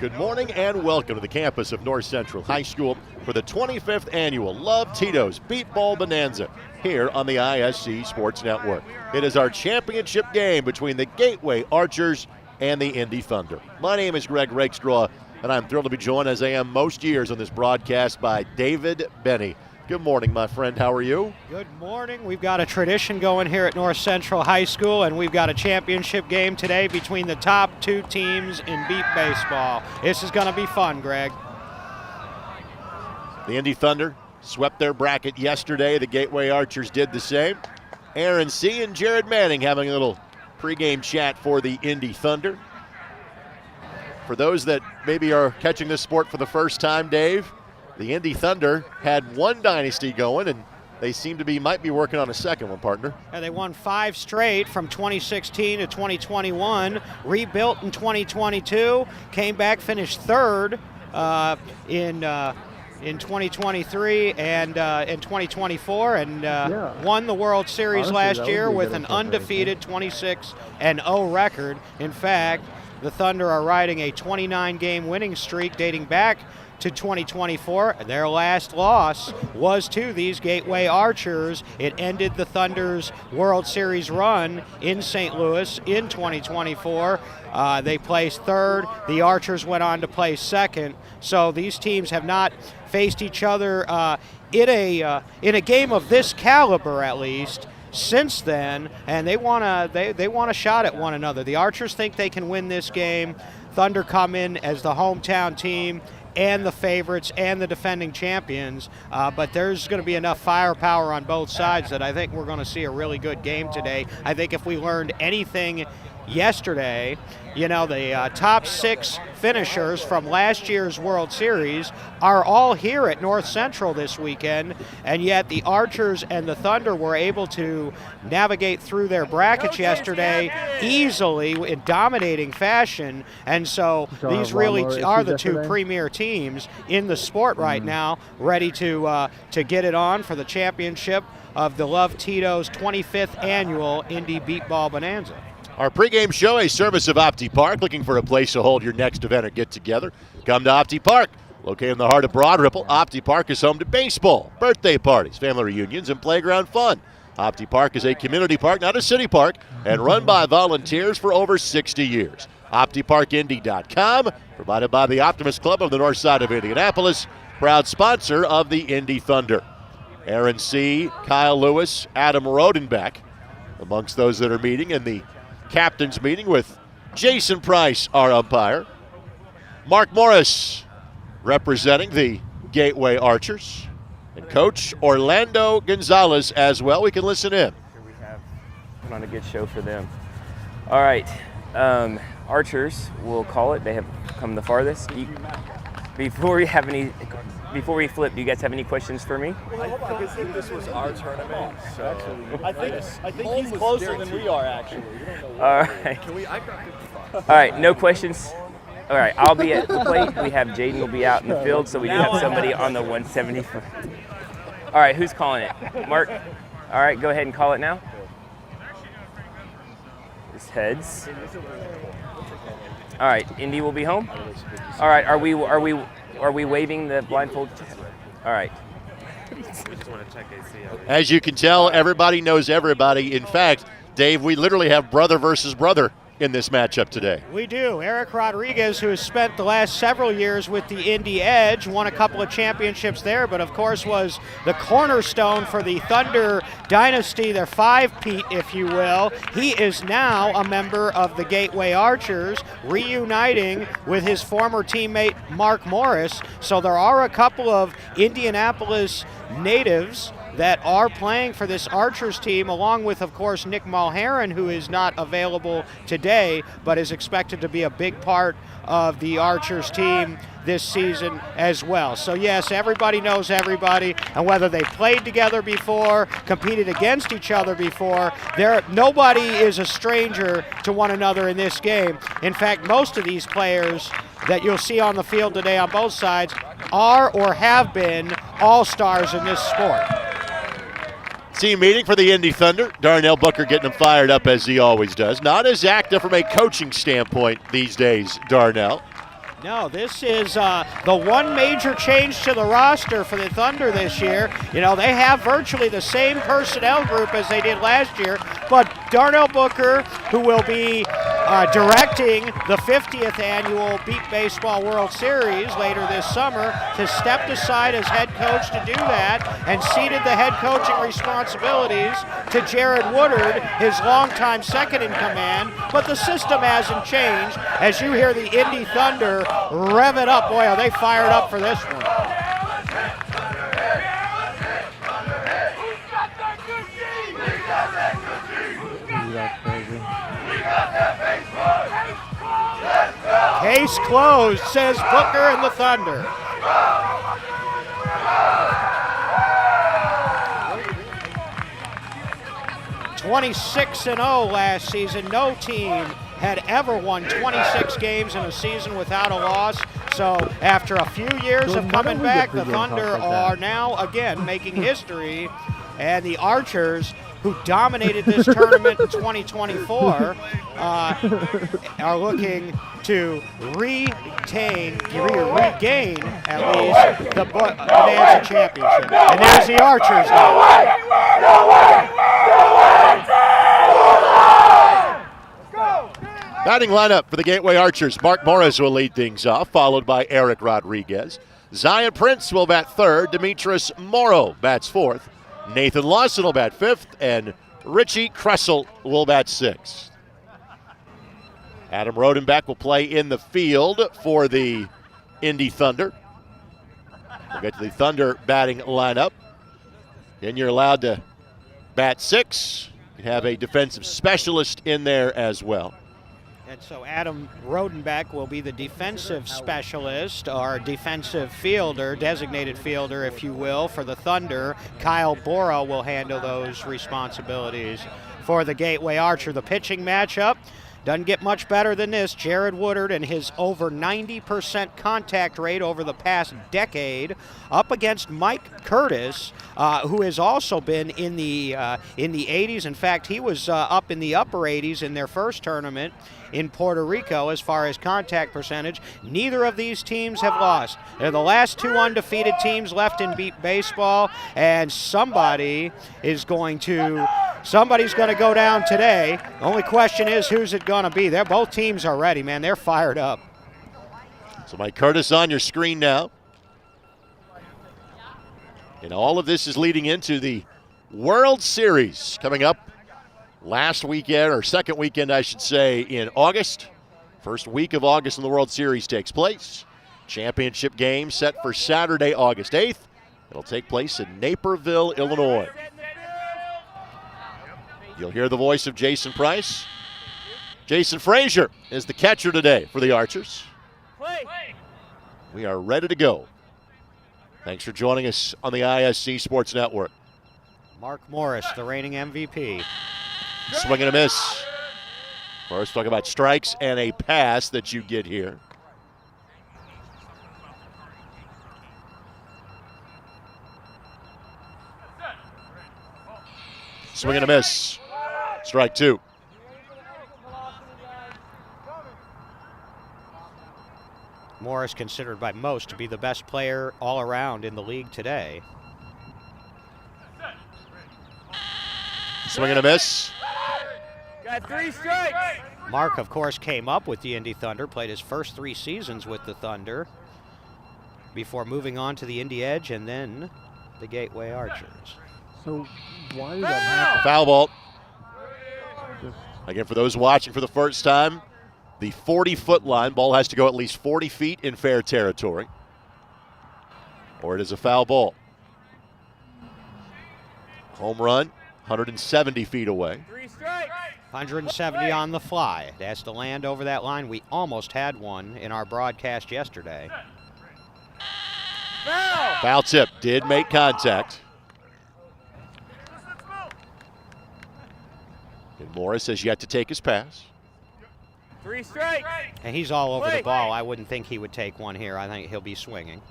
Good morning and welcome to the campus of North Central High School for the 25th annual Love Tito's Beat Ball Bonanza here on the ISC Sports Network. It is our championship game between the Gateway Archers and the Indy Thunder. My name is Greg Rakestraw, and I'm thrilled to be joined, as I am most years on this broadcast, by David Benny. Good morning, my friend. How are you? Good morning. We've got a tradition going here at North Central High School, and we've got a championship game today between the top two teams in beat baseball. This is going to be fun, Greg. The Indy Thunder swept their bracket yesterday. The Gateway Archers did the same. Aaron C. and Jared Manning having a little pregame chat for the Indy Thunder. For those that maybe are catching this sport for the first time, Dave, the Indy Thunder had one dynasty going, and they seem to might be working on a second one, partner. Yeah, they won 5 straight from 2016 to 2021, rebuilt in 2022, came back, finished third in 2023 and in 2024, and won the World Series last year with an undefeated 26-0 record. In fact, the Thunder are riding a 29-game winning streak dating back to 2024. Their last loss was to these Gateway Archers. It ended the Thunder's World Series run in St. Louis in 2024. They placed third. The Archers went on to place second. So these teams have not faced each other in a game of this caliber, at least, since then, and they want a shot at one another. The Archers think they can win this game. Thunder come in as the hometown team and the favorites and the defending champions, but there's going to be enough firepower on both sides that I think we're going to see a really good game today. I think if we learned anything yesterday, the top 6 finishers from last year's World Series are all here at North Central this weekend, and yet the Archers and the Thunder were able to navigate through their brackets yesterday easily in dominating fashion, and so these really are the two premier teams in the sport right now, ready to get it on for the championship of the Love Tito's 25th annual Indy Beat Ball Bonanza. Our pregame show, a service of Opti Park. Looking for a place to hold your next event or get-together? Come to Opti Park. Located in the heart of Broad Ripple, Opti Park is home to baseball, birthday parties, family reunions, and playground fun. Opti Park is a community park, not a city park, and run by volunteers for over 60 years. OptiParkIndy.com, provided by the Optimist Club of the north side of Indianapolis, proud sponsor of the Indy Thunder. Aaron C., Kyle Lewis, Adam Rodenbeck, amongst those that are meeting in the captain's meeting with Jason Price, our umpire. Mark Morris representing the Gateway Archers. And Coach Orlando Gonzalez as well. We can listen in. Here we have put on a good show for them. All right, Archers, we'll call it. They have come the farthest. Before we flip, do you guys have any questions for me? I think this was our tournament, so I think he's closer than we are, actually. All right. All right, no questions. All right, I'll be at the plate. We have Jaden will be out in the field, so we do have somebody on the 174. All right, who's calling it? Mark? All right, go ahead and call it now. It's heads. All right, Indy will be home. All right, are we waiving the blindfold? All right. As you can tell, everybody knows everybody. In fact, Dave, we literally have brother versus brother in this matchup today. We do. Eric Rodriguez, who has spent the last several years with the Indy Edge, won a couple of championships there, but of course was the cornerstone for the Thunder dynasty, their 5-peat, if you will. He is now a member of the Gateway Archers, reuniting with his former teammate Mark Morris. So there are a couple of Indianapolis natives that are playing for this Archers team, along with, of course, Nick Mulheron, who is not available today, but is expected to be a big part of the Archers team this season as well. So yes, everybody knows everybody, and whether they played together before, competed against each other before, nobody is a stranger to one another in this game. In fact, most of these players that you'll see on the field today on both sides are or have been all-stars in this sport. Team meeting for the Indy Thunder. Darnell Booker getting them fired up as he always does. Not as active from a coaching standpoint these days, Darnell. No, this is the one major change to the roster for the Thunder this year. You know, they have virtually the same personnel group as they did last year, but Darnell Booker, who will be directing the 50th annual Beat Baseball World Series later this summer, has stepped aside as head coach to do that and ceded the head coaching responsibilities to Jared Woodard, his longtime second in command, but the system hasn't changed. As you hear the Indy Thunder rev it up, boy, are they fired up for this one. Case closed, says Booker and the Thunder. (26-0) last season. No team had ever won 26 games in a season without a loss. So after a few years of coming back, the Thunder are now again making history. And the Archers, who dominated this tournament in 2024, are looking to regain at least the Bonanza championship. And there's the Archers now. Batting lineup for the Gateway Archers. Mark Morris will lead things off, followed by Eric Rodriguez. Zion Prince will bat third. Demetrius Morrow bats fourth. Nathan Lawson will bat fifth. And Richie Kressel will bat sixth. Adam Rodenbeck will play in the field for the Indy Thunder. We'll get to the Thunder batting lineup. And you're allowed to bat six. You have a defensive specialist in there as well. And so Adam Rodenbeck will be the defensive specialist, or defensive fielder, designated fielder, if you will, for the Thunder. Kyle Bora will handle those responsibilities for the Gateway Archer. The pitching matchup doesn't get much better than this. Jared Woodard and his over 90% contact rate over the past decade up against Mike Curtis, who has also been in the 80s. In fact, he was up in the upper 80s in their first tournament in Puerto Rico as far as contact percentage. Neither of these teams have lost. They're the last two undefeated teams left in Beat Baseball, and somebody's going to go down today. The only question is, who's it going to be? Both teams are ready, man. They're fired up. So Mike Curtis on your screen now. And all of this is leading into the World Series coming up last weekend, or second weekend, I should say, in August. First week of August when the World Series takes place. Championship game set for Saturday, August 8th. It'll take place in Naperville, Illinois. You'll hear the voice of Jason Price. Jason Frazier is the catcher today for the Archers. We are ready to go. Thanks for joining us on the ISC Sports Network. Mark Morris, the reigning MVP. Swing and a miss. First, talk about strikes and a pass that you get here. Swing and a miss. Strike two. Morris considered by most to be the best player all around in the league today. Swing and a miss. Got 3 strikes. Mark, of course, came up with the Indy Thunder, played his first 3 seasons with the Thunder before moving on to the Indy Edge and then the Gateway Archers. So why did that happen? Foul ball. Again, for those watching for the first time, the 40-foot line. Ball has to go at least 40 feet in fair territory, or it is a foul ball. Home run, 170 feet away. 3 strikes. 170 on the fly. It has to land over that line. We almost had one in our broadcast yesterday. Foul. Foul tip. Did make contact. And Morris has yet to take his pass. 3 strikes. And he's all over the ball. I wouldn't think he would take one here. I think he'll be swinging.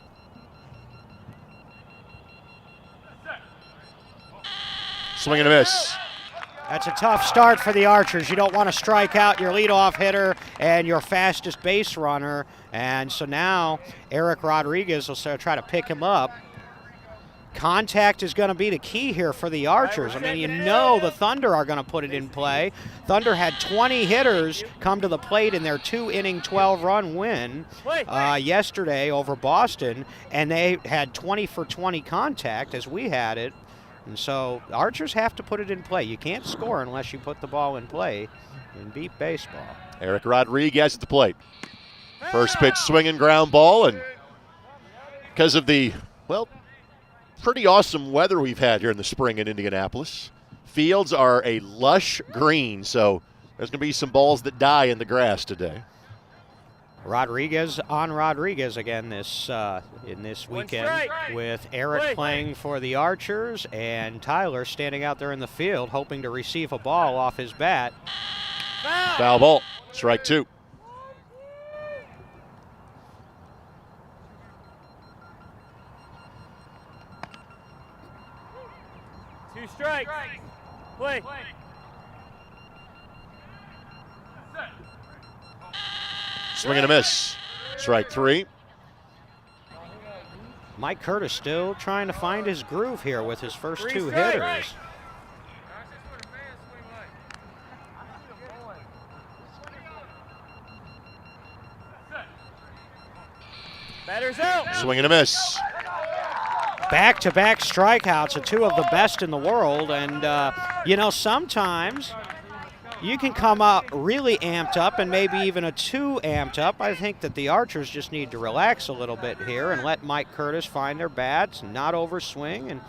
Swing and a miss. That's a tough start for the Archers. You don't want to strike out your leadoff hitter and your fastest base runner. And so now Eric Rodriguez will try to pick him up. Contact is going to be the key here for the Archers. I mean, you know the Thunder are going to put it in play. Thunder had 20 hitters come to the plate in their 2-inning, 12-run win yesterday over Boston, and they had 20 for 20 contact as we had it. And so the Archers have to put it in play. You can't score unless you put the ball in play in beat baseball. Eric Rodriguez at the plate. First pitch swinging ground ball, and because of the, well, pretty awesome weather we've had here in the spring in Indianapolis. Fields are a lush green, so there's going to be some balls that die in the grass today. Rodriguez on Rodriguez again this in this weekend, with Eric playing for the Archers and Tyler standing out there in the field hoping to receive a ball off his bat. Foul ball. Strike 2. Strike. Play. Swing and a miss. Strike 3. Mike Curtis still trying to find his groove here with his first 2 hitters. Batter's out. Swing and a miss. Back-to-back strikeouts are 2 of the best in the world, and you know, sometimes you can come out really amped up and maybe even a 2 amped up. I think that the Archers just need to relax a little bit here and let Mike Curtis find their bats and not overswing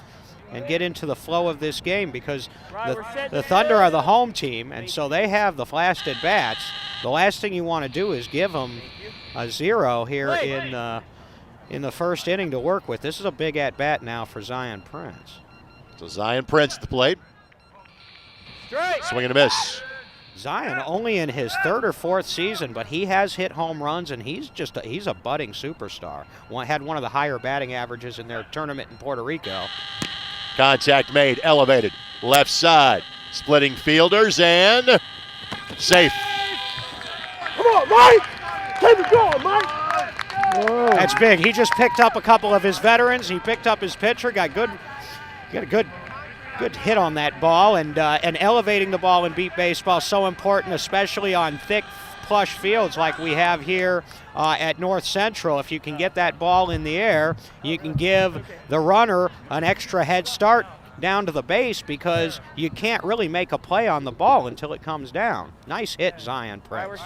and get into the flow of this game, because the Thunder are the home team, and so they have the last at bats. The last thing you want to do is give them a 0 here in the first inning to work with. This is a big at-bat now for Zion Prince. So Zion Prince at the plate. Swing and a miss. Zion only in his 3rd or 4th season, but he has hit home runs, and he's a budding superstar. Had one of the higher batting averages in their tournament in Puerto Rico. Contact made, elevated, left side. Splitting fielders and safe. Come on, Mike! Take it going, Mike! Whoa. That's big. He just picked up a couple of his veterans. He picked up his pitcher, got a good hit on that ball, and elevating the ball in beat baseball is so important, especially on thick, plush fields like we have here at North Central. If you can get that ball in the air, you can give the runner an extra head start down to the base, because you can't really make a play on the ball until it comes down. Nice hit, Zion Prince.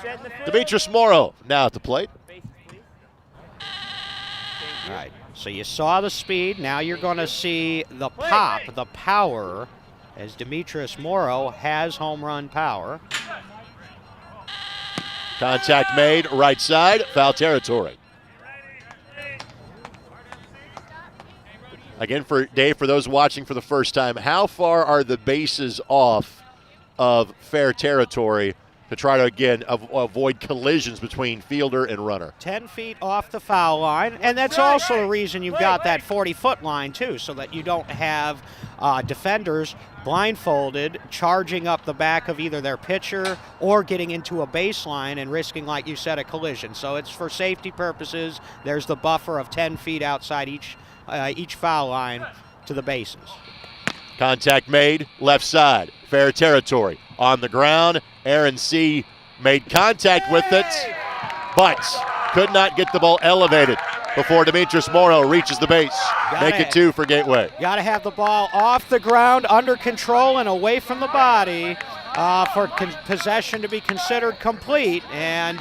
Demetrius Morrow now at the plate. All right, so you saw the speed. Now you're going to see the pop, the power, as Demetrius Morrow has home run power. Contact made, right side, foul territory. Again, for Dave, for those watching for the first time, how far are the bases off of fair territory to try to, again, avoid collisions between fielder and runner? 10 feet off the foul line, and that's also the reason you've got that 40-foot line, too, so that you don't have defenders blindfolded charging up the back of either their pitcher or getting into a baseline and risking, like you said, a collision. So it's for safety purposes. There's the buffer of 10 feet outside each foul line to the bases. Contact made, left side, fair territory. On the ground, Aaron C. made contact with it, but could not get the ball elevated before Demetrius Morrow reaches the base. Make it 2 for Gateway. Got to have the ball off the ground, under control, and away from the body for possession to be considered complete. And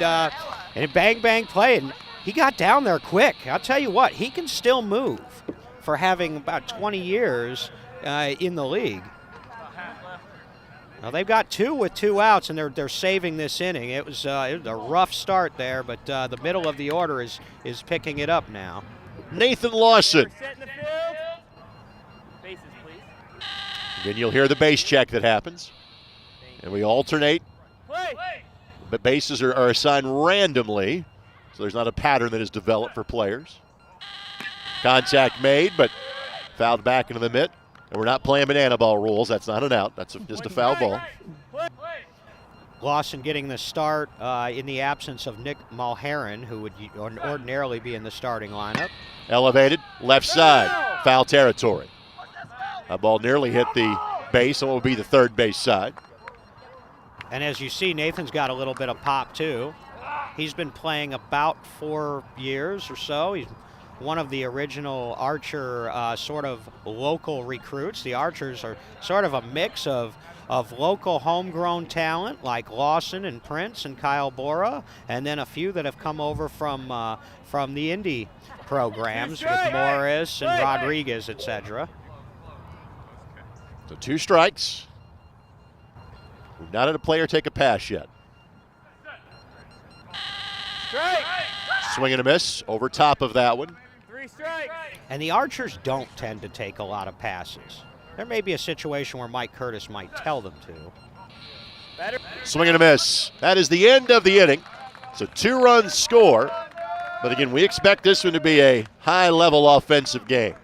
bang, bang play. And he got down there quick. I'll tell you what, he can still move for having about 20 years in the league. Now they've got 2 with 2 outs, and they're saving this inning. It was a rough start there, but the middle of the order is picking it up now. Nathan Lawson. Again, you'll hear the base check that happens, and we alternate. But bases are assigned randomly, so there's not a pattern that is developed for players. Contact made, but fouled back into the mitt. And we're not playing banana ball rules. That's not an out. That's just a foul ball. Lawson getting the start in the absence of Nick Mulheron, who would ordinarily be in the starting lineup. Elevated, left side, foul territory. That ball nearly hit the base, and it will be the third base side. And as you see, Nathan's got a little bit of pop, too. He's been playing about 4 years or so. He's one of the original Archer sort of local recruits. The Archers are sort of a mix of local homegrown talent like Lawson and Prince and Kyle Bora, and then a few that have come over from the Indy programs with Morris and Rodriguez, etc. So 2 strikes. We've not had a player take a pass yet. Swing and a miss over top of that one. 3 strikes. And the Archers don't tend to take a lot of passes. There may be a situation where Mike Curtis might tell them to. Swing and a miss. That is the end of the inning. It's a 2-run score. But again, we expect this one to be a high-level offensive game.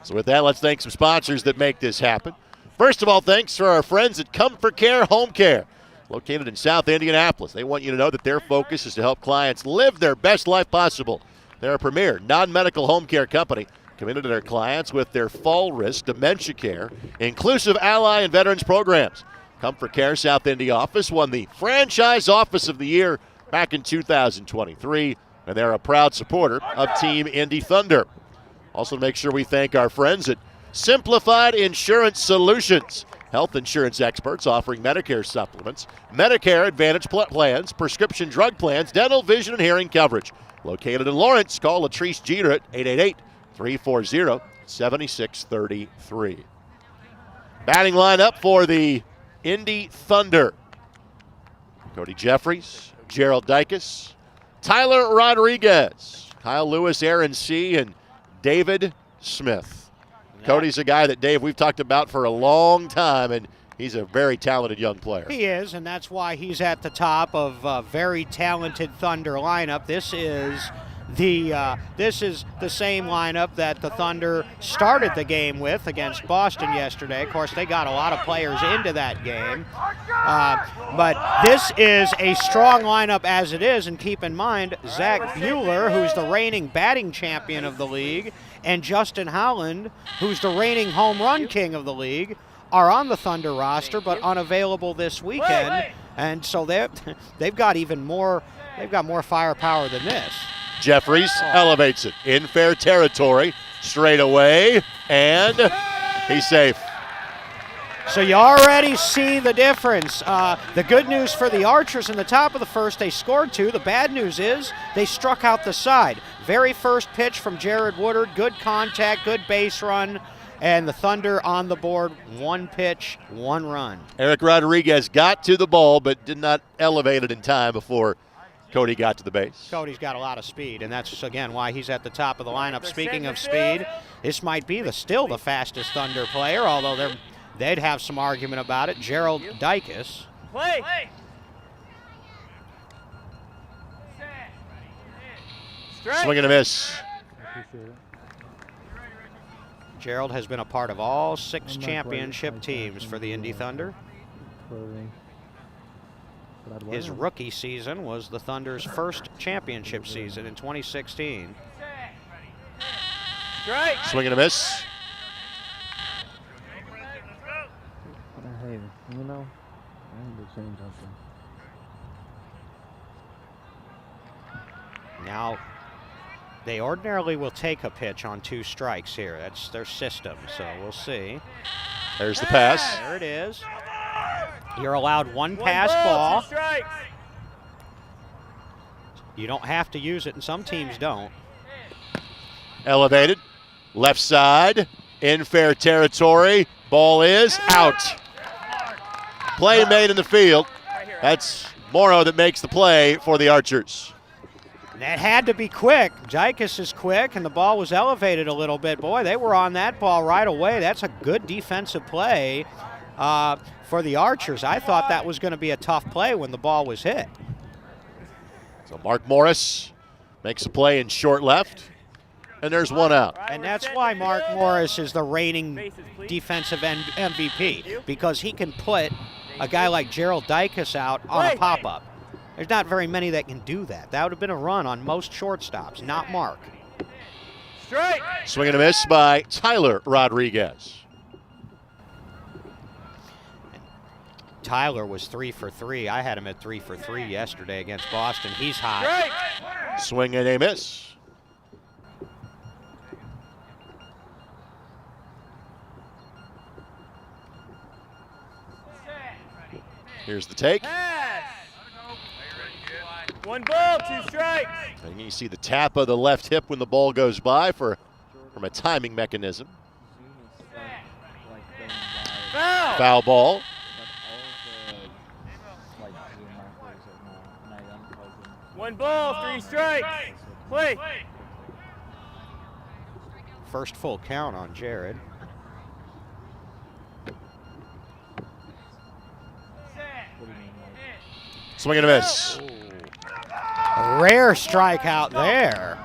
So with that, let's thank some sponsors that make this happen. First of all, thanks to our friends at Comfort Care Home Care, located in South Indianapolis. They want you to know that their focus is to help clients live their best life possible. They're a premier non-medical home care company committed to their clients with their fall risk dementia care, inclusive ally and veterans programs. Comfort Care South Indy office won the Franchise Office of the Year back in 2023, and they're a proud supporter of Team Indy Thunder. Also, make sure we thank our friends at Simplified Insurance Solutions, health insurance experts offering Medicare supplements, Medicare Advantage plans, prescription drug plans, dental, vision, and hearing coverage. Located in Lawrence, call Latrice Jeter at 888-340-7633. Batting lineup for the Indy Thunder: Cody Jeffries, Gerald Dykes, Tyler Rodriguez, Kyle Lewis, Aaron C., and David Smith. Cody's a guy that, Dave, we've talked about for a long time, and he's a very talented young player. He is, and that's why he's at the top of a very talented Thunder lineup. This is the same lineup that the Thunder started the game with against Boston yesterday. Of course, they got a lot of players into that game. But this is a strong lineup as it is, and keep in mind, Zach Buehler, who's the reigning batting champion of the league, and Justin Howland, who's the reigning home run king of the league, are on the Thunder roster but unavailable this weekend. And so they've got more firepower than this. Jeffries elevates it in fair territory, straight away, and he's safe. So you already see the difference. The good news for the Archers in the top of the first, they scored 2. The bad news is they struck out the side. Very first pitch from Jared Woodard, good contact, good base run, and the Thunder on the board, 1 pitch, 1 run. Eric Rodriguez got to the ball but did not elevate it in time before Cody got to the base. Cody's got a lot of speed, and that's, again, why he's at the top of the lineup. Speaking of speed, this might be still the fastest Thunder player, although they'd have some argument about it. Gerald Dykes. Swing and a miss. Gerald has been a part of all 6 championship teams for the Indy Thunder. His rookie season was the Thunder's first championship season in 2016. Swing and a miss. Now, they ordinarily will take a pitch on 2 strikes here. That's their system, so we'll see. There's the pass. There it is. You're allowed 1 pass ball. 2 strikes. You don't have to use it, and some teams don't. Elevated, left side, in fair territory. Ball is out. Play made in the field. That's Morrow that makes the play for the Archers. That had to be quick. Dykes is quick, and the ball was elevated a little bit. Boy, they were on that ball right away. That's a good defensive play for the Archers. I thought that was going to be a tough play when the ball was hit. So Mark Morris makes a play in short left. And there's one out. And that's why Mark Morris is the reigning defensive MVP, because he can put a guy like Gerald Dicus out on a pop-up. There's not very many that can do that. That would have been a run on most shortstops, not Mark. Strike. Swing and a miss by Tyler Rodriguez. Tyler was 3 for 3. I had him at 3 for 3 yesterday against Boston. He's hot. Strike. Swing and a miss. Here's the take. Pass. 1 ball, 2 strikes. And you see the tap of the left hip when the ball goes by from a timing mechanism. Foul. Foul ball. 1 ball, 3 strikes. Play. First full count on Jared. Swing and a miss. A rare strikeout there.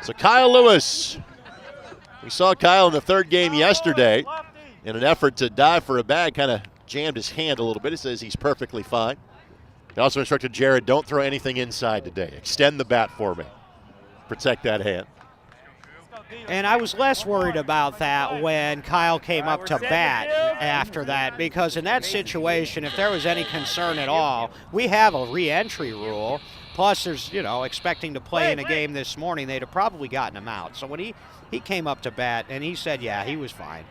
So Kyle Lewis. We saw Kyle in the third game yesterday in an effort to dive for a bag, kind of jammed his hand a little bit. He says he's perfectly fine. He also instructed Jared, don't throw anything inside today. Extend the bat for me. Protect that hand. And I was less worried about that when Kyle came up to bat after that, because in that situation, if there was any concern at all, we have a re-entry rule. Plus, there's, expecting to play in a game this morning, they'd have probably gotten him out. So when he came up to bat, and he said, yeah, he was fine.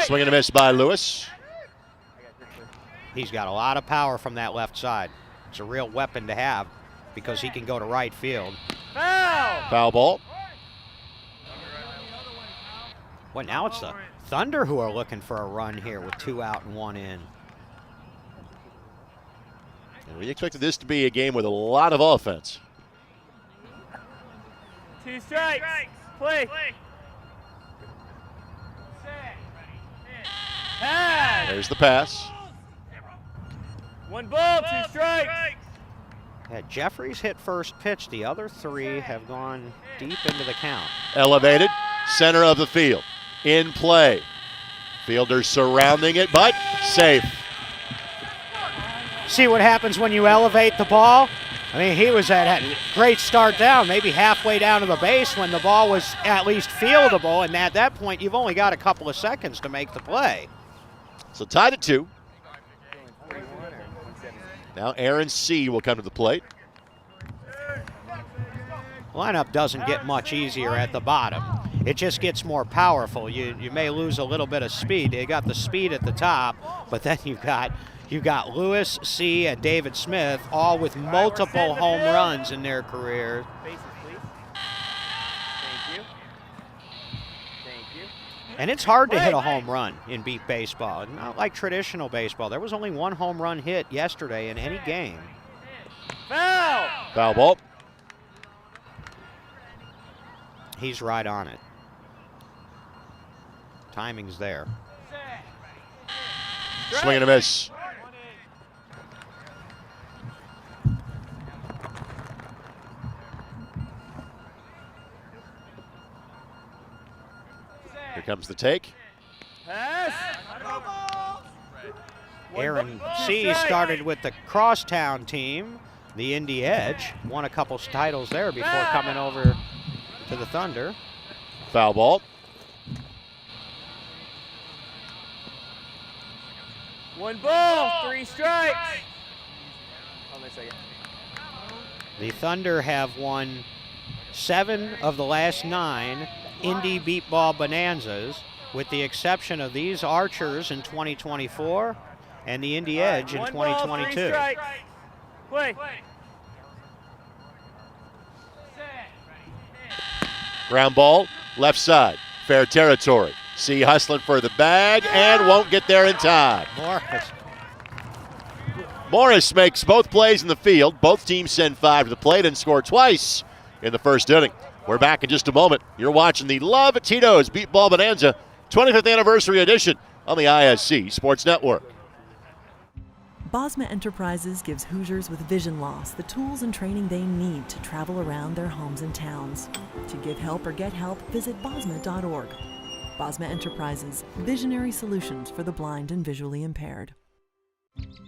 Swing and a miss by Lewis. He's got a lot of power from that left side. It's a real weapon to have because he can go to right field. Foul ball. Well, now it's the Thunder who are looking for a run here with 2 out and 1 in. And we expected this to be a game with a lot of offense. 2 strikes. Play. Pass. There's the pass. 1 ball, 2 strikes. Yeah, Jeffries hit first pitch. The other 3 have gone deep into the count. Elevated, center of the field. In play. Fielders surrounding it, but safe. See what happens when you elevate the ball? I mean, he was at a great start down, maybe halfway down to the base when the ball was at least fieldable, and at that point, you've only got a couple of seconds to make the play. So tied at 2. Now Aaron C. will come to the plate. Lineup doesn't get much easier at the bottom. It just gets more powerful. You may lose a little bit of speed. You got the speed at the top, but then you've got Lewis, C, and David Smith, all with multiple home runs in their careers. Bases, please. Thank you. Thank you. And it's hard to hit a home run in beat baseball. Not like traditional baseball. There was only 1 home run hit yesterday in any game. Foul. Foul ball. He's right on it. Timing's there. Swing and a miss. Here comes the take. Pass. Aaron C. started with the Crosstown team, the Indy Edge. Won a couple titles there before coming over to the Thunder. Foul ball. 1 ball, 3 strikes. Hold on a second. The Thunder have won 7 of the last 9 Indy Beat Ball Bonanzas, with the exception of these Archers in 2024 and the Indy Edge in 2022. 3 strikes. Play. Ground ball, left side. Fair territory. C hustling for the bag and won't get there in time. Morris makes both plays in the field. Both teams send 5 to the plate and score twice in the first inning. We're back in just a moment. You're watching the Love Tito's Beat Ball Bonanza 25th Anniversary Edition on the ISC Sports Network. Bosma Enterprises gives Hoosiers with vision loss the tools and training they need to travel around their homes and towns. To give help or get help, visit bosma.org. Bosma Enterprises, visionary solutions for the blind and visually impaired.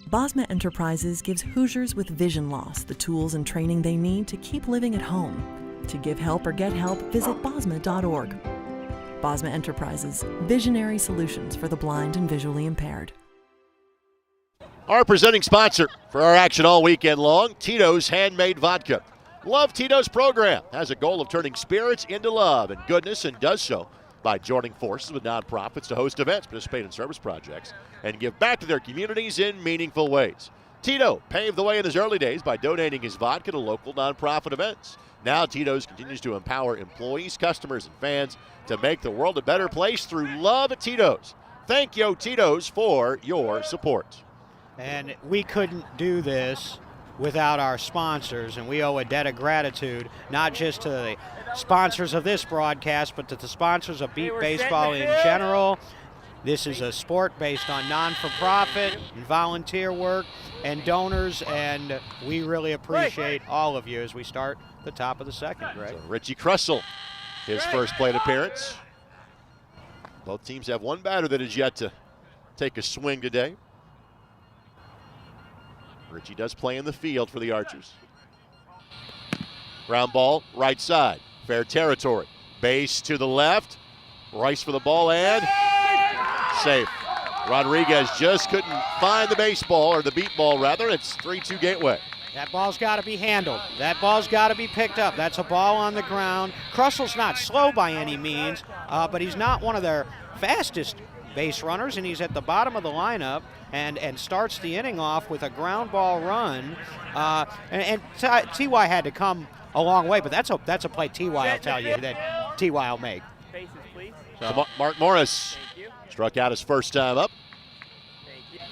Bosma Enterprises gives Hoosiers with vision loss the tools and training they need to keep living at home. To give help or get help, visit bosma.org. Bosma Enterprises, visionary solutions for the blind and visually impaired. Our presenting sponsor for our action all weekend long, Tito's Handmade Vodka. Love Tito's program has a goal of turning spirits into love and goodness, and does so by joining forces with nonprofits to host events, participate in service projects, and give back to their communities in meaningful ways. Tito paved the way in his early days by donating his vodka to local nonprofit events. Now Tito's continues to empower employees, customers, and fans to make the world a better place through love at Tito's. Thank you, Tito's, for your support. And we couldn't do this without our sponsors, and we owe a debt of gratitude not just to the sponsors of this broadcast, but to the sponsors of Beat Baseball in general. This is a sport based on non-for-profit and volunteer work and donors, and we really appreciate all of you as we start the top of the second, Greg. So Richie Kressel, his first plate appearance. Both teams have one batter that is yet to take a swing today. Richie does play in the field for the Archers. Ground ball, right side. Fair territory. Base to the left. Rice for the ball and safe. Rodriguez just couldn't find the baseball, or the beat ball rather. It's 3-2 Gateway. That ball's got to be handled. That ball's got to be picked up. That's a ball on the ground. Krussel's not slow by any means, but he's not one of their fastest base runners, and he's at the bottom of the lineup and starts the inning off with a ground ball run. And T.Y. had to come a long way, but that's a play T.Y. will tell you that T.Y. will make. Bases, please. So Mark Morris struck out his first time up. Thank you.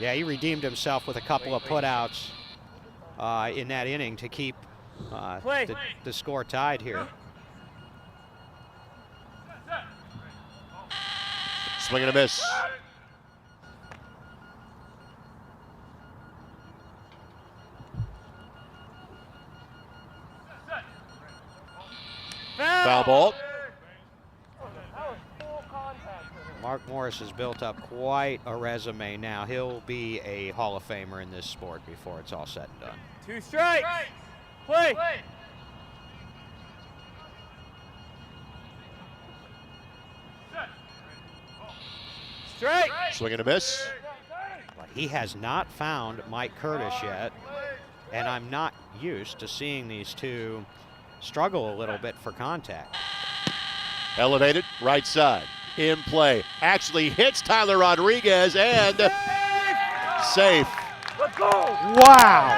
Yeah, he redeemed himself with a couple of putouts in that inning to keep the score tied here. Swing and a miss. Foul ball. Mark Morris has built up quite a resume now. He'll be a Hall of Famer in this sport before it's all said and done. 2 strikes. Play. Strike. Swing and a miss. But he has not found Mike Curtis yet, and I'm not used to seeing these two struggle a little bit for contact. Elevated, right side, in play. Actually hits Tyler Rodriguez and safe. Let's go! Wow!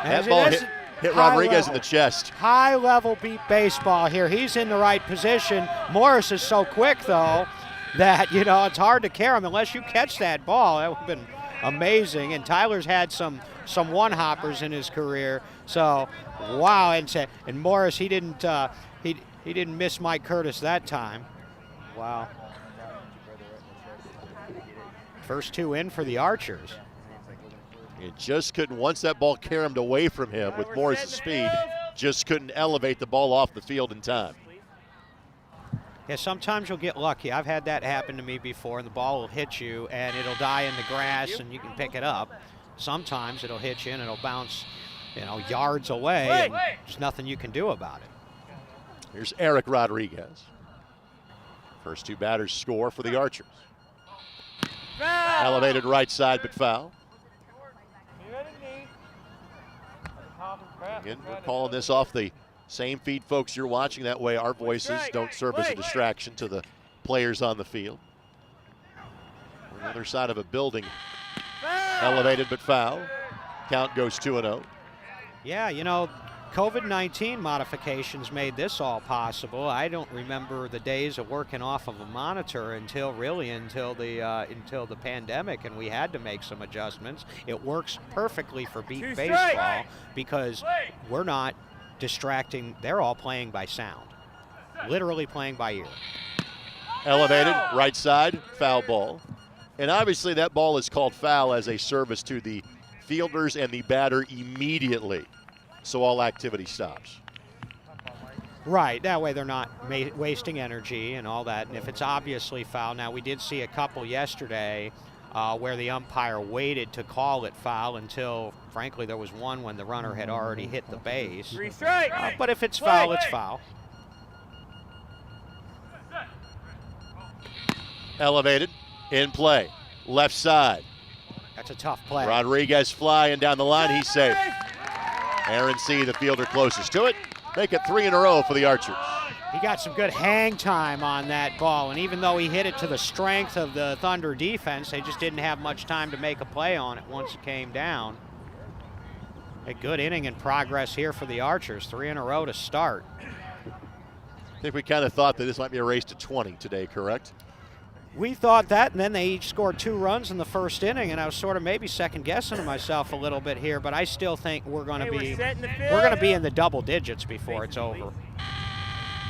That ball hit Rodriguez in the chest. High-level beat baseball here. He's in the right position. Morris is so quick, though, that, it's hard to carry him unless you catch that ball. That would have been amazing. And Tyler's had some one-hoppers in his career. So, wow. And Morris, he didn't miss Mike Curtis that time. Wow. First two in for the Archers. It just couldn't, once that ball caromed away from him with Morris's speed, just couldn't elevate the ball off the field in time. Yeah, sometimes you'll get lucky. I've had that happen to me before, and the ball will hit you, and it'll die in the grass, and you can pick it up. Sometimes it'll hit you, and it'll bounce, yards away, and there's nothing you can do about it. Here's Eric Rodriguez. First two batters score for the Archers. Elevated right side, but foul. Again, we're calling this off the same feed, folks. You're watching, that way our voices don't serve as a distraction to the players on the field. On the other side of a building, elevated but foul. Count goes 2-0. Yeah, COVID-19 modifications made this all possible. I don't remember the days of working off of a monitor until the pandemic, and we had to make some adjustments. It works perfectly for beat baseball because we're not distracting. They're all playing by sound, literally playing by ear. Elevated, right side, foul ball. And obviously that ball is called foul as a service to the fielders and the batter immediately. So all activity stops. Right, that way they're not wasting energy and all that. And if it's obviously foul, now we did see a couple yesterday where the umpire waited to call it foul until, frankly, there was one when the runner had already hit the base. 3 strikes. But if it's foul, it's foul. Elevated, in play, left side. That's a tough play. Rodriguez flying down the line, he's safe. Aaron C., the fielder closest to it. Make it 3 in a row for the Archers. He got some good hang time on that ball, and even though he hit it to the strength of the Thunder defense, they just didn't have much time to make a play on it once it came down. A good inning in progress here for the Archers, 3 in a row to start. I think we kind of thought that this might be a race to 20 today, correct? We thought that, and then they each scored 2 runs in the first inning, and I was sort of maybe second guessing myself a little bit here, but I still think we're going to be in the double digits before it's over.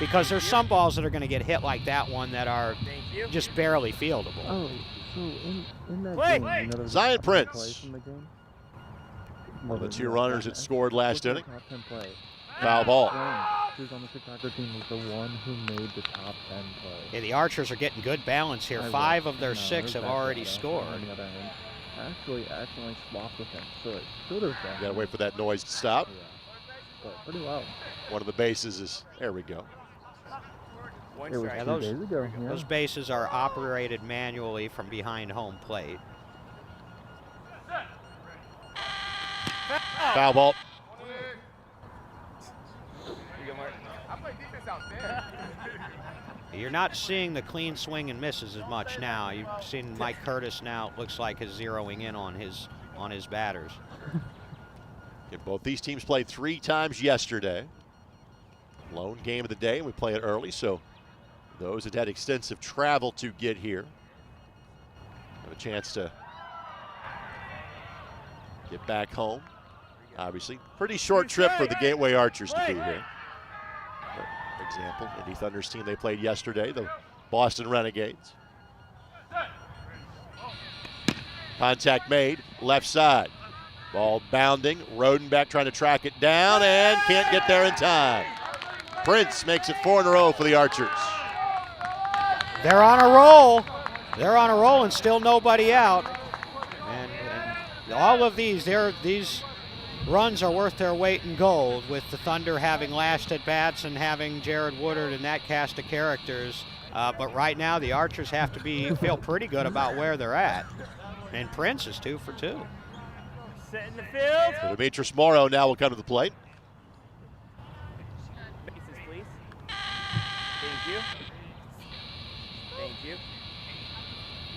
Because there's some balls that are going to get hit like that one that are just barely fieldable. Oh, so in that game, you know, Zion Prince. play from the game? One of the 2 runners that scored last inning. Top 10 play. Foul ball. Who's on the Chicago team was the one who made the top 10 play. Yeah, the Archers are getting good balance here. 5 of their 6 have already scored. On the other hand, actually accidentally swapped with him, so it should have been. You gotta wait for that noise to stop. Yeah, but pretty well. One of the bases is, there we go. It was Yeah, 2 days ago. Yeah. Those bases are operated manually from behind home plate. Foul ball. You're not seeing the clean swing and misses as much now. You've seen Mike Curtis now, it looks like, is zeroing in on his batters. And both these teams played 3 times yesterday. Lone game of the day, and we play it early, so those that had extensive travel to get here have a chance to get back home. Obviously, pretty short trip for the Gateway Archers to be here. For example, Indy Thunder's team they played yesterday, the Boston Renegades. Contact made, left side. Ball bounding, Rodenbeck trying to track it down and can't get there in time. Prince makes it 4 in a row for the Archers. They're on a roll. They're on a roll and still nobody out. And all of these runs are worth their weight in gold, with the Thunder having last at bats and having Jared Woodard and that cast of characters. But right now the Archers have to feel pretty good about where they're at. And Prince is 2 for 2. Set in the field. So Demetrius Morrow now will come to the plate. Bases, please. Thank you. Thank you.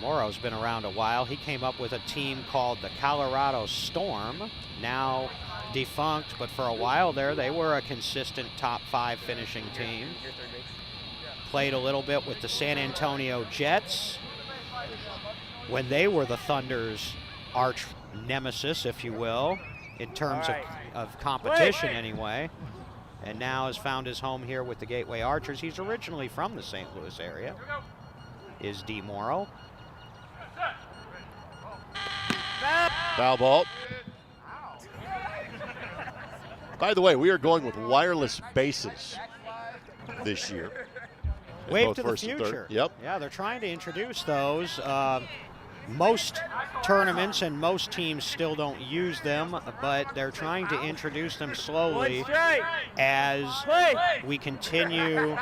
Morrow's been around a while. He came up with a team called the Colorado Storm, now defunct, but for a while there they were a consistent top 5 finishing team. Played a little bit with the San Antonio Jets when they were the Thunder's arch nemesis, if you will, in terms of competition anyway. And now has found his home here with the Gateway Archers. He's originally from the St. Louis area, is D. Morrow. Foul ball. By the way, we are going with wireless bases this year. Wave to the future. Yep. Yeah, they're trying to introduce those. Most tournaments and most teams still don't use them, but they're trying to introduce them slowly as we continue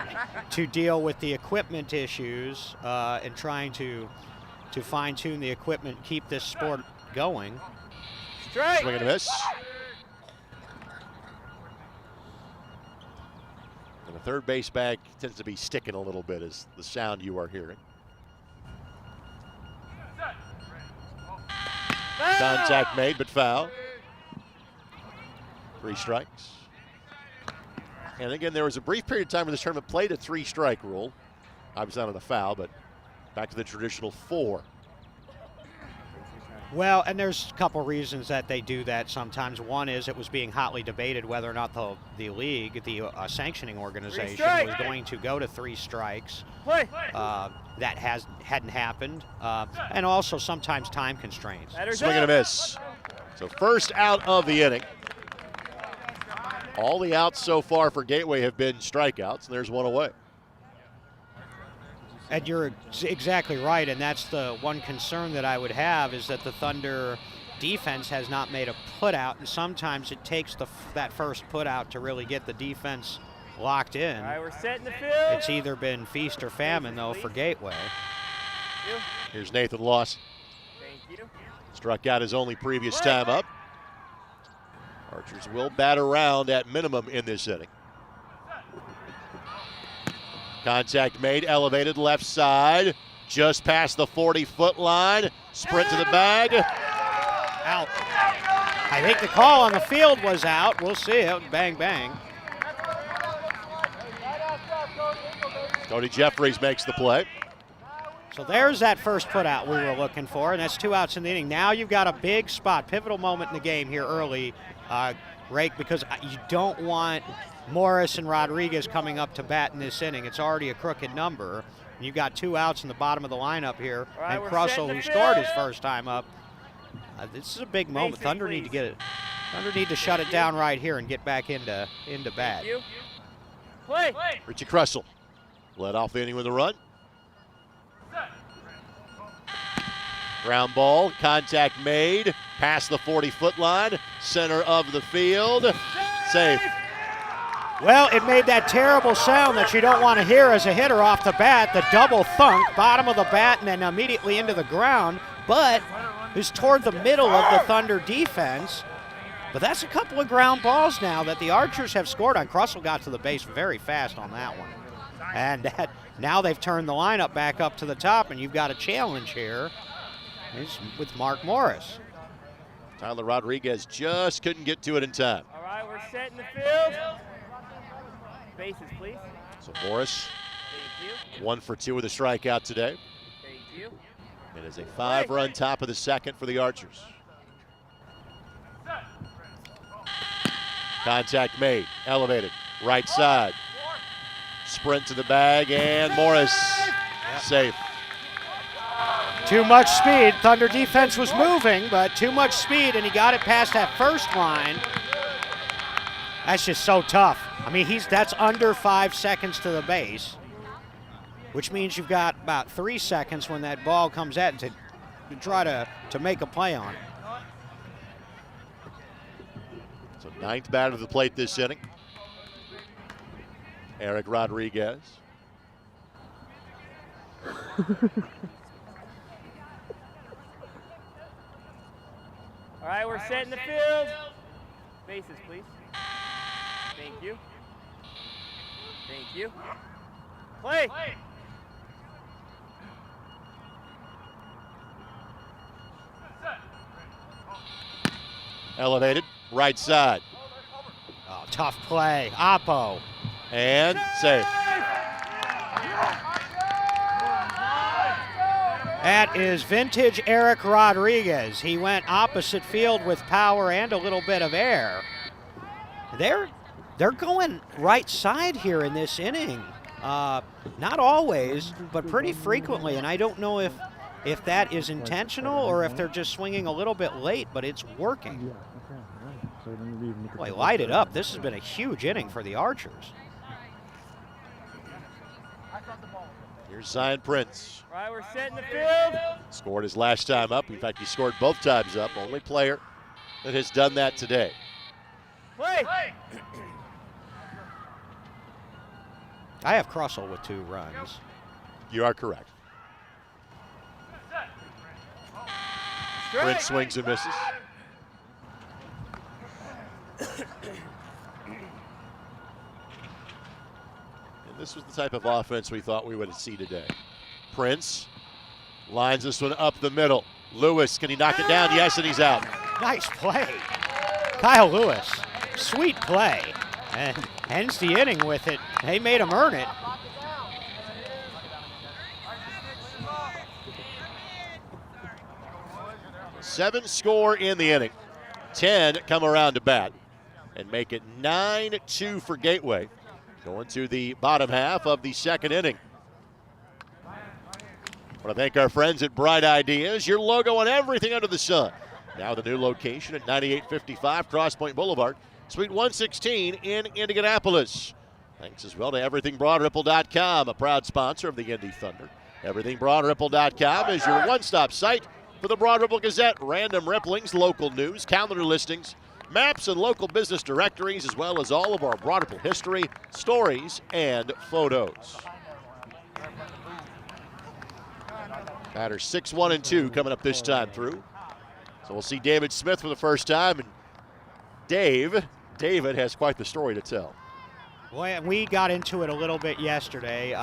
to deal with the equipment issues and trying to fine-tune the equipment, keep this sport going. Swing and a miss. And the third base bag tends to be sticking a little bit, is the sound you are hearing. Contact made, but foul. 3 strikes. And again, there was a brief period of time where this tournament played a 3-strike rule. Obviously not on a foul, but back to the traditional 4. Well, and there's a couple reasons that they do that sometimes. One is it was being hotly debated whether or not the league, the sanctioning organization, was going to go to 3 strikes. That hadn't happened. And also sometimes time constraints. Swing and a miss. So first out of the inning. All the outs so far for Gateway have been strikeouts, and there's one away. And you're exactly right, and that's the one concern that I would have is that the Thunder defense has not made a putout, and sometimes it takes that first putout to really get the defense locked in. All right, we're set in the field. It's either been feast or famine, though, for Gateway. Here's Nathan Lawson. Thank you. Struck out his only previous time up. Archers will bat around at minimum in this inning. Contact made, elevated left side, just past the 40-foot line. Sprint to the bag. Out. I think the call on the field was out. We'll see it. Bang, bang. Tony Jeffries makes the play. So there's that first put out we were looking for, and that's 2 outs in the inning. Now you've got a big spot, pivotal moment in the game here early, Rake, because you don't want Morris and Rodriguez coming up to bat in this inning. It's already a crooked number. And you've got 2 outs in the bottom of the lineup here, right, and Russell, who scored his first time up. This is a big moment. Thunder need to get it. Thunder need to shut it down right here and get back into bat. Play. Richie Kressel led off the inning with a run. Ground ball, contact made, past the 40-foot line, center of the field, safe. Well, it made that terrible sound that you don't want to hear as a hitter off the bat, the double thunk, bottom of the bat and then immediately into the ground, but is toward the middle of the Thunder defense. But that's a couple of ground balls now that the Archers have scored on. Krusell got to the base very fast on that one. And now they've turned the lineup back up to the top, and you've got a challenge here. It's with Mark Morris. Tyler Rodriguez just couldn't get to it in time. All right, we're set in the field. Bases, please. So Morris, Thank you. 1 for 2 with a strikeout today. Thank you. It is a 5-run top of the second for the Archers. Contact made, elevated, right side. Sprint to the bag, and Morris safe. Too much speed. Thunder defense was moving, but too much speed, and he got it past that first line. That's just so tough. I mean, that's under 5 seconds to the base, which means you've got about 3 seconds when that ball comes at to try to make a play on it. So 9th batter of the plate this inning. Eric Rodriguez. All right, we're set in the field. Bases, please. Thank you. Thank you. Play. Elevated, right side. Oh, tough play. Oppo. And safe. That is vintage Eric Rodriguez. He went opposite field with power and a little bit of air. They're going right side here in this inning. Not always, but pretty frequently, and I don't know if that is intentional or if they're just swinging a little bit late, but it's working. Boy, light it up. This has been a huge inning for the Archers. Here's Zion Prince. All right, we're set in the field. Scored his last time up. In fact, he scored both times up. Only player that has done that today. Play. I have Krusell with 2 runs. You are correct. Prince swings and misses. And this was the type of offense we thought we would see today. Prince lines this one up the middle. Lewis, can he knock it down? Yes, and he's out. Nice play. Kyle Lewis, sweet play. And ends the inning with it. They made him earn it. 7 score in the inning. 10 come around to bat and make it 9-2 for Gateway. Going to the bottom half of the second inning. I want to thank our friends at Bright Ideas, your logo on everything under the sun. Now the new location at 9855 Cross Point Boulevard, Suite 116 in Indianapolis. Thanks as well to EverythingBroadRipple.com, a proud sponsor of the Indy Thunder. EverythingBroadRipple.com is your one-stop site for the Broad Ripple Gazette, random ripplings, local news, calendar listings, maps, and local business directories, as well as all of our Broad Ripple history, stories, and photos. Batters 6, 1, and 2 coming up this time through. So we'll see David Smith for the first time, and David has quite the story to tell. Well, we got into it a little bit yesterday.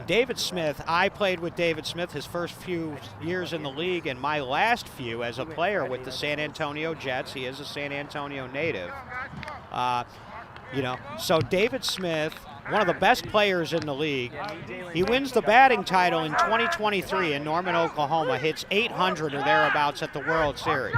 David Smith, I played with David Smith his first few years in the league, and my last few as a player with the San Antonio Jets. He is a San Antonio native. So David Smith, one of the best players in the league. He wins the batting title in 2023 in Norman, Oklahoma, hits 800 or thereabouts at the World Series.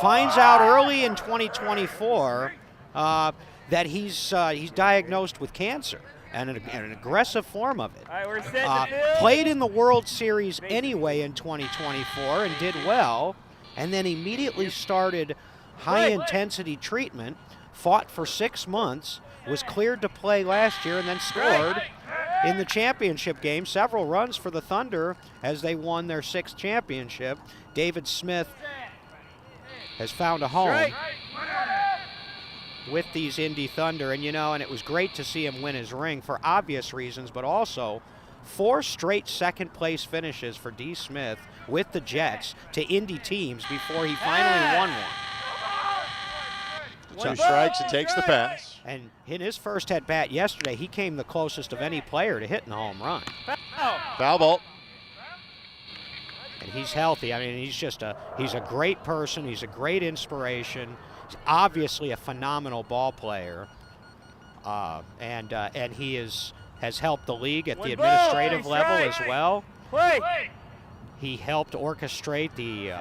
Finds out early in 2024 that he's diagnosed with cancer and an aggressive form of it. All right, we're set to field. Played in the World Series anyway in 2024 and did well, and then immediately started high-intensity treatment, fought for 6 months, was cleared to play last year, and then scored in the championship game several runs for the Thunder as they won their 6th championship. David Smith has found a home with these Indy Thunder, and it was great to see him win his ring for obvious reasons, but also 4 straight second-place finishes for D. Smith with the Jets to Indy teams before he finally won one. 2 strikes and takes the pass. And in his first at-bat yesterday, he came the closest of any player to hitting a home run. Foul ball. And he's healthy. I mean, he's a great person. He's a great inspiration. He's obviously a phenomenal ball player. And he has helped the league at the administrative level as well. He helped orchestrate the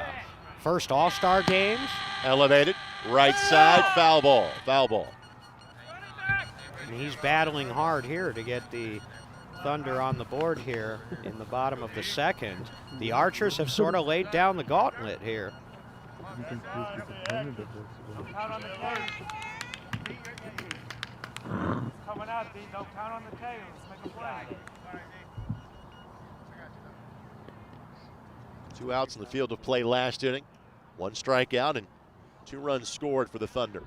first All-Star games. Elevated, right side, foul ball. And he's battling hard here to get the Thunder on the board here in the bottom of the second. The Archers have sort of laid down the gauntlet here. Coming out, D. Don't count on the tails. Make a play. 2 outs in the field of play last inning. 1 strikeout and 2 runs scored for the Thunder.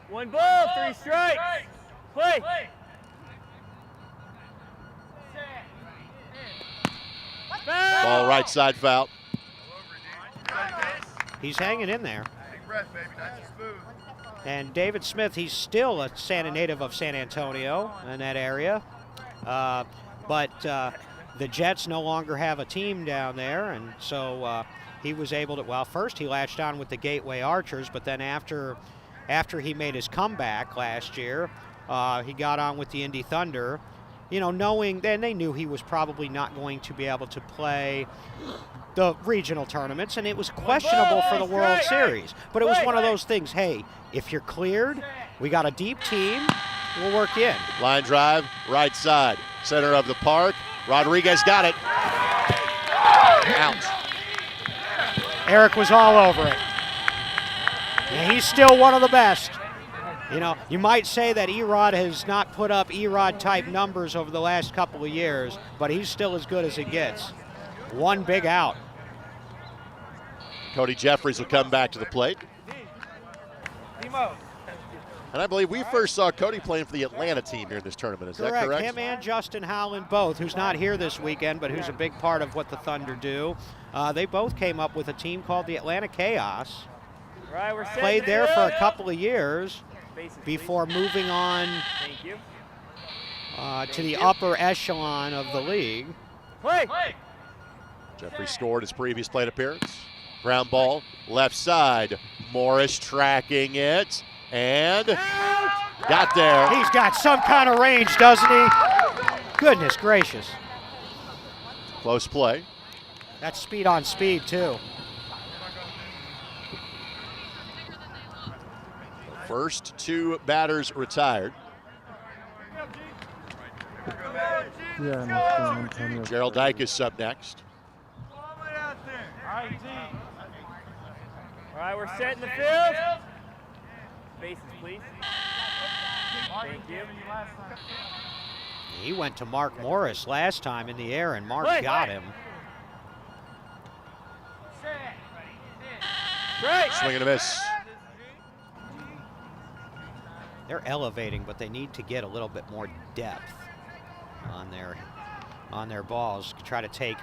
One ball, 3 strikes. Play. Ball right side, foul. He's hanging in there. And David Smith, he's still a native of San Antonio in that area. But the Jets no longer have a team down there, and so he was able to, well, first he latched on with the Gateway Archers, but then after he made his comeback last year, he got on with the Indy Thunder, knowing, then they knew he was probably not going to be able to play the regional tournaments, and it was questionable for the World Series. But it was one of those things, hey, if you're cleared, we got a deep team, we'll work in. Line drive, right side, center of the park. Rodriguez got it. Out. Eric was all over it. And he's still one of the best. You might say that Erod has not put up Erod-type numbers over the last couple of years, but he's still as good as it gets. 1 big out. Cody Jeffries will come back to the plate. And I believe we first saw Cody playing for the Atlanta team here in this tournament. Is that correct? Him and Justin Howland both, who's not here this weekend, but who's a big part of what the Thunder do. They both came up with a team called the Atlanta Chaos. Right, we're set. Played there for a couple of years before moving on to the upper echelon of the league. Jeffrey scored his previous plate appearance. Ground ball, left side. Morris tracking it, and got there. He's got some kind of range, doesn't he? Goodness gracious. Close play. That's speed on speed, too. The first 2 batters retired. Gerald Dyke is up next. All right, we're set in the field. Bases, please. Thank you. He went to Mark Morris last time in the air, and Mark got him. Swing and a miss. They're elevating, but they need to get a little bit more depth on their balls. Try to take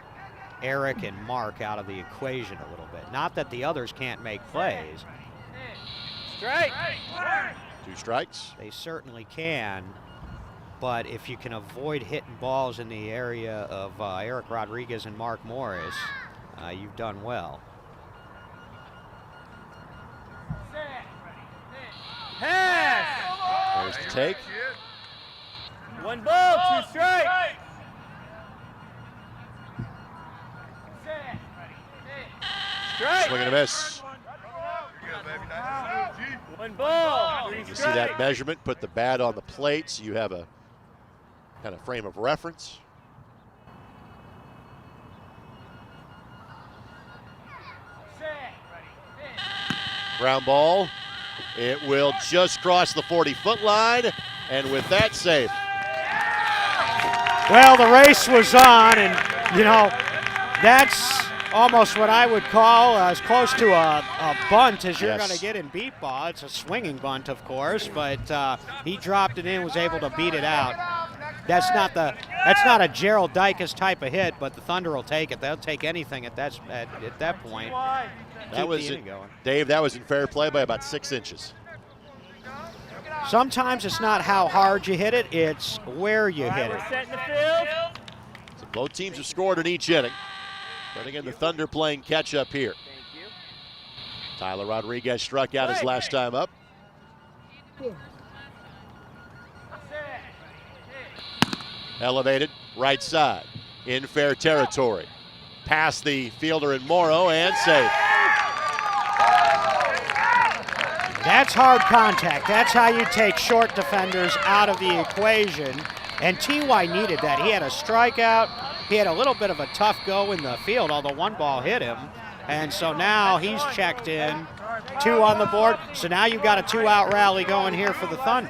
Eric and Mark out of the equation a little bit. Not that the others can't make plays. Strike. 2 strikes. They certainly can, but if you can avoid hitting balls in the area of Eric Rodriguez and Mark Morris, you've done well. Pass. There's the take. 1 ball, 2 strikes. Strike. Swing and a miss. 1 ball, 3 You see strikes. that measurement, put the bat on the plate so you have a kind of frame of reference. Ground ball. It will just cross the 40-foot line, and with that, safe. Well, the race was on, and, you know, that's almost what I would call as close to a bunt as you're going to get in beat ball. It's a swinging bunt, of course, but he dropped it in, was able to beat it out. That's not a Gerald Dykes type of hit, but the Thunder will take it. They'll take anything at that point. That was Dave. That was in fair play by about 6 inches. Sometimes it's not how hard you hit it; it's where you hit it. Set in the field. So both teams have scored in each inning. But again, the Thunder playing catch up here. Thank you. Tyler Rodriguez struck out his last time up. Elevated, right side, in fair territory. Past the fielder in Morrow and safe. That's hard contact. That's how you take short defenders out of the equation. And T.Y. needed that. He had a strikeout. He had a little bit of a tough go in the field, although 1 ball hit him. And so now he's checked in. 2 on the board. So now you've got a 2-out rally going here for the Thunder.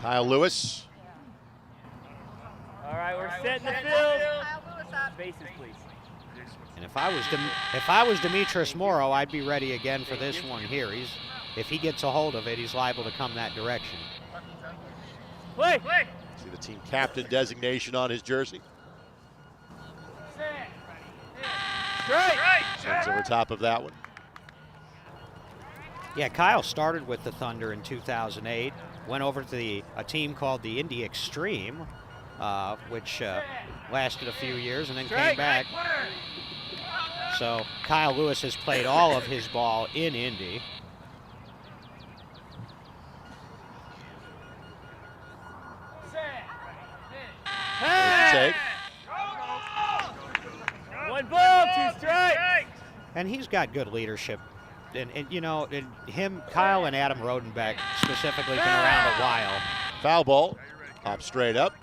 Kyle Lewis. All right, we're set in the field. Bases, please. And if I was Demetrius Morrow, I'd be ready again for this one here. If he gets a hold of it, he's liable to come that direction. Play. See the team captain designation on his jersey. Strike. Swings over top of that one. Yeah, Kyle started with the Thunder in 2008. Went over to a team called the Indy Extreme, which lasted a few years and then came back. So Kyle Lewis has played all of his ball in Indy. Take. 1 ball, 2 strikes. And he's got good leadership. And you know, Kyle and Adam Rodenbeck specifically been around a while. Foul ball. Hop straight up.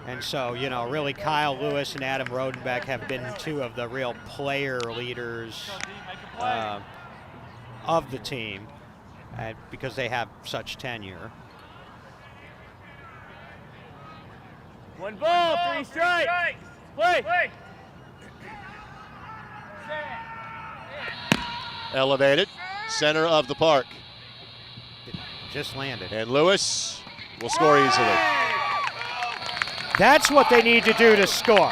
And so, you know, really Kyle Lewis and Adam Rodenbeck have been 2 of the real player leaders of the team because they have such tenure. 1 ball, 3 strikes. Play. Elevated. Center of the park. Just landed. And Lewis will score easily. That's what they need to do to score.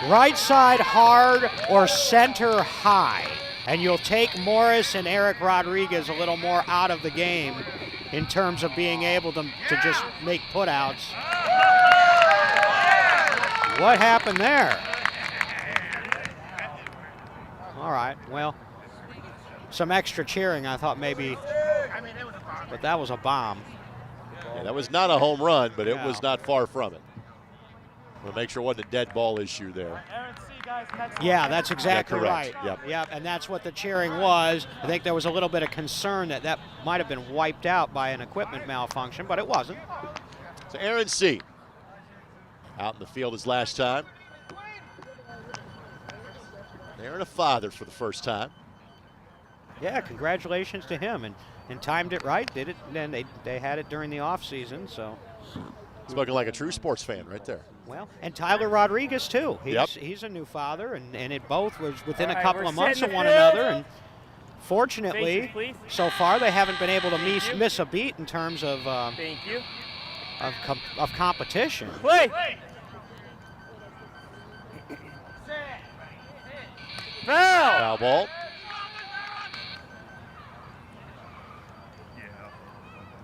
Right side hard or center high. And you'll take Morris and Eric Rodriguez a little more out of the game in terms of being able to just make putouts. What happened there? All right, well, some extra cheering, I thought maybe, but that was a bomb. Yeah, that was not a home run, but it was not far from it. We'll make sure it wasn't a dead ball issue there. Yeah, that's exactly right. Yep. And that's what the cheering was. I think there was a little bit of concern that that might have been wiped out by an equipment malfunction, but it wasn't. So Aaron C. out in the field his last time. Aaron a father for the first time. Yeah, congratulations to him, and timed it right, did it, and they had it during the off season, so. Spoken like a true sports fan right there. Well, and Tyler Rodriguez too. Yep. He's a new father, and it both was within a couple we're of months of setting one the field. another, and fortunately, Faces, please. so far they haven't been able to miss a beat in terms of Thank you. of competition. Play. Foul. Foul ball.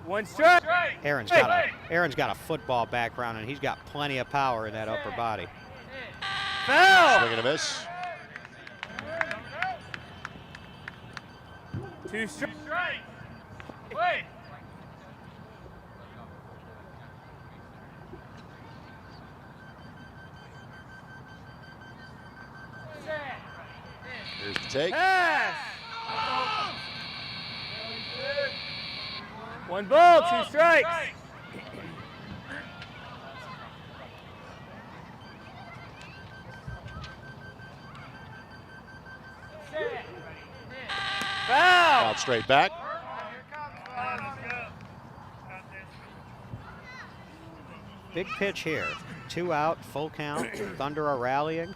One strike. Aaron's got a football background, and he's got plenty of power in that upper body. Foul. Swing and a miss. 2 strike. Here's the take. Pass. 1 ball, 2 strikes. Foul. Out straight back. Big pitch here. 2 out, full count. Thunder are rallying.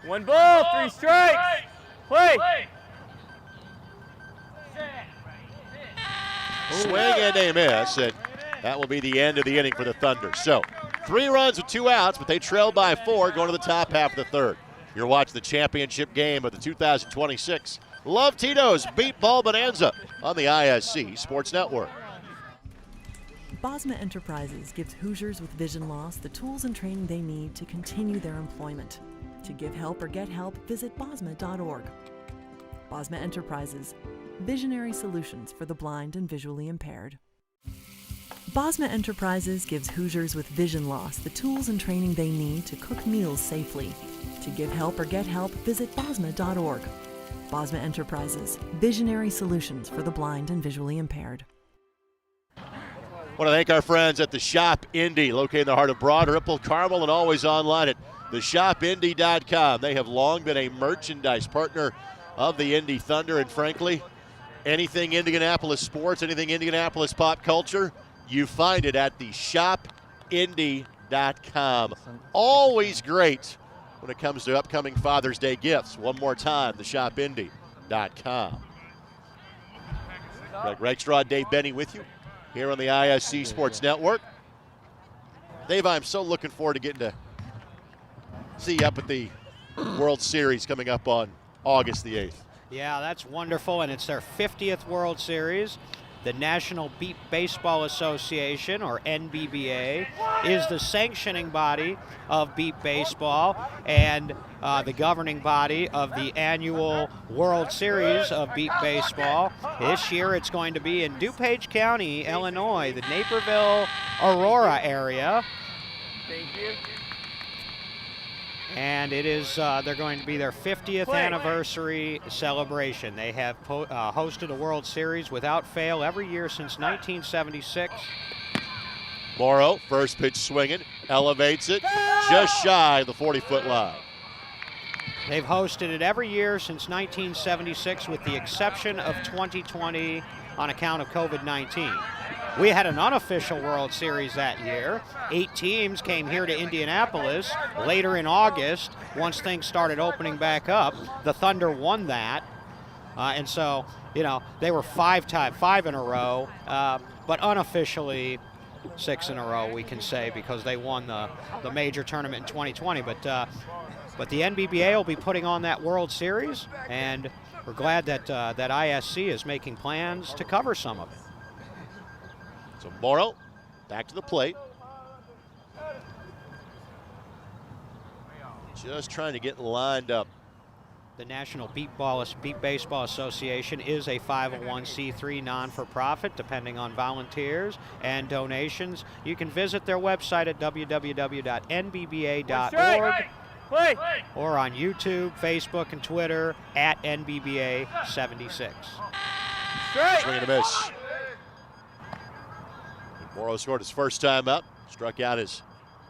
1 ball, 3 strikes. Play. Swing and a miss, and that will be the end of the inning for the Thunder. So 3 runs with 2 outs, but they trail by 4 going to the top half of the third. You're watching the championship game of the 2026 Love Tito's Beat Ball Bonanza on the ISC Sports Network. Bosma Enterprises gives Hoosiers with vision loss the tools and training they need to continue their employment. To give help or get help, visit bosma.org. Bosma Enterprises, visionary solutions for the blind and visually impaired. Bosma Enterprises gives Hoosiers with vision loss the tools and training they need to cook meals safely. To give help or get help, visit bosma.org. Bosma Enterprises, visionary solutions for the blind and visually impaired. Want to thank our friends at the Shop Indy, located in the heart of Broad Ripple, Carmel, and always online at theshopindy.com. They have long been a merchandise partner of the Indy Thunder, and frankly, anything Indianapolis sports, anything Indianapolis pop culture, you find it at theshopindy.com. Always great when it comes to upcoming Father's Day gifts. One more time, theshopindy.com. Greg Rakestraw, Dave Benny with you here on the ISC Sports Network. Dave, I'm so looking forward to getting to see you up at the World Series coming up on August the 8th. Yeah, that's wonderful, and it's their 50th World Series. The National Beat Baseball Association, or NBBA, is the sanctioning body of Beat Baseball and the governing body of the annual World Series of Beat Baseball. This year it's going to be in DuPage County, Illinois, the Naperville, Aurora area. Thank you. And it is, they're going to be their 50th anniversary celebration. They have hosted a World Series without fail every year since 1976. Morrow, first pitch swinging, elevates it just shy of the 40-foot line. They've hosted it every year since 1976 with the exception of 2020 on account of COVID-19. We had an unofficial World Series that year. 8 teams came here to Indianapolis later in August once things started opening back up. The Thunder won that. And so, you know, they were 5 in a row, but unofficially 6 in a row, we can say, because they won the major tournament in 2020. But the NBBA will be putting on that World Series, and we're glad that that ISC is making plans to cover some of it. So Morrow back to the plate. Just trying to get lined up The National Beat Baseball Association is a 501c3 non-for-profit, depending on volunteers and donations. You can visit their website at www.nbba.org or on YouTube, Facebook, and Twitter at NBBA76. Swing and a miss. Morrow scored his first time up, struck out his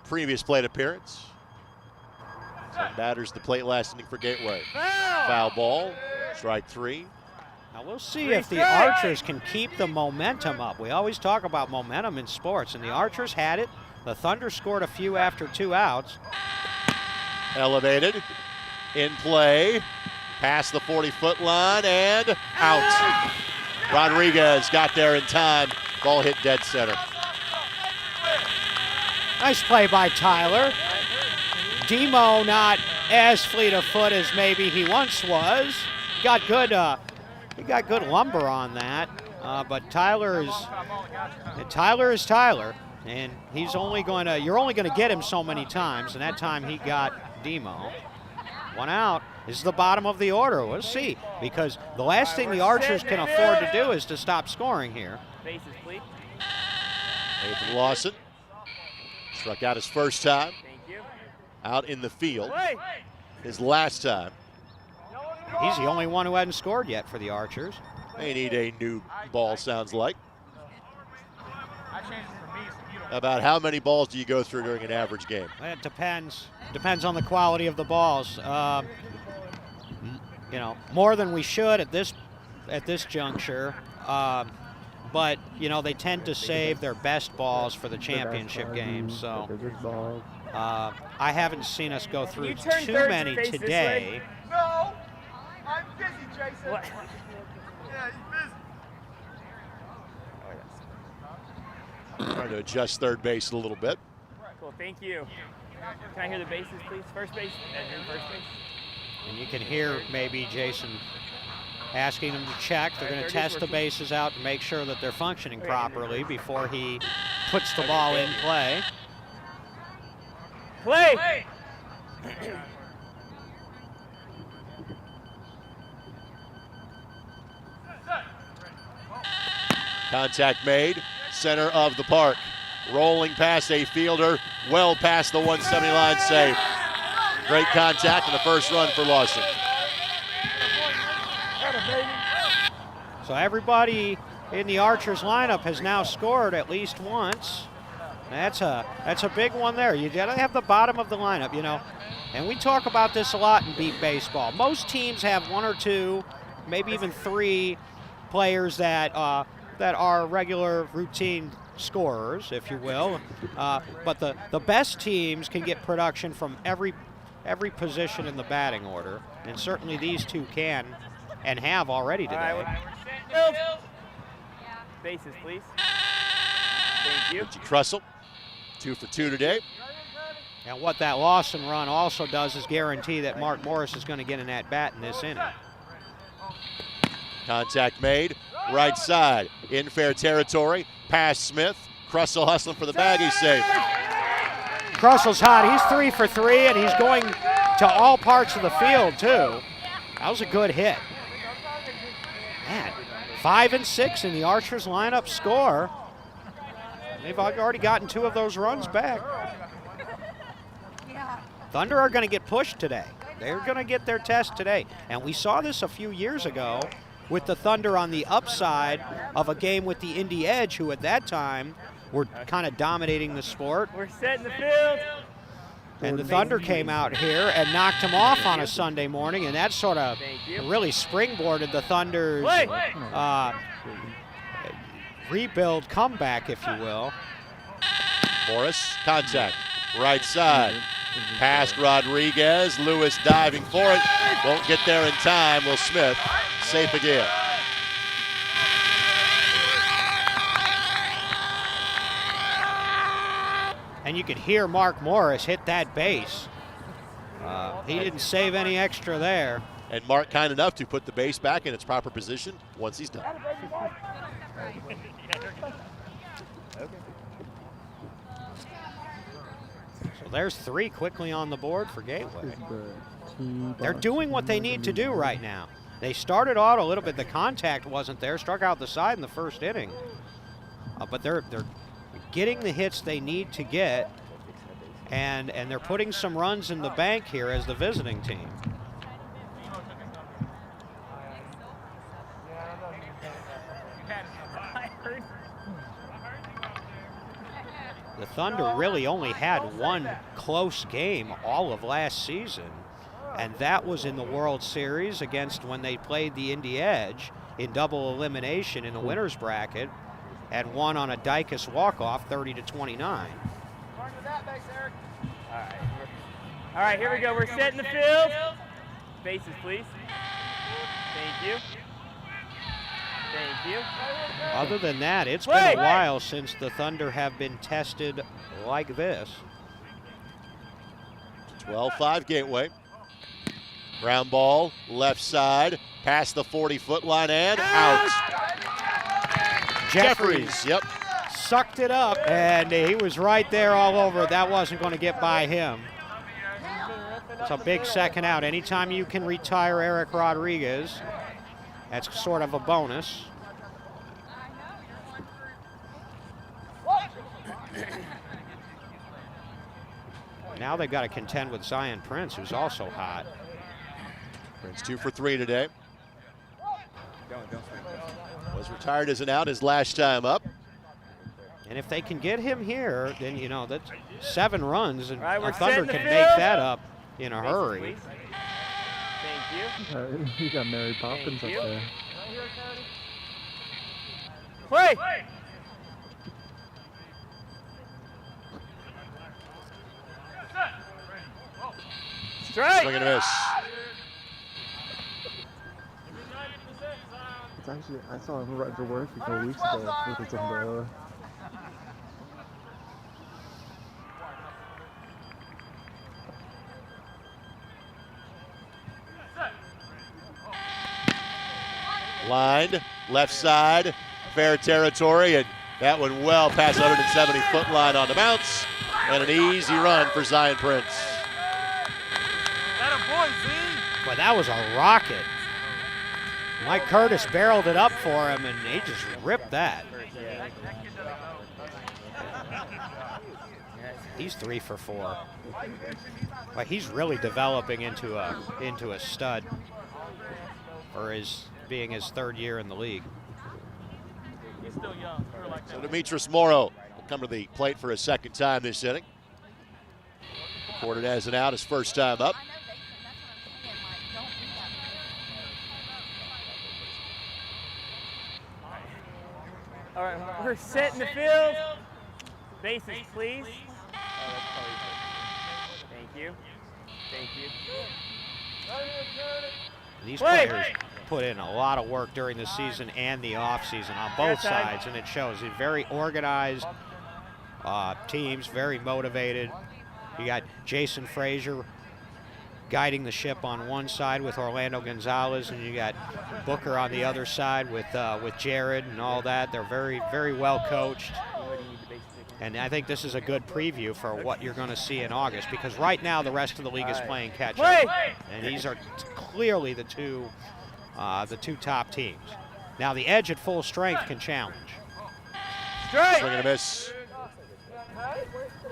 previous plate appearance. Some batters the plate last inning for Gateway. Foul ball, strike 3. Now we'll see if the Archers can keep the momentum up. We always talk about momentum in sports, and the Archers had it. The Thunder scored a few after 2 outs. Elevated, in play, past the 40-foot line, and out. Rodriguez got there in time. Ball hit dead center. Nice play by Tyler. Demo not as fleet of foot as maybe he once was. He got good lumber on that. But Tyler is Tyler, and he's only going to. You're only going to get him so many times, and that time he got Demo. 1 out. This is the bottom of the order. We'll see, because the last thing the Archers can afford to do is to stop scoring here. Bases, please. Nathan Lawson struck out his first time. Thank you. Out in the field. His last time. He's the only one who hadn't scored yet for the Archers. They need a new ball, sounds like. About how many balls do you go through during an average game? It depends. Depends on the quality of the balls. You know, more than we should at this juncture. But you know, they tend to save their best balls for the championship games. So I haven't seen us go through too many today. No, I'm busy, Jason. What? Yeah, he's busy. Trying to adjust third base a little bit. Cool, thank you. Can I hear the bases, please? First base and then first base. And you can hear maybe Jason asking them to check. They're going to test the bases out and make sure that they're functioning properly before he puts the ball in play. Play! Contact made, center of the park. Rolling past a fielder, well past the 170 line, safe. Great contact and the first run for Lawson. So everybody in the Archers lineup has now scored at least once. That's a big one there. You got to have the bottom of the lineup, you know. And we talk about this a lot in beat baseball. Most teams have 1 or 2, maybe even 3 players that are regular routine scorers, if you will. But the best teams can get production from every position in the batting order, and certainly these two can and have already today. Bases, please. Thank you. Richie Trussell, 2 for 2 today. And what that Lawson run also does is guarantee that Mark Morris is going to get an at-bat in this inning. Contact made, right side, in fair territory, past Smith. Trussell hustling for the bag, he's safe. Trussell's hot. He's 3 for 3, and he's going to all parts of the field, too. That was a good hit. Man, 5 and 6 in the Archers lineup score. They've already gotten 2 of those runs back. Thunder are going to get pushed today. They're going to get their test today. And we saw this a few years ago with the Thunder on the upside of a game with the Indy Edge, who at that time were kind of dominating the sport. We're set in the field. And the Thunder came out here and knocked them off on a Sunday morning, and that sort of really springboarded the Thunder's rebuild comeback, if you will. Morris, contact, right side. Past Rodriguez, Lewis diving for it. Won't get there in time. Will Smith, safe again. And you could hear Mark Morris hit that base. He didn't save any extra there. And Mark kind enough to put the base back in its proper position once he's done. So there's 3 quickly on the board for Gateway. They're doing what they need to do right now. They started out a little bit, the contact wasn't there, struck out the side in the first inning. But they're getting the hits they need to get, and they're putting some runs in the bank here as the visiting team. The Thunder really only had one close game all of last season, and that was in the World Series against when they played the Indy Edge in double elimination in the winner's bracket and won on a Dicus walk-off 30-29. All right, here we go. We're setting the field. Bases, please. Thank you. Thank you. Other than that, it's been a while since the Thunder have been tested like this. 12-5 Gateway. Ground ball, left side, past the 40-foot line and out. Jeffries, yep. Sucked it up, and he was right there all over. That wasn't going to get by him. It's a big second out. Anytime you can retire Eric Rodriguez, that's sort of a bonus. Now they've got to contend with Zion Prince, who's also hot. Prince 2 for 3 today. Was retired as an out his last time up. And if they can get him here, then, you know, that's 7 runs, and right, the Thunder can make that up in a hurry. Thank you. You got Mary Poppins up there. Play! Strike! Swing and a miss. It's actually, I saw him right for work a couple weeks ago with his umbrella. Lined, left side, fair territory, and that one well past 170-foot line on the bounce, and an easy run for Zion Prince. Boy, that was a rocket. Mike Curtis barreled it up for him, and he just ripped that. He's 3 for 4. Well, he's really developing into a stud for being his 3rd year in the league. He's still young. So Demetrius Morrow will come to the plate for a 2nd time this inning. Recorded as an out his first time up. All right, we're setting the field. Bases, please. Thank you. Thank you. These players put in a lot of work during the season and the offseason on both sides, and it shows. They're very organized teams, very motivated. You got Jason Frazier guiding the ship on one side with Orlando Gonzalez, and you got Booker on the other side with Jared and all that. They're very, very well coached. And I think this is a good preview for what you're going to see in August, because right now the rest of the league is playing catch-up. And these are clearly the two top teams. Now the Edge at full strength can challenge. Swing and a miss.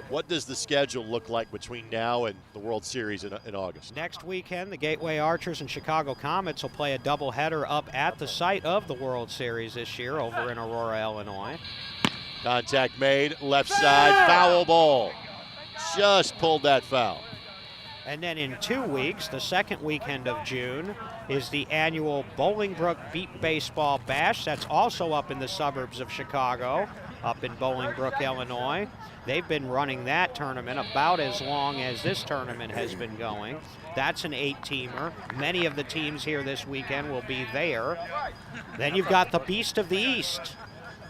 What does the schedule look like between now and the World Series in August? Next weekend, the Gateway Archers and Chicago Comets will play a doubleheader up at the site of the World Series this year over in Aurora, Illinois. Contact made, left side, foul ball. Just pulled that foul. And then in 2 weeks, the second weekend of June, is the annual Bolingbrook Beat Baseball Bash. That's also up in the suburbs of Chicago, up in Bolingbrook, Illinois. They've been running that tournament about as long as this tournament has been going. That's an 8-teamer. Many of the teams here this weekend will be there. Then you've got the Beast of the East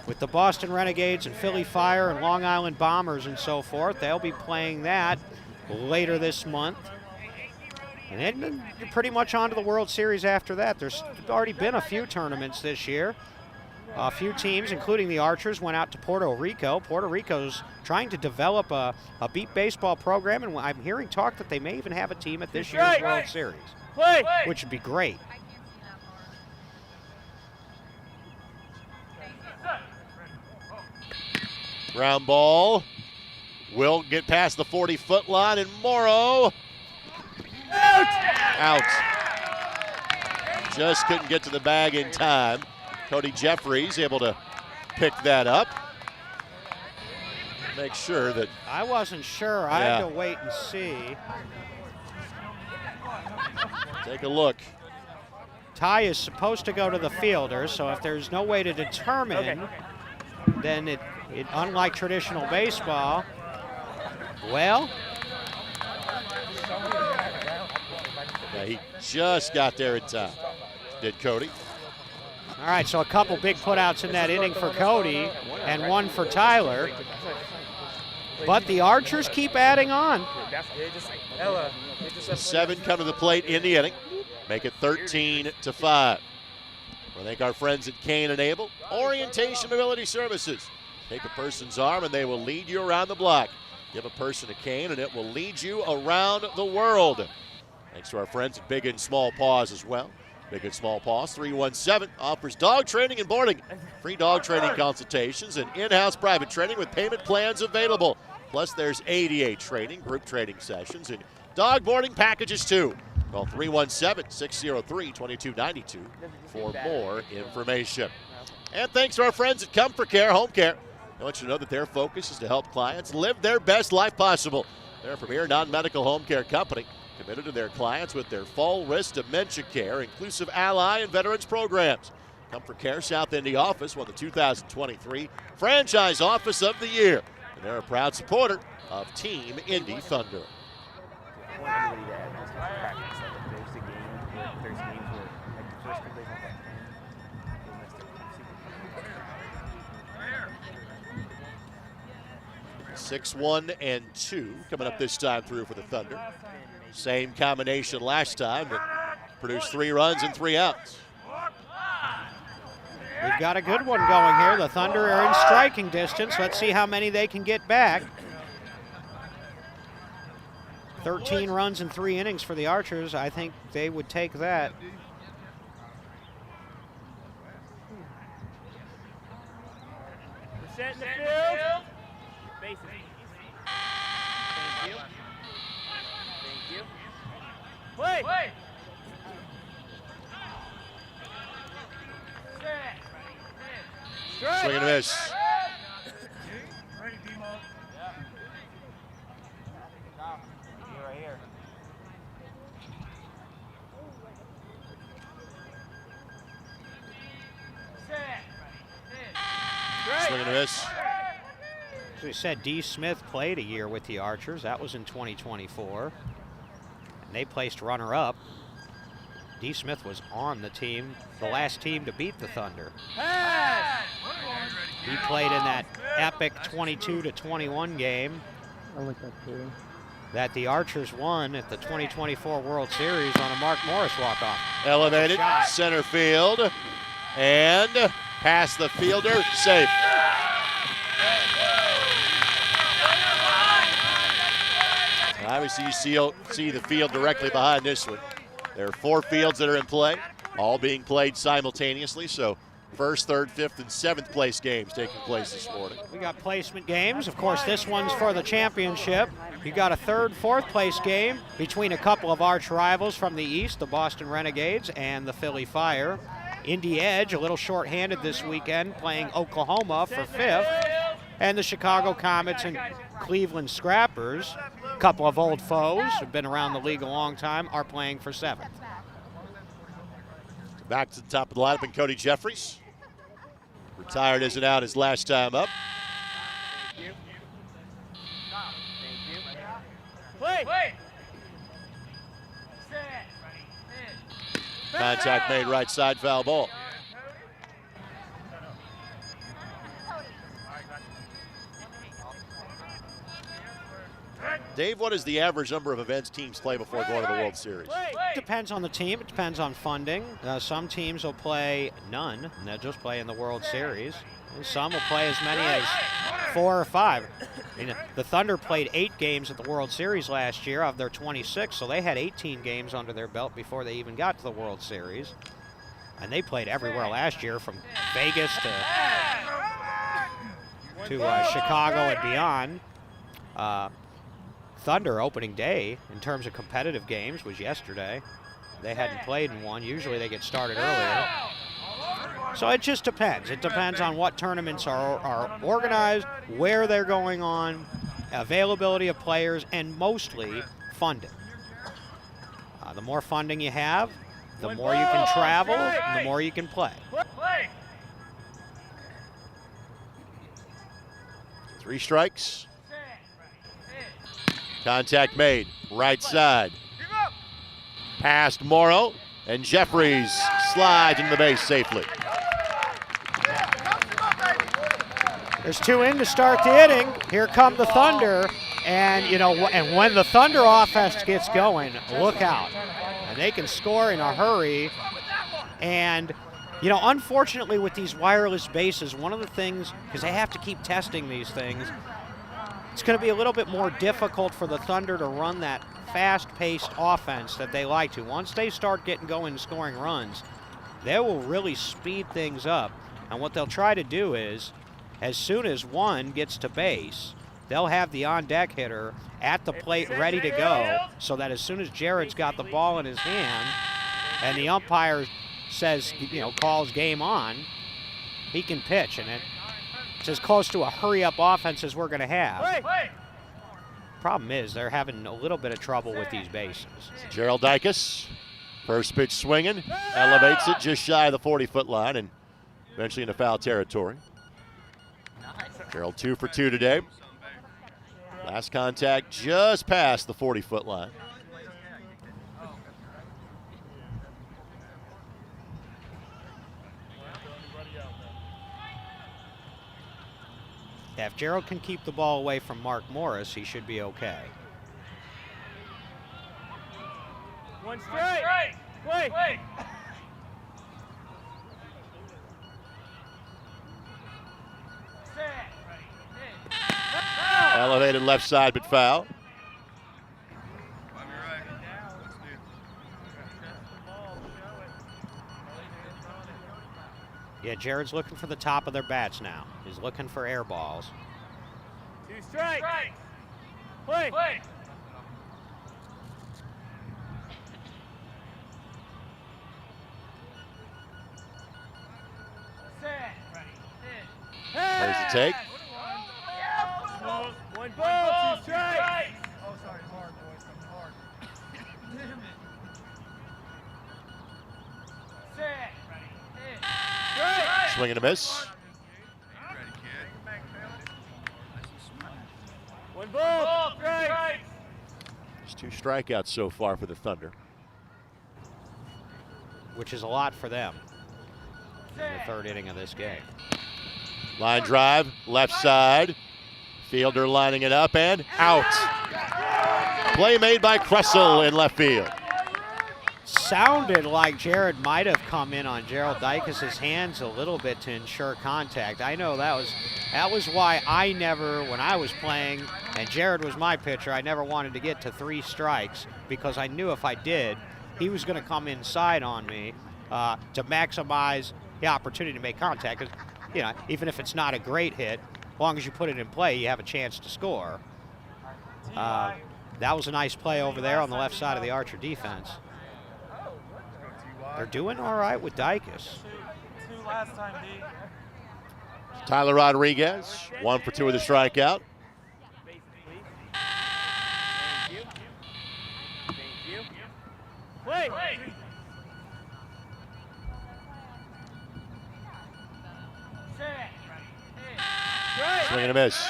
with the Boston Renegades and Philly Fire and Long Island Bombers and so forth. They'll be playing that later this month. And then you're pretty much on to the World Series after that. There's already been a few tournaments this year. A few teams, including the Archers, went out to Puerto Rico. Puerto Rico's trying to develop a beat baseball program, and I'm hearing talk that they may even have a team at this year's World Series, which would be great. Ground ball will get past the 40-foot line, and Morrow out. Just couldn't get to the bag in time. Cody Jeffries able to pick that up. Make sure that... I wasn't sure. I had to wait and see. Take a look. Tie is supposed to go to the fielder, so if there's no way to determine, then it unlike traditional baseball, well... Yeah, he just got there in time, did Cody. All right, so a couple big putouts in that inning for Cody and one for Tyler. But the Archers keep adding on. 7 come to the plate in the inning. Make it 13-5. We'll thank our friends at Kane and Abel. Orientation Mobility Services. Take a person's arm and they will lead you around the block. Give a person a cane and it will lead you around the world. Thanks to our friends at Big and Small Paws as well. Big and Small Paws 317 offers dog training and boarding. Free dog training consultations and in-house private training with payment plans available. Plus there's ADA training, group training sessions, and dog boarding packages too. Call 317-603-2292 for more information. And thanks to our friends at Comfort Care Home Care. I want you to know that their focus is to help clients live their best life possible. They're a premier non-medical home care company committed to their clients with their full risk dementia care, inclusive ally and veterans programs. Comfort Care South Indy office won the 2023 Franchise Office of the Year, and they're a proud supporter of Team Indy Thunder. Six, 1, and 2 coming up this time through for the Thunder. Same combination last time, but produced 3 runs and 3 outs. We've got a good one going here. The Thunder are in striking distance. Let's see how many they can get back. 13 runs in 3 innings for the Archers. I think they would take that. We're setting the field. Bases. Thank you. Thank you. Play. Swing and a miss. Right here. Swing and a miss. As we said, D. Smith played a year with the Archers. That was in 2024. And they placed runner-up. D. Smith was on the team, the last team to beat the Thunder. He played in that epic 22-21 game. I like that too. That the Archers won at the 2024 World Series on a Mark Morris walk-off. Elevated, center field, and past the fielder, safe. Obviously, you see the field directly behind this one. There are 4 fields that are in play, all being played simultaneously, so first, third, fifth, and 7th place games taking place this morning. We got placement games. Of course, this one's for the championship. You got a third, fourth place game between a couple of arch rivals from the East, the Boston Renegades and the Philly Fire. Indy Edge, a little short-handed this weekend, playing Oklahoma for 5th. And the Chicago Comets and Cleveland Scrappers, a couple of old foes who've been around the league a long time, are playing for 7th. Back to the top of the lineup, and Cody Jeffries. Retired as an out his last time up. Thank you. Thank you. Play. Contact made right side, foul ball. Dave, what is the average number of events teams play before going to the World Series? It depends on the team. It depends on funding. Some teams will play none, and they'll just play in the World Series. And some will play as many as 4 or 5. I mean, the Thunder played 8 games at the World Series last year of their 26, so they had 18 games under their belt before they even got to the World Series. And they played everywhere last year, from Vegas to Chicago and beyond. Thunder opening day in terms of competitive games was yesterday. They hadn't played in one. Usually they get started earlier. So it just depends. It depends on what tournaments are organized, where they're going on, availability of players, and mostly funding. The more funding you have, the more you can travel, and the more you can play. 3 strikes. Contact made, right side. Past Morrow, and Jeffries slides into the base safely. There's 2 in to start the inning. Here come the Thunder, and and when the Thunder offense gets going, look out. And they can score in a hurry. And unfortunately with these wireless bases, one of the things, because they have to keep testing these things, it's going to be a little bit more difficult for the Thunder to run that fast-paced offense that they like to. Once they start getting going and scoring runs, they will really speed things up. And what they'll try to do is, as soon as one gets to base, they'll have the on-deck hitter at the plate ready to go, so that as soon as Jared's got the ball in his hand and the umpire says, calls game on, he can pitch. And it's as close to a hurry-up offense as we're going to have. Problem is, they're having a little bit of trouble with these bases. Gerald Dicus, first pitch swinging, elevates it just shy of the 40-foot line and eventually into foul territory. Gerald 2 for 2 today. Last contact just past the 40-foot line. If Gerald can keep the ball away from Mark Morris, he should be okay. 1 strike. Wait. Elevated left side, but foul. Yeah, Jared's looking for the top of their bats now. He's looking for air balls. 2 strikes. Play. There's the take. 1 ball, 2 strikes. Oh, sorry, hard, boys. Hard. Damn it. Swing and a miss. 1 ball, 2 strikes. Just 2 strikeouts so far for the Thunder. Which is a lot for them in the 3rd inning of this game. Line drive, left side. Fielder lining it up and out. Play made by Kressel in left field. Sounded like Jared might have come in on Gerald Dicus' hands a little bit to ensure contact. I know that was why I never, when I was playing and Jared was my pitcher, I never wanted to get to 3 strikes, because I knew if I did, he was going to come inside on me to maximize the opportunity to make contact. 'Cause, even if it's not a great hit, as long as you put it in play, you have a chance to score. That was a nice play over there on the left side of the Archer defense. They're doing all right with Dicus. 2 last time, D. Tyler Rodriguez, 1 for 2 with a strikeout. Thank you. Wait. Swing and a miss.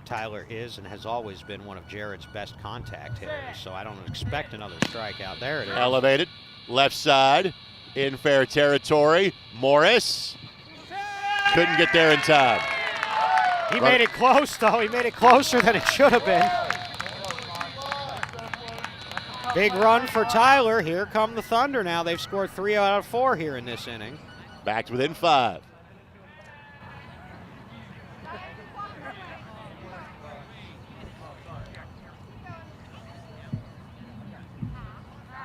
Tyler is and has always been one of Jared's best contact hitters, so I don't expect another strikeout. There it is. Elevated, left side, in fair territory. Morris couldn't get there in time. He made it close, though. He made it closer than it should have been. Big run for Tyler. Here come the Thunder now. They've scored 3 out of 4 here in this inning. Back to within 5.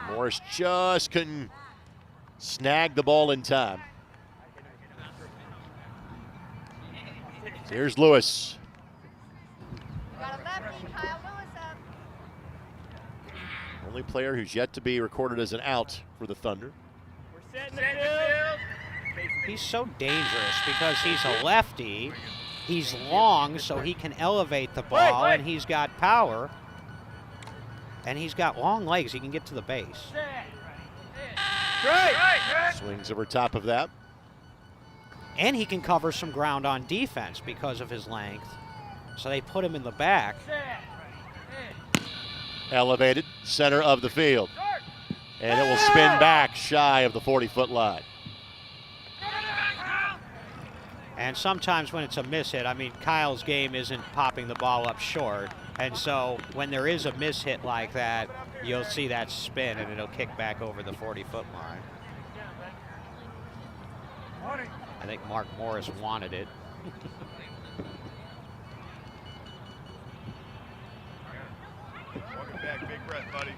Morris just couldn't snag the ball in time. So here's Lewis. Only player who's yet to be recorded as an out for the Thunder. He's so dangerous because he's a lefty. He's long, so he can elevate the ball, and he's got power. And he's got long legs. He can get to the base. Swings over top of that. And he can cover some ground on defense because of his length. So they put him in the back. Elevated, center of the field. And it will spin back shy of the 40-foot line. And sometimes when it's a miss hit, I mean, Kyle's game isn't popping the ball up short. And so when there is a miss hit like that, you'll see that spin and it'll kick back over the 40-foot line. I think Mark Morris wanted it. Welcome back. Big breath, buddy.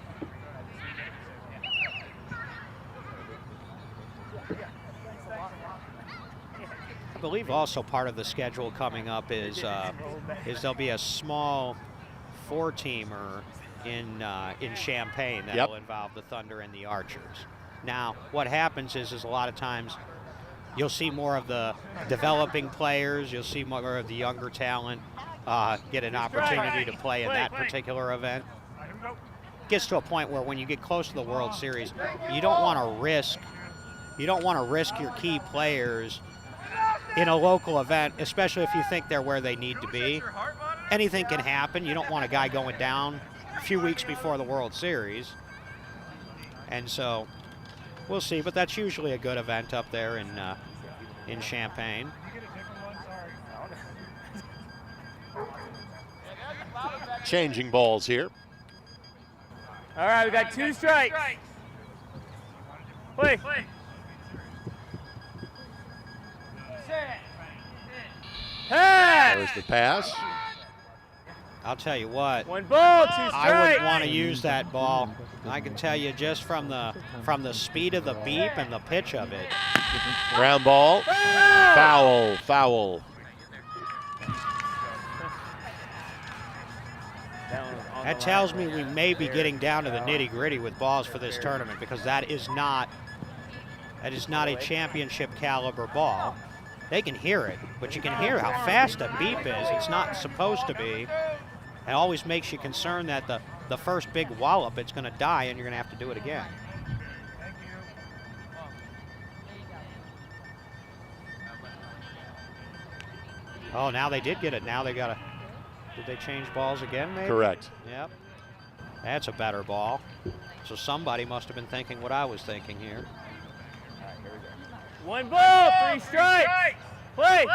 I believe also part of the schedule coming up is there'll be a small 4-teamer in Champaign that will involve the Thunder and the Archers. Now, what happens is a lot of times you'll see more of the developing players, you'll see more of the younger talent get an opportunity to play in that particular event. It gets to a point where when you get close to the World Series, you don't want to risk your key players in a local event, especially if you think they're where they need to be. Anything can happen. You don't want a guy going down a few weeks before the World Series. And so we'll see, but that's usually a good event up there in Champaign. Changing balls here. All right, we got 2 strikes. Play. There's the pass. I'll tell you what. 1 ball, 2 strikes. I wouldn't want to use that ball. I can tell you just from the speed of the beep and the pitch of it. Ground ball. Foul. That tells me we may be getting down to the nitty-gritty with balls for this tournament, because that is not a championship caliber ball. They can hear it, but you can hear how fast a beep is. It's not supposed to be. It always makes you concerned that the first big wallop, it's going to die and you're going to have to do it again. Oh, now they did get it. Now they got to. Did they change balls again, maybe? Correct. Yep. That's a better ball. So somebody must have been thinking what I was thinking here. 1 ball, 3 strikes. Play.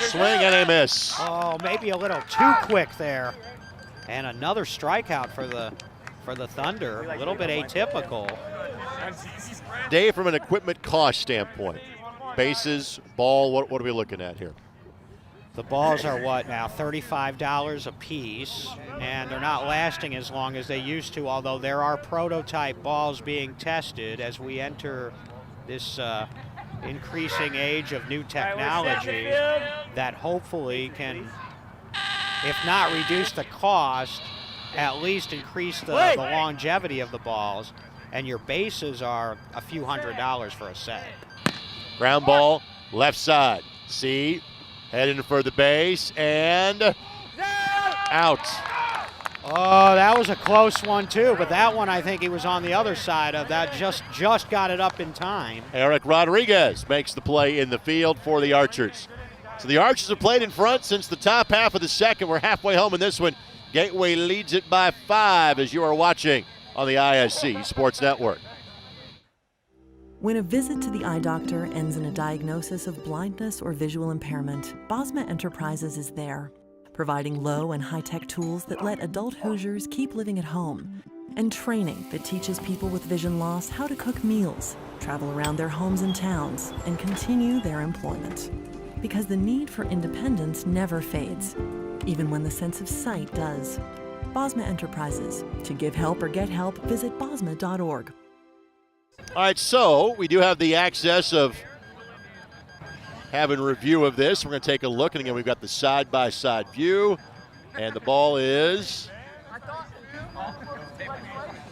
Swing and a miss. Oh, maybe a little too quick there. And another strikeout for the Thunder. A little bit atypical. Dave, from an equipment cost standpoint, bases, ball, what are we looking at here? The balls are what now, $35 a piece, and they're not lasting as long as they used to, although there are prototype balls being tested as we enter this increasing age of new technology that hopefully can, if not reduce the cost, at least increase the longevity of the balls, and your bases are a few $100s for a set. Ground ball, left side. See, heading for the base, and out. Oh, that was a close one too, but that one I think he was on the other side of that, just got it up in time. Eric Rodriguez makes the play in the field for the Archers. So the Archers have played in front since the top half of the second. We're halfway home in this one. Gateway leads it by 5 as you are watching on the ISC Sports Network. When a visit to the eye doctor ends in a diagnosis of blindness or visual impairment, Bosma Enterprises is there, providing low and high-tech tools that let adult Hoosiers keep living at home, and training that teaches people with vision loss how to cook meals, travel around their homes and towns, and continue their employment. Because the need for independence never fades, even when the sense of sight does. Bosma Enterprises. To give help or get help, visit bosma.org. All right, so we do have the access of having a review of this. We're going to take a look, and again, we've got the side-by-side view, and the ball is,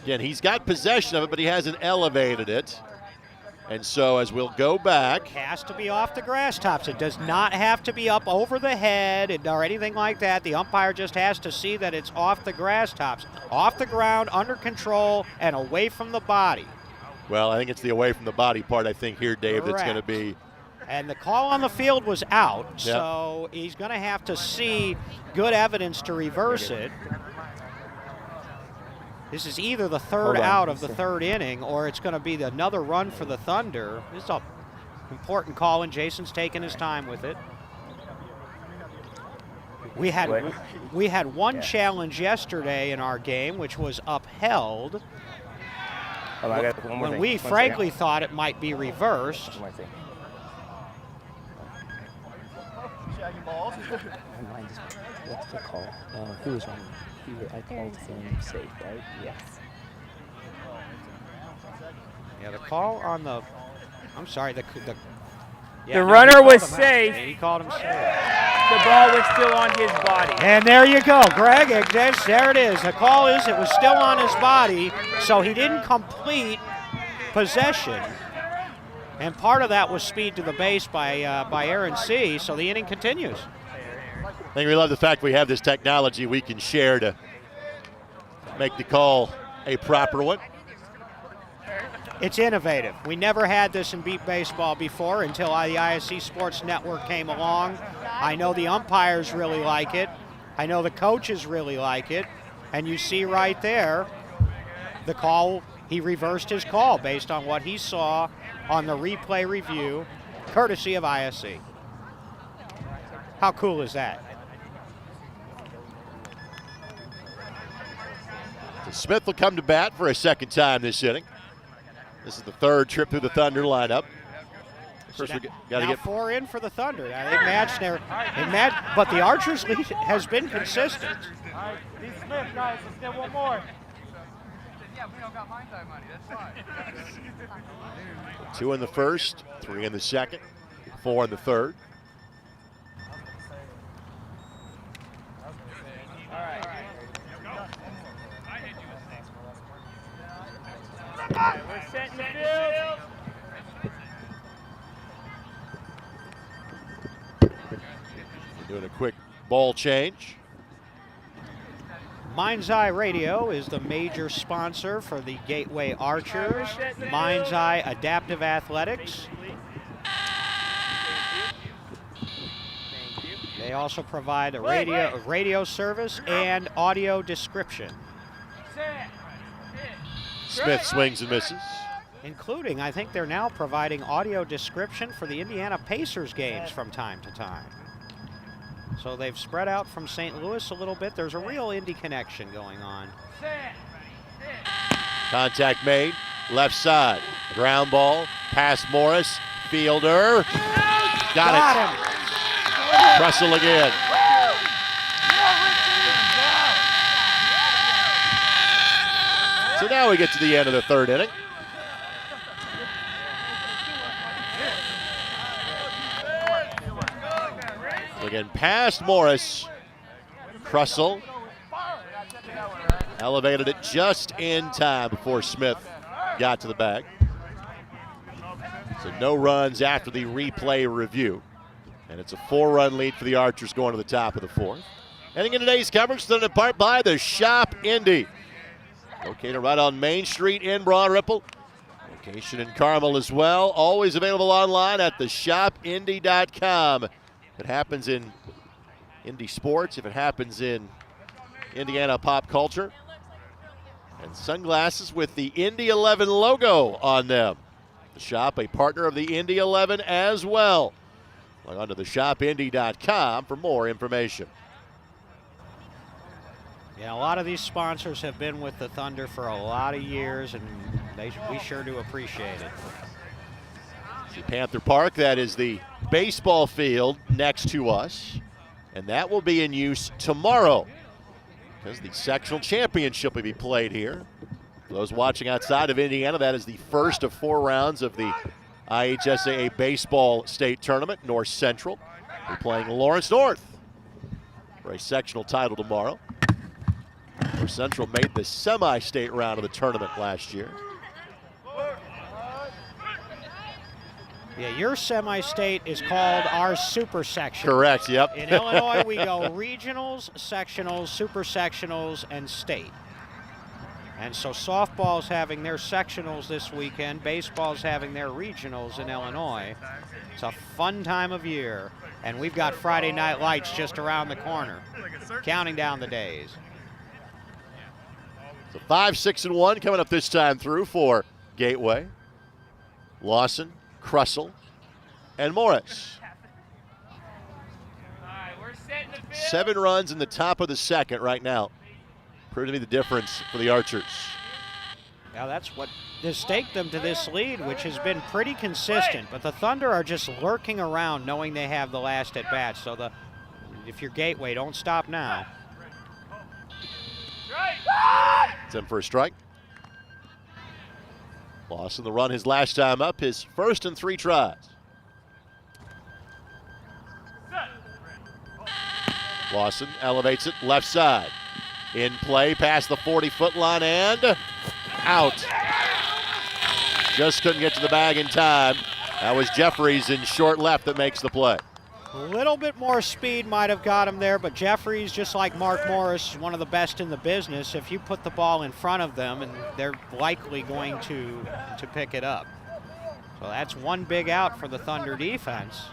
again, he's got possession of it, but he hasn't elevated it. And so as we'll go back. It has to be off the grass tops. It does not have to be up over the head or anything like that. The umpire just has to see that it's off the grass tops, off the ground, under control, and away from the body. Well, I think it's the away from the body part, I think, here, Dave, Correct. that's going to be. And the call on the field was out, so he's going to have to see good evidence to reverse it. This is either the third out of the third inning, or it's going to be another run for the Thunder. This is an important call, and Jason's taking his time with it. We had one challenge yesterday in our game, which was upheld. Oh, I got one more when thing. we frankly thought it might be reversed. One more thing. What's the call? Who was wrong? I called him safe, right? Yes. Yeah, the call on the. I'm sorry. The runner was he safe. He called him safe. The ball was still on his body. And there you go, Greg. There it is. The call is it was still on his body, so he didn't complete possession. And part of that was speed to the base by Aaron C. So the inning continues. I think we love the fact we have this technology we can share to make the call a proper one. It's innovative. We never had this in beat baseball before until the ISC Sports Network came along. I know the umpires really like it. I know the coaches really like it. And you see right there, the call, he reversed his call based on what he saw on the replay review, courtesy of ISC. How cool is that? Smith will come to bat for a second time this inning. This is the third trip through the Thunder lineup. First, we got to get 4 in for the Thunder. Now they matched their, but the Archers lead has been consistent. All right, Smith, guys, let's get one more. Yeah, we don't got hindsight money. That's fine. 2 in the first, 3 in the second, 4 in the third. We're setting the field. We're doing a quick ball change. Mind's Eye Radio is the major sponsor for the Gateway Archers. Mind's Eye Adaptive Athletics. They also provide a radio service and audio description. Smith swings and misses. Including, I think they're now providing audio description for the Indiana Pacers games from time to time. So they've spread out from St. Louis a little bit. There's a real Indy connection going on. Contact made, left side. Ground ball, past Morris, fielder. Got it. Russell again. So now we get to the end of the third inning. So again, past Morris, Russell elevated it just in time before Smith got to the bag. So no runs after the replay review. And it's a 4-run lead for the Archers going to the top of the fourth. Heading in today's coverage, done in part by the Shop Indy. Located right on Main Street in Broad Ripple. Location in Carmel as well. Always available online at theshopindy.com. If it happens in Indy sports, if it happens in Indiana pop culture. And sunglasses with the Indy 11 logo on them. The Shop, a partner of the Indy 11 as well. Log on to theshopindy.com for more information. Yeah, a lot of these sponsors have been with the Thunder for a lot of years, and we sure do appreciate it. See Panther Park, that is the baseball field next to us, and that will be in use tomorrow because the sectional championship will be played here. For those watching outside of Indiana, that is the first of 4 rounds of the IHSAA Baseball State Tournament. North Central will be playing Lawrence North for a sectional title tomorrow. North Central made the semi-state round of the tournament last year. Yeah, your semi-state is called our super section. Correct, yep. In Illinois, we go regionals, sectionals, super sectionals, and state. And so softball's having their sectionals this weekend. Baseball's having their regionals in Illinois. It's a fun time of year. And we've got Friday Night Lights just around the corner, counting down the days. So 5, 6, and 1 coming up this time through for Gateway. Lawson, Crussell, and Morris. 7 runs in the top of the second right now. Proved to be the difference for the Archers. Now that's what has staked them to this lead, which has been pretty consistent. But the Thunder are just lurking around knowing they have the last at bat. So if you're Gateway, don't stop now. It's in for a strike. Lawson the run his last time up, his first in 3 tries. Lawson elevates it left side. In play past the 40-foot line and out. Just couldn't get to the bag in time. That was Jeffries in short left that makes the play. A little bit more speed might have got him there, but Jeffries, just like Mark Morris, is one of the best in the business. If you put the ball in front of them, and they're likely going to pick it up. So that's one big out for the Thunder defense.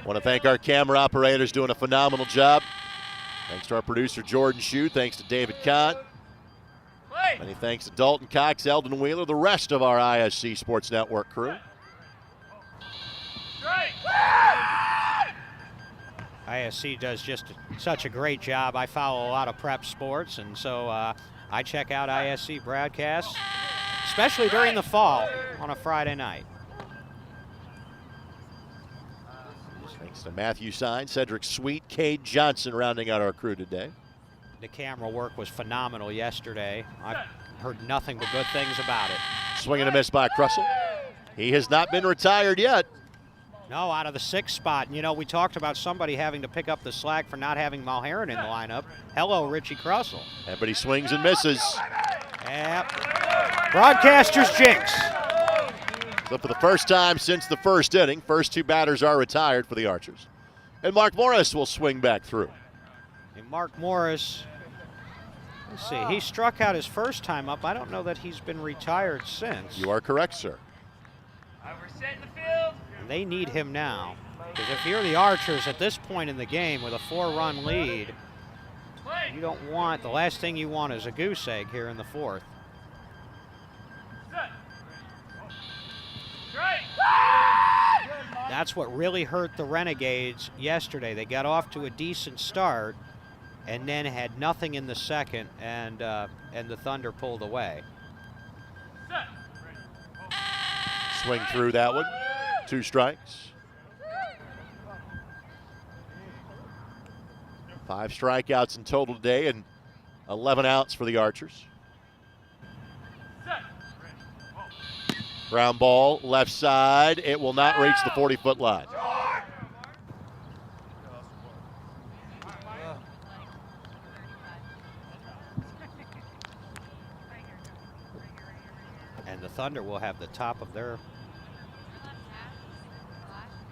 Want to thank our camera operators doing a phenomenal job. Thanks to our producer, Jordan Shue. Thanks to David Kahn. Many thanks to Dalton Cox, Eldon Wheeler, the rest of our ISC Sports Network crew. ISC does just such a great job. I follow a lot of prep sports, and so I check out ISC broadcasts, especially during the fall on a Friday night. Thanks to Matthew Sine, Cedric Sweet, Cade Johnson rounding out our crew today. The camera work was phenomenal yesterday. I've heard nothing but good things about it. Swing and a miss by Crussell. He has not been retired yet. No, out of the 6th spot. And, you know, we talked about somebody having to pick up the slack for not having Mulherron in the lineup. Hello, Richie Crussell. Yeah, but he swings and misses. Yep. Broadcaster's jinx. So for the first time since the first inning, first 2 batters are retired for the Archers. And Mark Morris will swing back through. And Mark Morris, let's see, he struck out his first time up. I don't know that he's been retired since. You are correct, sir. We're setting the field. And they need him now. Because if you're the Archers at this point in the game with a 4-run lead, you don't want, the last thing you want is a goose egg here in the 4th. That's what really hurt the Renegades yesterday. They got off to a decent start and then had nothing in the second, and the Thunder pulled away. Swing through that one. 2 strikes. 5 strikeouts in total today and 11 outs for the Archers. Ground ball, left side. It will not reach the 40-foot line. And the Thunder will have the top of their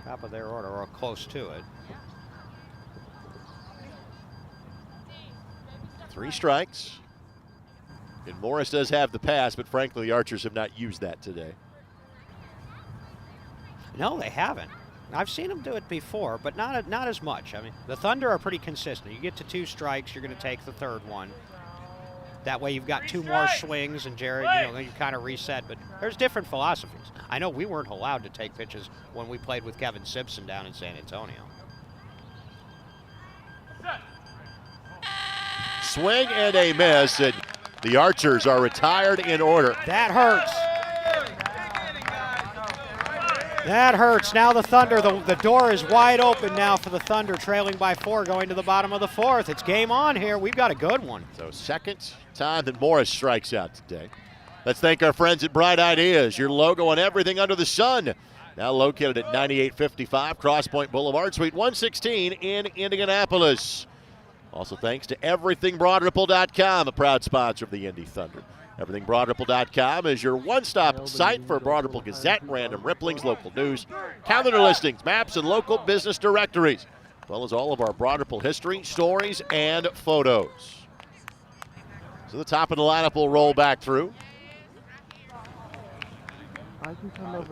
order, or close to it. 3 strikes. And Morris does have the pass, but frankly, the Archers have not used that today. No, they haven't. I've seen them do it before, but not as much. I mean, the Thunder are pretty consistent. You get to 2 strikes, you're going to take the 3rd one. That way you've got 2 more swings, and Jared, you know, you kind of reset. But there's different philosophies. I know we weren't allowed to take pitches when we played with Kevin Simpson down in San Antonio. Swing and a miss, and the Archers are retired in order. That hurts. That hurts. Now the Thunder, the door is wide open now for the Thunder, trailing by 4 going to the bottom of the 4th. It's game on here. We've got a good one. So second time that Morris strikes out today. Let's thank our friends at Bright Ideas, your logo on everything under the sun. Now located at 9855 Cross Point Boulevard, Suite 116 in Indianapolis. Also thanks to EverythingBroadRipple.com, a proud sponsor of the Indy Thunder. EverythingBroadRipple.com is your one-stop site for Broad Ripple Gazette, random ripplings, local news, calendar listings, maps, and local business directories, as well as all of our Broad Ripple history, stories, and photos. So the top of the lineup will roll back through.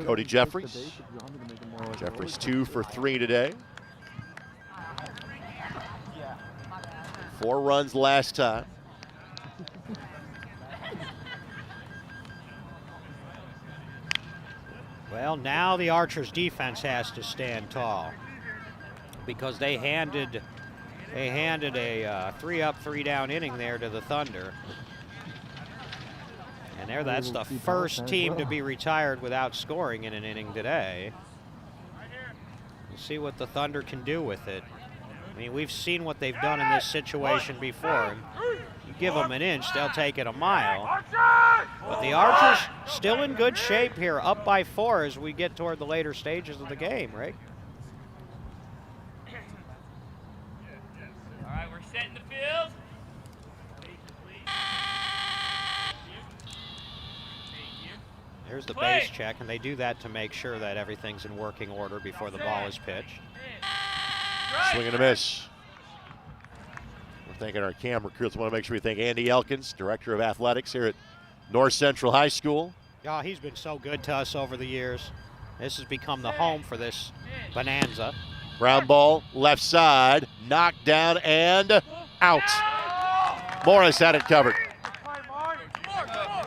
Cody Jeffries. Jeffries 2 for 3 today. 4 runs last time. Well, now the Archers defense has to stand tall because they handed a 3-up, 3-down inning there to the Thunder. And there, that's the first team to be retired without scoring in an inning today. We'll see what the Thunder can do with it. I mean, we've seen what they've done in this situation before. You give them an inch, they'll take it a mile. But the Archers still in good shape here, up by 4 as we get toward the later stages of the game, right? All right, we're setting the field. There's the base check, and they do that to make sure that everything's in working order before the ball is pitched. Swing and a miss. We're thanking our camera crew. Want to make sure we thank Andy Elkins, Director of Athletics here at North Central High School. Yeah, he's been so good to us over the years. This has become the home for this Bonanza. Ground ball, left side, knocked down and out. Morris had it covered.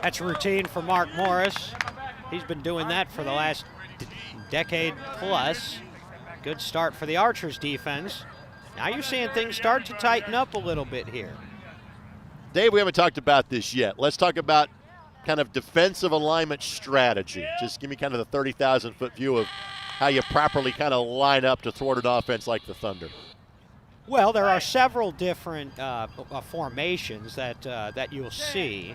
That's routine for Mark Morris. He's been doing that for the last decade plus. Good start for the Archers defense. Now you're seeing things start to tighten up a little bit here. Dave, we haven't talked about this yet. Let's talk about kind of defensive alignment strategy. Just give me kind of the 30,000-foot view of how you properly kind of line up to thwart an offense like the Thunder. Well, there are several different formations that you'll see.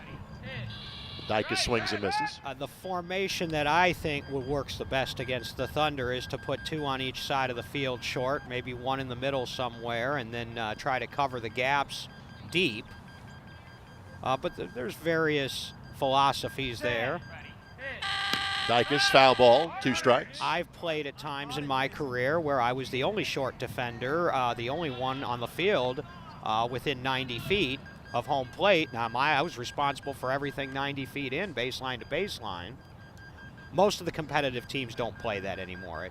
Dicus swings and misses. The formation that I think works the best against the Thunder is to put 2 on each side of the field short, maybe 1 in the middle somewhere, and then try to cover the gaps deep. But there's various philosophies there. Dicus, foul ball, 2 strikes. I've played at times in my career where I was the only short defender, the only one on the field within 90 feet of home plate. Now, I was responsible for everything 90 feet in, baseline to baseline. Most of the competitive teams don't play that anymore.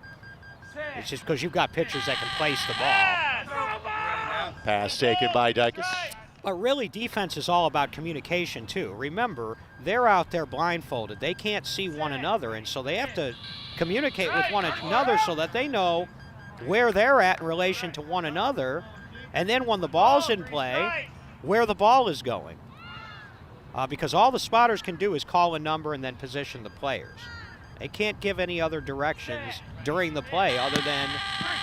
It's just because you've got pitchers that can place the ball. Pass taken by Dicus. But really, defense is all about communication, too. Remember, they're out there blindfolded. They can't see one another, and so they have to communicate with one another so that they know where they're at in relation to one another. And then when the ball's in play, where the ball is going. Because all the spotters can do is call a number and then position the players. They can't give any other directions during the play other than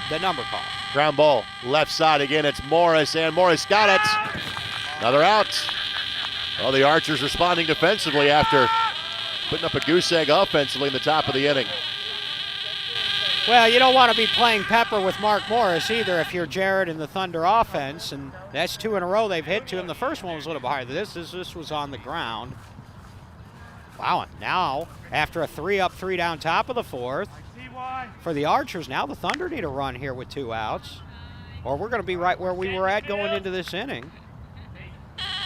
the number call. Ground ball, left side again. It's Morris, and Morris got it. Another out. Well, the Archers responding defensively after putting up a goose egg offensively in the top of the inning. Well, you don't want to be playing pepper with Mark Morris either if you're Jared in the Thunder offense, and that's 2 in a row they've hit to him. The first one was a little bit higher than this. This was on the ground. Wow, and now, after a 3-up, 3-down top of the 4th, for the Archers, now the Thunder need a run here with 2 outs, or we're going to be right where we were at going into this inning.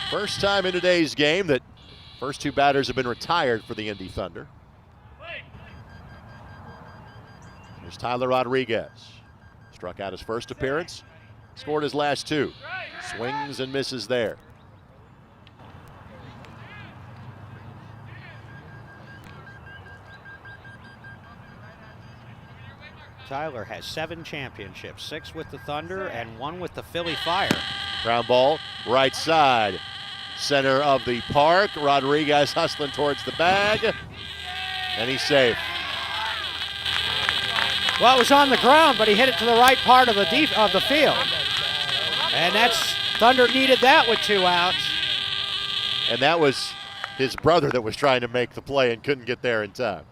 First time in today's game that first 2 batters have been retired for the Indy Thunder. There's Tyler Rodriguez. Struck out his first appearance, scored his last 2. Swings and misses there. Tyler has 7 championships, 6 with the Thunder and 1 with the Philly Fire. Ground ball, right side. Center of the park. Rodriguez hustling towards the bag. And he's safe. Well, it was on the ground, but he hit it to the right part of the field. And that's, Thunder needed that with 2 outs. And that was his brother that was trying to make the play and couldn't get there in time.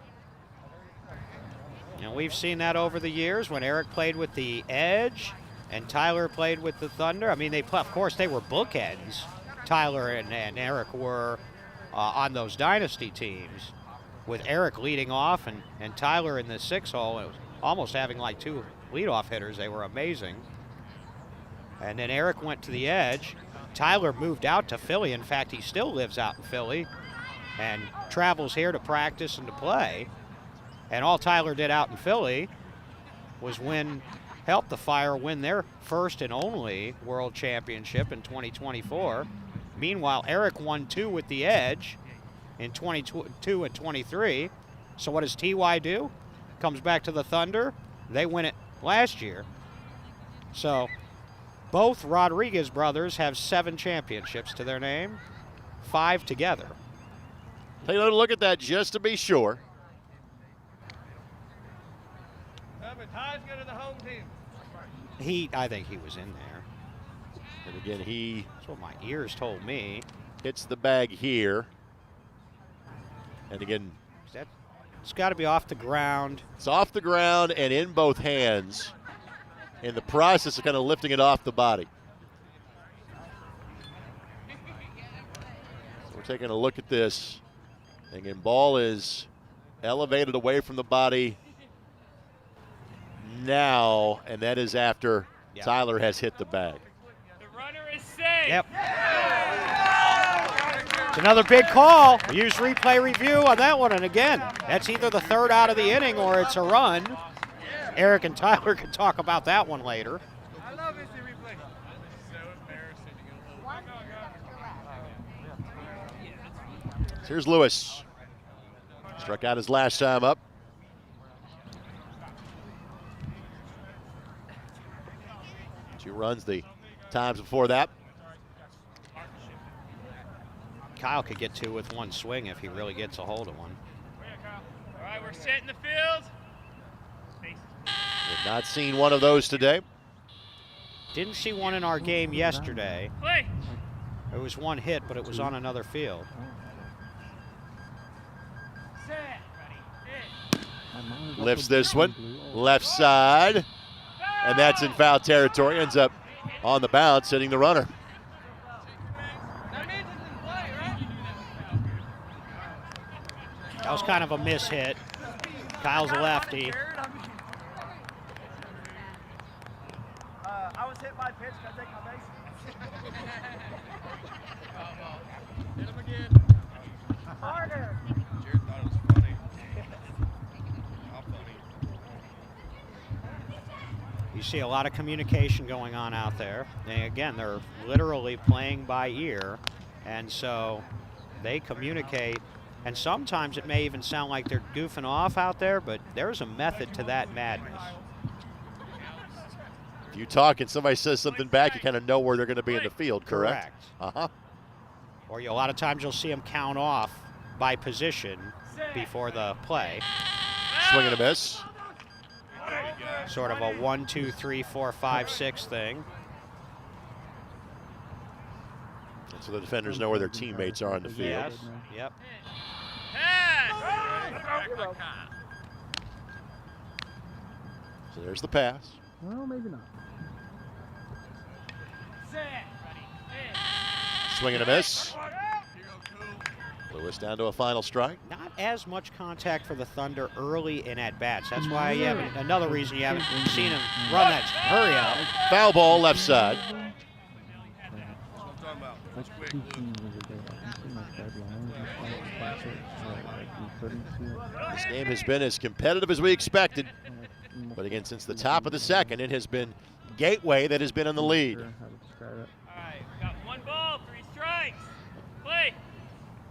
And we've seen that over the years when Eric played with the Edge and Tyler played with the Thunder. I mean, of course, they were bookends. Tyler and Eric were on those dynasty teams, with Eric leading off and Tyler in the 6-hole. It was almost having like 2 leadoff hitters. They were amazing. And then Eric went to the Edge. Tyler moved out to Philly. In fact, he still lives out in Philly and travels here to practice and to play. And all Tyler did out in Philly was help the Fire win their first and only World Championship in 2024. Meanwhile, Eric won 2 with the Edge in 22 and 23. So what does TY do? Comes back to the Thunder. They win it last year. So both Rodriguez brothers have 7 championships to their name, 5 together. Take a little look at that just to be sure. Ty's go to the home team. I think he was in there. And again, That's what my ears told me. hits the bag here. And again, It's got to be off the ground. it's off the ground and in both hands in the process of kind of lifting it off the body. We're taking a look at this. And again, ball is elevated away from the body now, and that is after Tyler has hit the bag. The runner is safe. Yep. It's another big call. Use replay review on that one, and again, that's either the 3rd out of the inning or it's a run. Eric and Tyler can talk about that one later. I love instant replay. So embarrassing. So here's Lewis. Struck out his last time up. Two runs the times before that. Kyle could get 2 with 1 swing if he really gets a hold of one. All right, we're set in the field. We've not seen one of those today. Didn't see one in our game yesterday. Play. There was 1 hit, but it was on another field. Set. Ready. Hit. Lifts this one, left side, and that's in foul territory. Ends up on the bounce, hitting the runner. That means it's in play, right? That was kind of a miss hit. Kyle's a lefty. I was hit by a pitch. Can I take my base? Hit him again. Harder. Jared thought it was funny. How funny. You see a lot of communication going on out there. And again, they're literally playing by ear, and so they communicate. And sometimes it may even sound like they're goofing off out there, but there's a method to that madness. If you talk and somebody says something back, you kind of know where they're going to be in the field, correct? Uh-huh. Or a lot of times you'll see them count off by position before the play. Swing and a miss. Sort of a 1, 2, 3, 4, 5, 6 thing. And so the defenders know where their teammates are on the field. Yes. Yep. So there's the pass. Well, maybe not. Swing and a miss. Lewis down to a final strike. Not as much contact for the Thunder early in at-bats. That's why you haven't, another reason you haven't seen him run that hurry up. Foul ball left side. This game has been as competitive as we expected. But again, since the top of the second, it has been Gateway that has been in the lead. All right, we got 1 ball, 3 strikes. Play.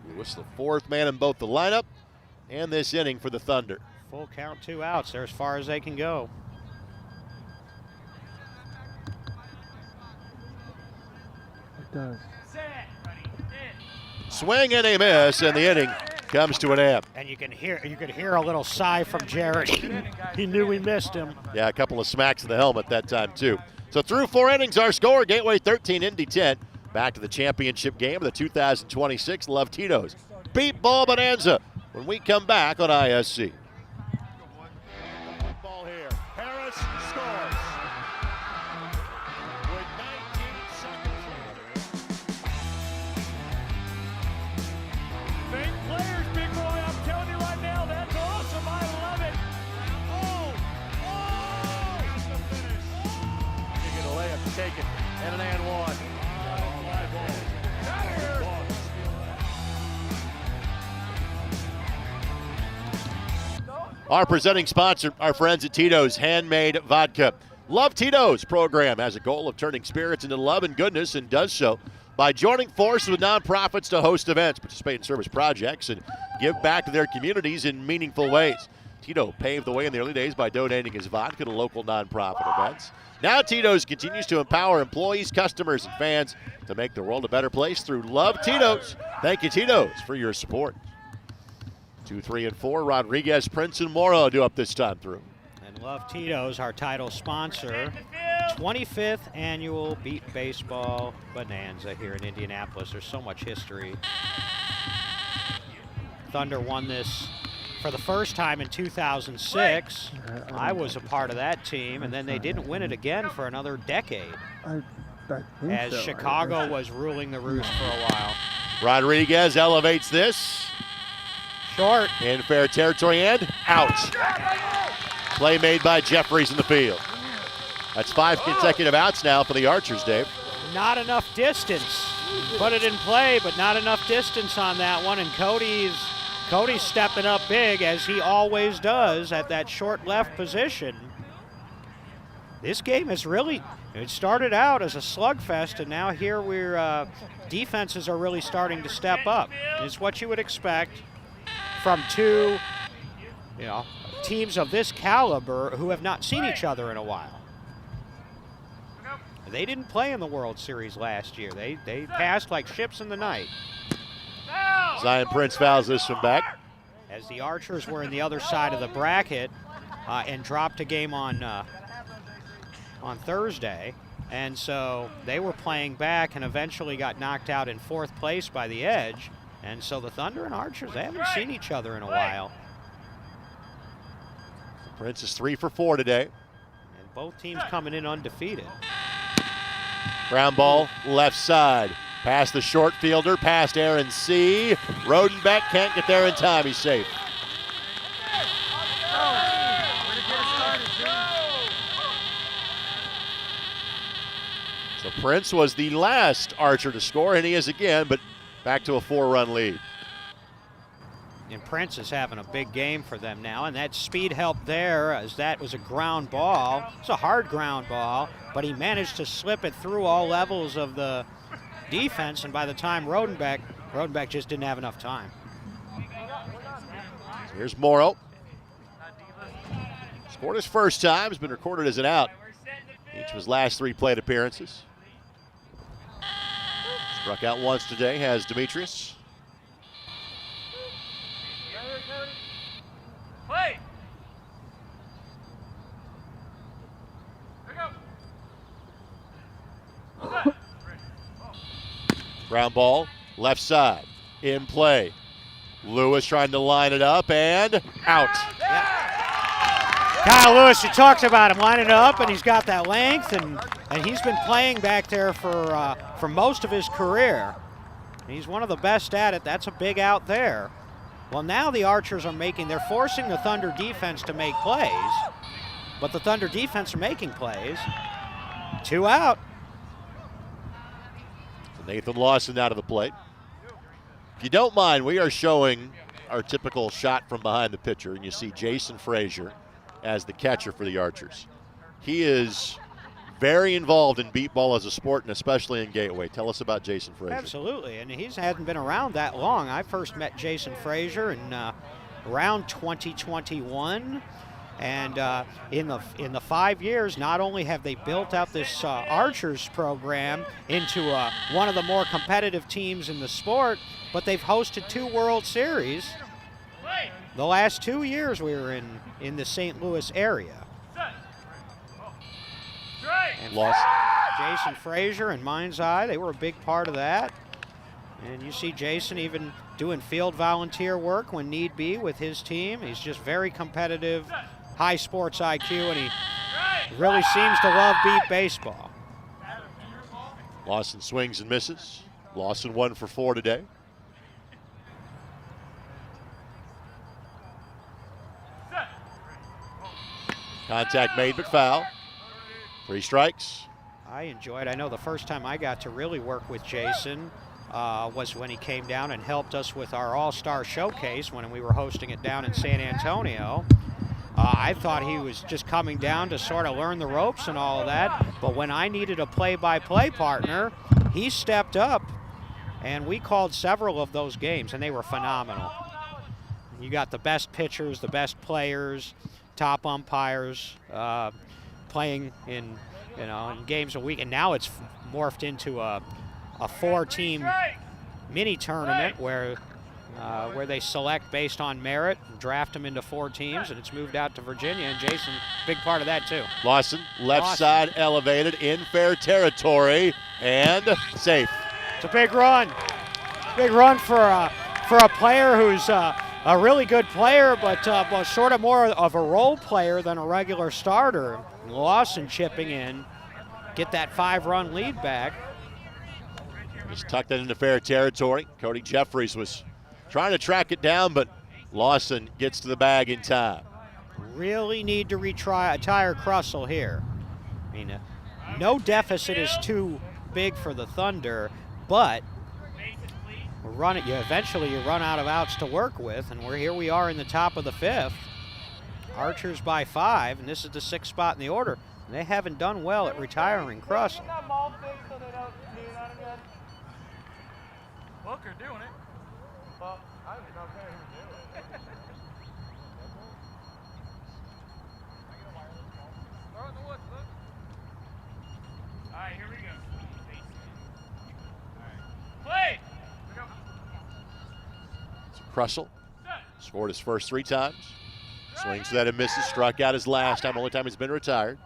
Lewis, the 4th man in both the lineup and this inning for the Thunder. Full count, 2 outs. They're as far as they can go. does. Swing and a miss, and the inning comes to an end. And you could hear a little sigh from Jared. He knew we missed him. Yeah, a couple of smacks in the helmet that time too. So through 4 innings, our score: Gateway 13, Indy 10. Back to the championship game of the 2026 Love Tito's Beat Ball Bonanza when we come back on ISC. Ball here. Harris scores. With 19 seconds. Fake players, big boy. I'm telling you right now, that's awesome. I love it. That's the finish. You get a layup taken and an and one. Our presenting sponsor, our friends at Tito's Handmade Vodka. Love Tito's program has a goal of turning spirits into love and goodness, and does so by joining forces with nonprofits to host events, participate in service projects, and give back to their communities in meaningful ways. Tito paved the way in the early days by donating his vodka to local nonprofit events. Now Tito's continues to empower employees, customers, and fans to make the world a better place through Love Tito's. Thank you, Tito's, for your support. 2, 3, and 4, Rodriguez, Prince, and Morrow do up this time through. And Love Tito's, our title sponsor, 25th annual Beat Baseball Bonanza here in Indianapolis. There's so much history. Thunder won this for the first time in 2006. I was a part of that team, and then they didn't win it again for another decade, as Chicago was ruling the roost for a while. Rodriguez elevates this. Short. In fair territory and out. Play made by Jeffries in the field. That's 5 consecutive outs now for the Archers, Dave. Not enough distance. Put it in play, but not enough distance on that one. And Cody's stepping up big, as he always does, at that short left position. This game is really, it started out as a slugfest, and now here defenses are really starting to step up. It's what you would expect from two, teams of this caliber who have not seen each other in a while. They didn't play in the World Series last year. They passed like ships in the night. Zion Prince fouls this one back. As the Archers were in the other side of the bracket and dropped a game on Thursday, and so they were playing back and eventually got knocked out in 4th place by the Edge. And so the Thunder and Archers, they haven't seen each other in a while. Prince is 3 for 4 today. And both teams coming in undefeated. Ground ball, left side. Past the short fielder, past Aaron C. Rodenbeck can't get there in time. He's safe. So Prince was the last Archer to score, and he is again, but back to a 4-run lead. And Prince is having a big game for them now, and that speed helped there, as that was a ground ball. It's a hard ground ball, but he managed to slip it through all levels of the defense, and by the time Rodenbeck just didn't have enough time. So here's Morrow. Scored his first time, has been recorded as an out each of his last 3 plate appearances. Struck out once today, has Demetrius. Play. Ground ball, left side, in play. Lewis trying to line it up, and out. Kyle Lewis, you talked about him lining it up, and he's got that length, and he's been playing back there for most of his career. He's one of the best at it. That's a big out there. Well, now the Archers they're forcing the Thunder defense to make plays, but the Thunder defense are making plays. 2 out. Nathan Lawson out of the plate. If you don't mind, we are showing our typical shot from behind the pitcher, and you see Jason Frazier as the catcher for the Archers. He is very involved in beat ball as a sport, and especially in Gateway. Tell us about Jason Frazier. Absolutely, and he hasn't been around that long. I first met Jason Frazier in around 2021, And in the 5 years, not only have they built out this archers program into one of the more competitive teams in the sport, but they've hosted 2 World Series. The last 2 years we were in the St. Louis area. And Lost. Jason Frazier and Mind's Eye, they were a big part of that. And you see Jason even doing field volunteer work when need be with his team. He's just very competitive, high sports IQ, and he really seems to love beat baseball. Lawson swings and misses. Lawson 1 for 4 today. Contact made but foul. 3 strikes. I enjoyed. I know the first time I got to really work with Jason was when he came down and helped us with our All-Star Showcase when we were hosting it down in San Antonio. I thought he was just coming down to sort of learn the ropes and all of that, but when I needed a play-by-play partner, he stepped up, and we called several of those games, and they were phenomenal. You got the best pitchers, the best players, top umpires playing in games a week, and now it's morphed into a 4-team mini tournament where they select based on merit, draft them into 4 teams, and it's moved out to Virginia, and Jason, big part of that too. Lawson, left side elevated, in fair territory, and safe. It's a big run. Big run for a player who's a really good player, but sort of more of a role player than a regular starter. Lawson chipping in, get that 5-run lead back. Just tucked it into fair territory. Cody Jeffries was trying to track it down, but Lawson gets to the bag in time. Really need to retire Crussell here. I mean, no deficit is too big for the Thunder, but eventually you run out of outs to work with, and here we are in the top of the 5th. Archers by 5, and this is the 6th spot in the order. They haven't done well at retiring Crussell. Booker doing it. Well, I don't know if he was doing it. Throw in the woods, look. All right, here we go. All right. Play! So Crussell scored his first 3 times. Swings that and misses, struck out his last time, only time he's been retired.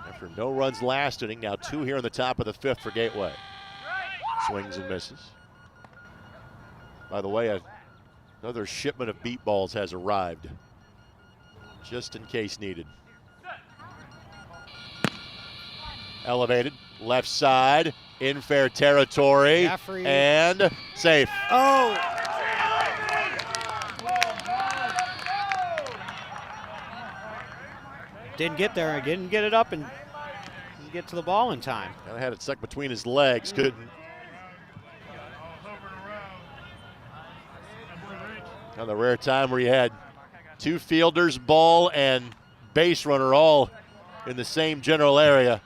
After no runs last inning, now 2 here in the top of the 5th for Gateway. Swings and misses. By the way, another shipment of beat balls has arrived, just in case needed. Elevated, left side, in fair territory, Jeffrey. And safe. Oh! Didn't get there, didn't get it up and didn't get to the ball in time. Kind of had it stuck between his legs, couldn't. Now the rare time where you had 2 fielders, ball, and base runner all in the same general area.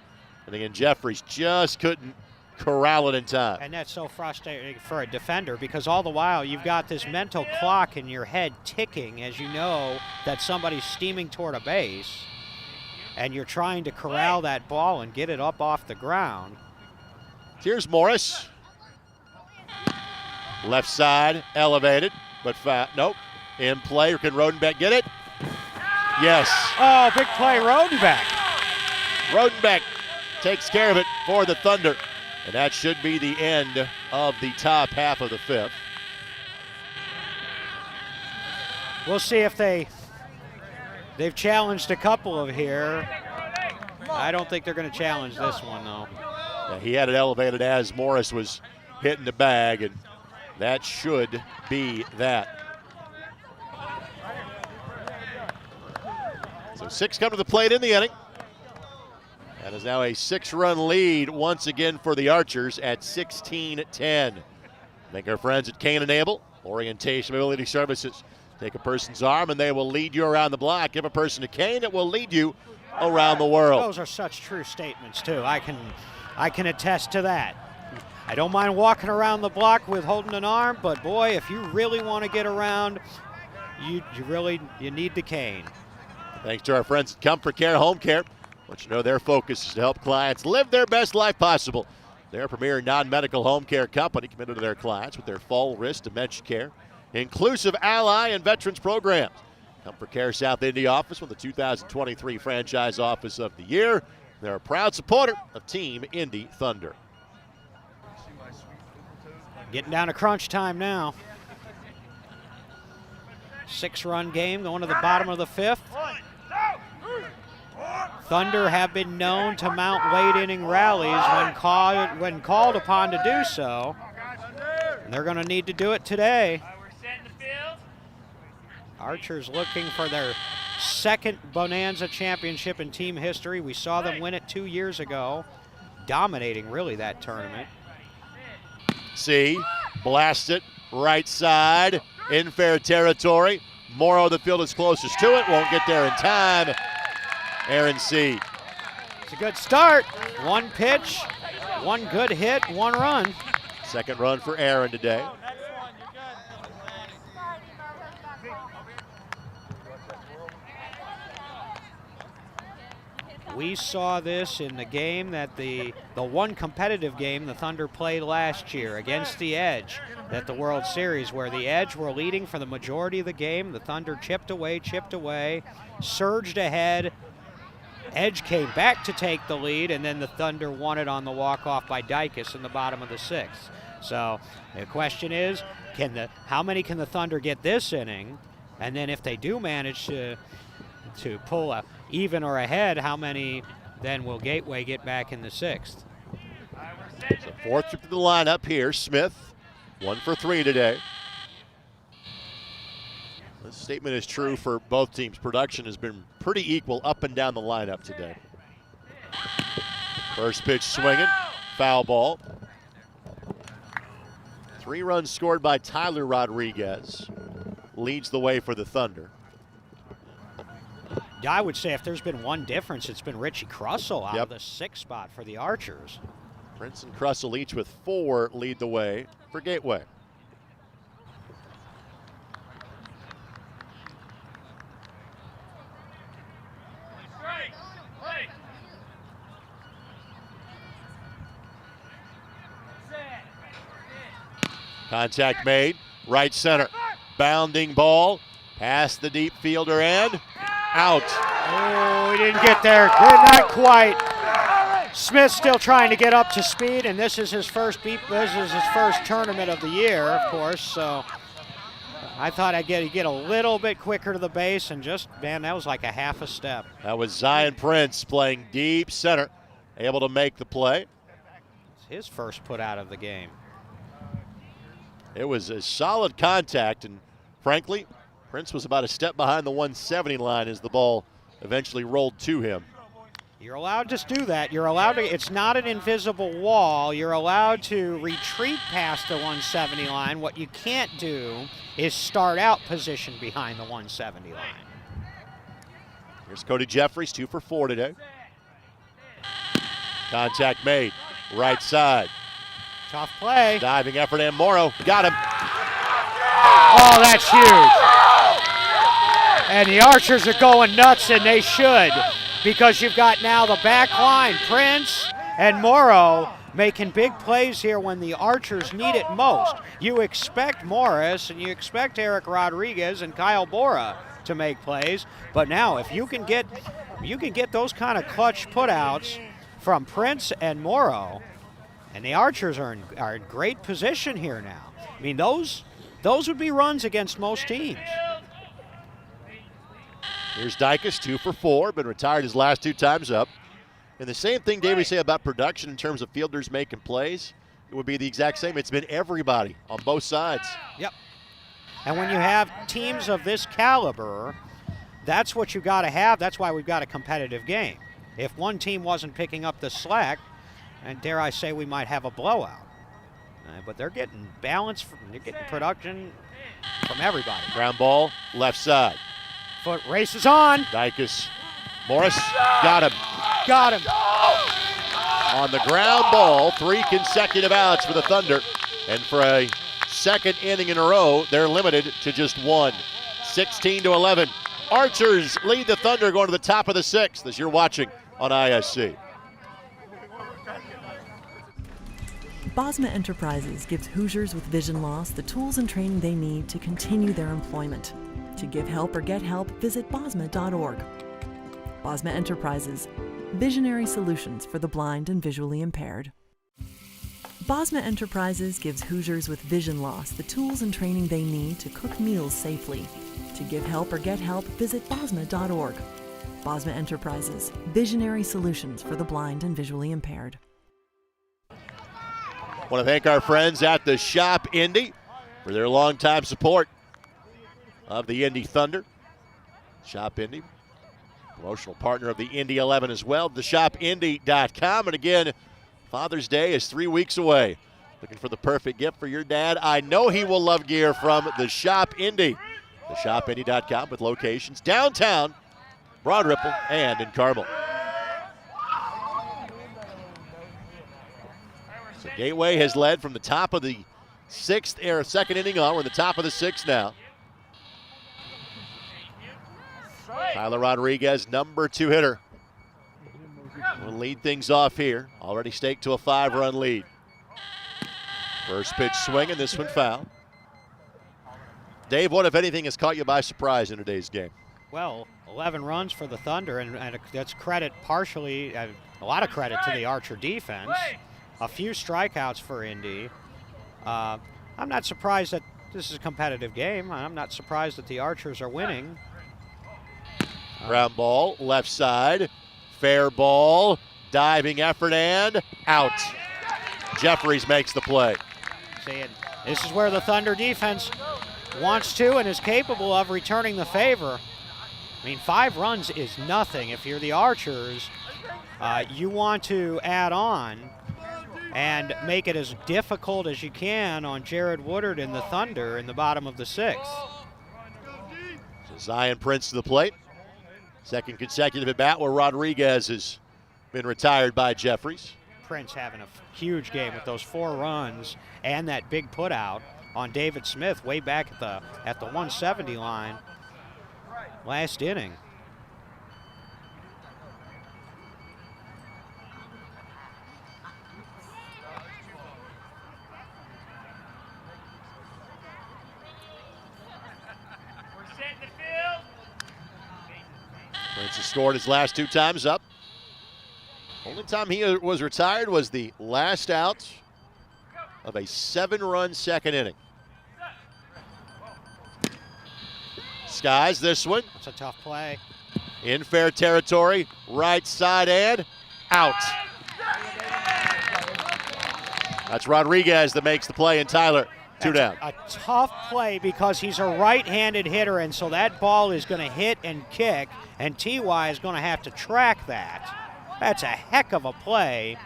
And again, Jeffries just couldn't corral it in time. And that's so frustrating for a defender because all the while you've got this mental clock in your head ticking as you know that somebody's steaming toward a base. And you're trying to corral that ball and get it up off the ground. Here's Morris. Left side, elevated, but nope. In play, can Rodenbeck get it? Yes. Oh, big play, Rodenbeck. Rodenbeck takes care of it for the Thunder. And that should be the end of the top half of the 5th. We'll see if they've challenged a couple of here. I don't think they're going to challenge this one, though. Yeah, he had it elevated as Morris was hitting the bag, and that should be that. So 6 come to the plate in the inning. That is now a 6-run lead once again for the Archers at 16-10. Thank our friends at Kane & Abel, Orientation Mobility Services. Take a person's arm and they will lead you around the block. Give a person a cane, it will lead you around the world. Those are such true statements too. I can attest to that. I don't mind walking around the block with holding an arm, but boy, if you really want to get around, you need the cane. Thanks to our friends at Comfort Care Home Care. Want you to know their focus is to help clients live their best life possible. Their premier non-medical home care company committed to their clients with their fall risk dementia care, inclusive ally and veterans programs. Comfort Care South Indy office won the 2023 Franchise Office of the Year. They're a proud supporter of Team Indy Thunder. Getting down to crunch time now. 6-run game going to the bottom of the 5th. Thunder have been known to mount late inning rallies when called upon to do so. And they're going to need to do it today. Archers looking for their second Bonanza championship in team history. We saw them win it 2 years ago, dominating really that tournament. Blast it right side in fair territory. Morrow, the field is closest to it, won't get there in time. Aaron C. It's a good start. 1 pitch, 1 good hit, 1 run. Second run for Aaron today. We saw this in the game that the one competitive game the Thunder played last year against the Edge at the World Series, where the Edge were leading for the majority of the game. The Thunder chipped away, surged ahead. Edge came back to take the lead, and then the Thunder won it on the walk-off by Dicus in the bottom of the 6th. So the question is, how many can the Thunder get this inning? And then if they do manage to pull a even or ahead, how many then will Gateway get back in the 6th? So fourth trip to the lineup here. Smith, 1 for 3 today. This statement is true for both teams. Production has been pretty equal up and down the lineup today. First pitch swinging, foul ball. 3 runs scored by Tyler Rodriguez. Leads the way for the Thunder. I would say if there's been one difference, it's been Richie Crussell out of the 6th spot for the Archers. Prince and Crussell each with 4 lead the way for Gateway. Contact made, right center. Bounding ball, past the deep fielder and out. Oh, he didn't get there. Not quite. Smith still trying to get up to speed, and this is his first tournament of the year, of course. So I thought he'd get a little bit quicker to the base, and that was like a half a step. That was Zion Prince playing deep center, able to make the play. It's his first put out of the game. It was a solid contact, and frankly, Prince was about a step behind the 170 line as the ball eventually rolled to him. You're allowed to do that. You're allowed to. It's not an invisible wall. You're allowed to retreat past the 170 line. What you can't do is start out position behind the 170 line. Here's Cody Jeffries, 2 for 4 today. Contact made, right side. Tough play. Diving effort, and Morrow got him. Oh, that's huge. And the Archers are going nuts, and they should, because you've got now the back line, Prince and Morrow, making big plays here when the Archers need it most. You expect Morris and you expect Eric Rodriguez and Kyle Bora to make plays, but now if you can get those kind of clutch putouts from Prince and Morrow, and the Archers are in great position here now. I mean, those would be runs against most teams. Here's Dicus, 2 for 4, been retired his last 2 times up. And the same thing, Dave, we say about production in terms of fielders making plays, it would be the exact same. It's been everybody on both sides. Yep. And when you have teams of this caliber, that's what you got to have. That's why we've got a competitive game. If one team wasn't picking up the slack, and dare I say we might have a blowout. But they're getting balance, they're getting production from everybody. Ground ball, left side. Foot races on. Dicus, Morris, got him. Got him. On the ground ball, 3 consecutive outs for the Thunder. And for a second inning in a row, they're limited to just 1. 16-11. Archers lead the Thunder going to the top of the 6th as you're watching on ISC. Bosma Enterprises gives Hoosiers with vision loss the tools and training they need to continue their employment. To give help or get help, visit bosma.org. Bosma Enterprises, visionary solutions for the blind and visually impaired. Bosma Enterprises gives Hoosiers with vision loss the tools and training they need to cook meals safely. To give help or get help, visit bosma.org. Bosma Enterprises, visionary solutions for the blind and visually impaired. Want to thank our friends at the Shop Indy for their longtime support of the Indy Thunder. Shop Indy, promotional partner of the Indy 11 as well. TheShopIndy.com. And again, Father's Day is 3 weeks away. Looking for the perfect gift for your dad? I know he will love gear from the Shop Indy. TheShopIndy.com with locations downtown, Broad Ripple, and in Carmel. So Gateway has led from the top of the second inning on. We're in the top of the 6th now. Tyler Rodriguez, number 2 hitter, will lead things off here. Already staked to a 5-run lead. First pitch swinging, this one foul. Dave, what, if anything, has caught you by surprise in today's game? Well, 11 runs for the Thunder, and that's credit partially, a lot of credit to the Archer defense. A few strikeouts for Indy. I'm not surprised that this is a competitive game. I'm not surprised that the Archers are winning. Ground ball, left side, fair ball, diving effort, and out. Jeffries makes the play. Saying this is where the Thunder defense wants to and is capable of returning the favor. I mean, 5 runs is nothing. If you're the Archers, you want to add on and make it as difficult as you can on Jared Woodard and the Thunder in the bottom of the 6th. So Zion Prince to the plate. Second consecutive at bat where Rodriguez has been retired by Jeffries. Prince having a huge game with those 4 runs and that big put out on David Smith way back at the 170 line last inning. Prince has scored his last 2 times up. Only time he was retired was the last out of a 7-run second inning. Skies this one. That's a tough play. In fair territory, right side and out. That's Rodriguez that makes the play, and Tyler, 2 down. A tough play because he's a right-handed hitter, and so that ball is going to hit and kick, and T.Y. is going to have to track that. That's a heck of a play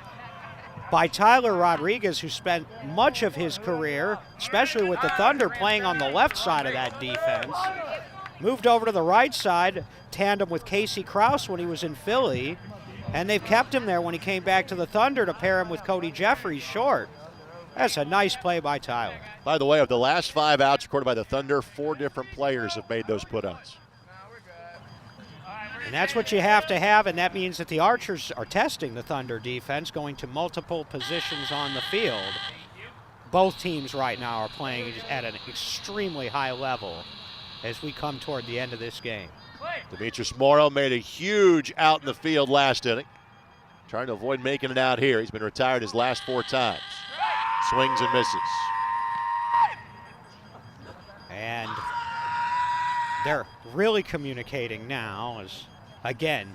by Tyler Rodriguez, who spent much of his career, especially with the Thunder, playing on the left side of that defense. Moved over to the right side, tandem with Casey Krause when he was in Philly, and they've kept him there when he came back to the Thunder to pair him with Cody Jeffries short. That's a nice play by Tyler. By the way, of the last 5 outs recorded by the Thunder, 4 different players have made those putouts. And that's what you have to have, and that means that the Archers are testing the Thunder defense, going to multiple positions on the field. Both teams right now are playing at an extremely high level as we come toward the end of this game. Demetrius Morrow made a huge out in the field last inning. Trying to avoid making it out here. He's been retired his last 4 times. Swings and misses. And they're really communicating now as, again,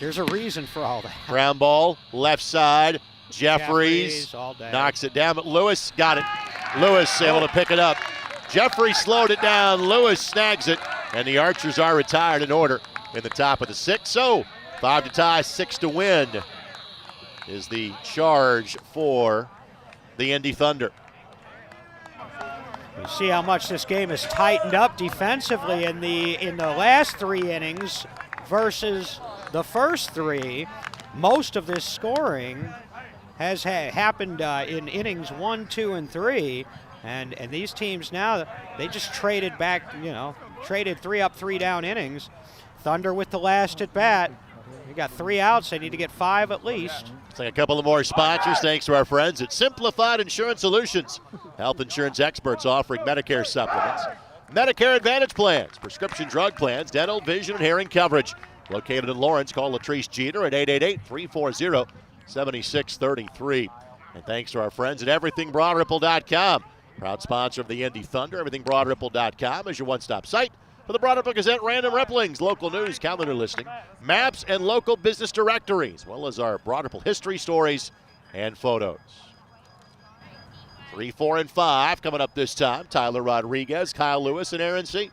there's a reason for all that. Ground ball, left side. Jeffries all day. Knocks it down, but Lewis got it. Lewis able to pick it up. Jeffries slowed it down. Lewis snags it, and the Archers are retired in order in the top of the 6th. So 5 to tie, 6 to win is the charge for the Indy Thunder. You see how much this game has tightened up defensively in the last 3 innings versus the first 3. Most of this scoring has happened in innings 1, 2, and 3. And these teams now, they just traded back, traded 3 up, 3 down innings. Thunder with the last at bat. They got 3 outs. They need to get 5 at least. Let's take a couple of more sponsors. Thanks to our friends at Simplified Insurance Solutions. Health insurance experts offering Medicare supplements, Medicare Advantage plans, prescription drug plans, dental, vision, and hearing coverage. Located in Lawrence, call Latrice Jeter at 888-340-7633. And thanks to our friends at EverythingBroadRipple.com. Proud sponsor of the Indy Thunder. EverythingBroadRipple.com is your one-stop site for the Broad Ripple Gazette random ripplings, local news, calendar listing, maps, and local business directories, as well as our Broad Ripple history stories and photos. 3, 4, and 5 coming up this time. Tyler Rodriguez, Kyle Lewis, and Aaron C.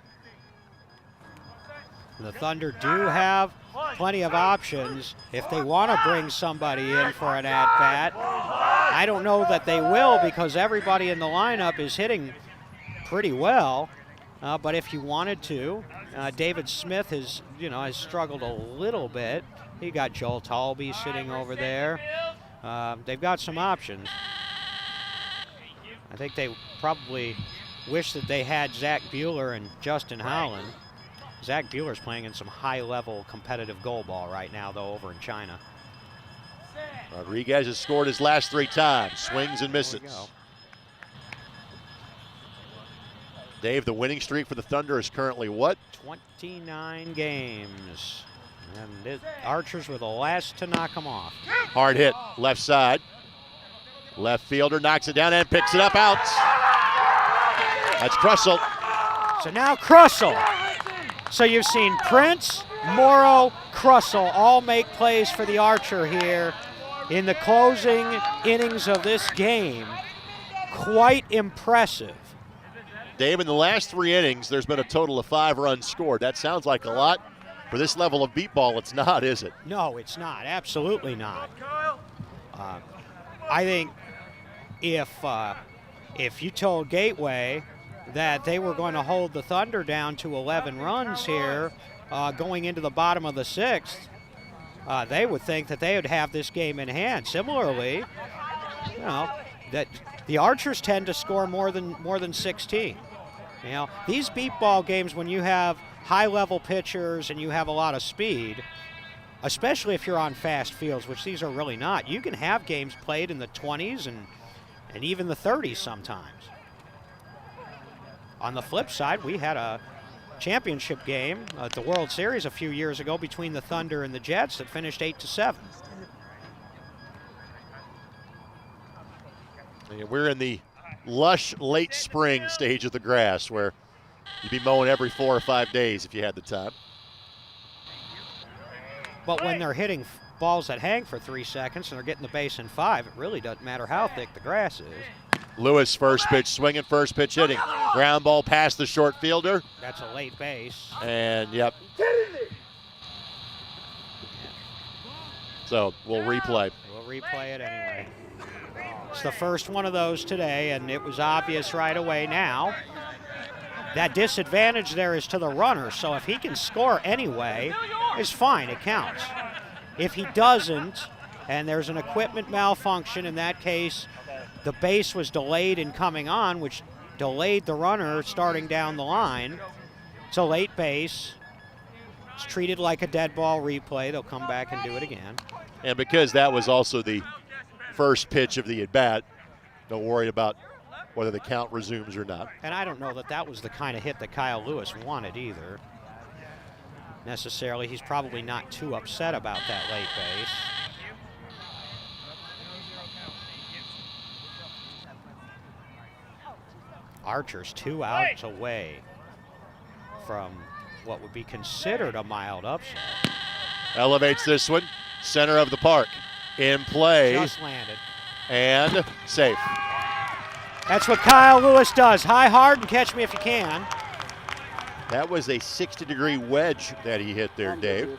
The Thunder do have plenty of options if they want to bring somebody in for an at-bat. I don't know that they will because everybody in the lineup is hitting pretty well. But if you wanted to, David Smith has struggled a little bit. He got Joel Talby sitting over there. They've got some options. I think they probably wish that they had Zach Buehler and Justin Howland. Zach Buehler's playing in some high-level competitive goal ball right now, though, over in China. Rodriguez has scored his last 3 times, swings and misses. Dave, the winning streak for the Thunder is currently what? 29 games. And Archers were the last to knock them off. Hard hit, left side. Left fielder knocks it down and picks it up out. That's Crussell. So now Crussell. So you've seen Prince, Morrow, Crussell all make plays for the Archer here in the closing innings of this game. Quite impressive. Dave, in the last 3 innings, there's been a total of 5 runs scored. That sounds like a lot. For this level of beat ball, it's not, is it? No, it's not. Absolutely not. I think if you told Gateway that they were going to hold the Thunder down to 11 runs here going into the bottom of the 6th, they would think that they would have this game in hand. Similarly, that the Archers tend to score more than 16. These beat ball games, when you have high-level pitchers and you have a lot of speed, especially if you're on fast fields, which these are really not, you can have games played in the 20s and even the 30s sometimes. On the flip side, we had a championship game at the World Series a few years ago between the Thunder and the Jets that finished 8-7. We're in the lush late spring stage of the grass where you'd be mowing every 4 or 5 days if you had the time. But when they're hitting balls that hang for 3 seconds and they're getting the base in 5, it really doesn't matter how thick the grass is. Lewis, first pitch swinging, first pitch hitting. Ground ball past the short fielder. That's a late base. And, yep. So we'll replay. We'll replay it anyway. It's the first one of those today, and it was obvious right away now. That disadvantage there is to the runner, so if he can score anyway, it's fine, it counts. If he doesn't, and there's an equipment malfunction, in that case, the base was delayed in coming on, which delayed the runner starting down the line. It's a late base. It's treated like a dead ball replay. They'll come back and do it again. And because that was also the first pitch of the at-bat, don't worry about whether the count resumes or not. And I don't know that that was the kind of hit that Kyle Lewis wanted either. Necessarily, he's probably not too upset about that late base. Archer's 2 outs away from what would be considered a mild upset. Elevates this one, center of the park. In play. Just landed. And safe. That's what Kyle Lewis does. High hard and catch me if you can. That was a 60-degree wedge that he hit there, Dave.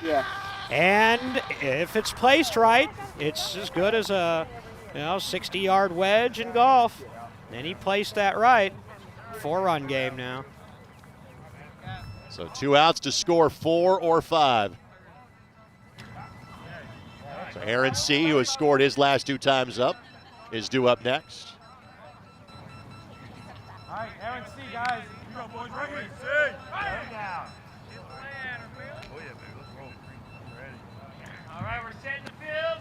Yeah. And if it's placed right, it's as good as a 60-yard wedge in golf. And he placed that right. 4-run game now. So 2 outs to score 4 or 5. So Aaron C., who has scored his last 2 times up, is due up next. All right, Aaron C, guys. You go, boys. Right here. C. Down. Oh, yeah, baby. Let's roll. Ready. All right, we're setting the field.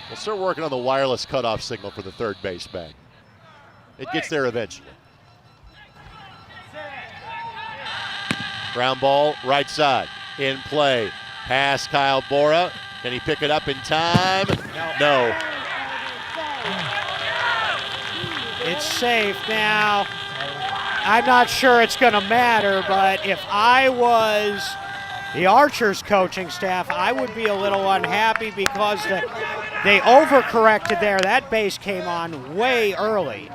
We'll start working on the wireless cutoff signal for the third base bag. It gets there eventually. Ground ball, right side, in play. Pass, Kyle Bora. Can he pick it up in time? No. It's safe now. I'm not sure it's going to matter, but if I was the Archers coaching staff, I would be a little unhappy because they overcorrected there. That base came on way early,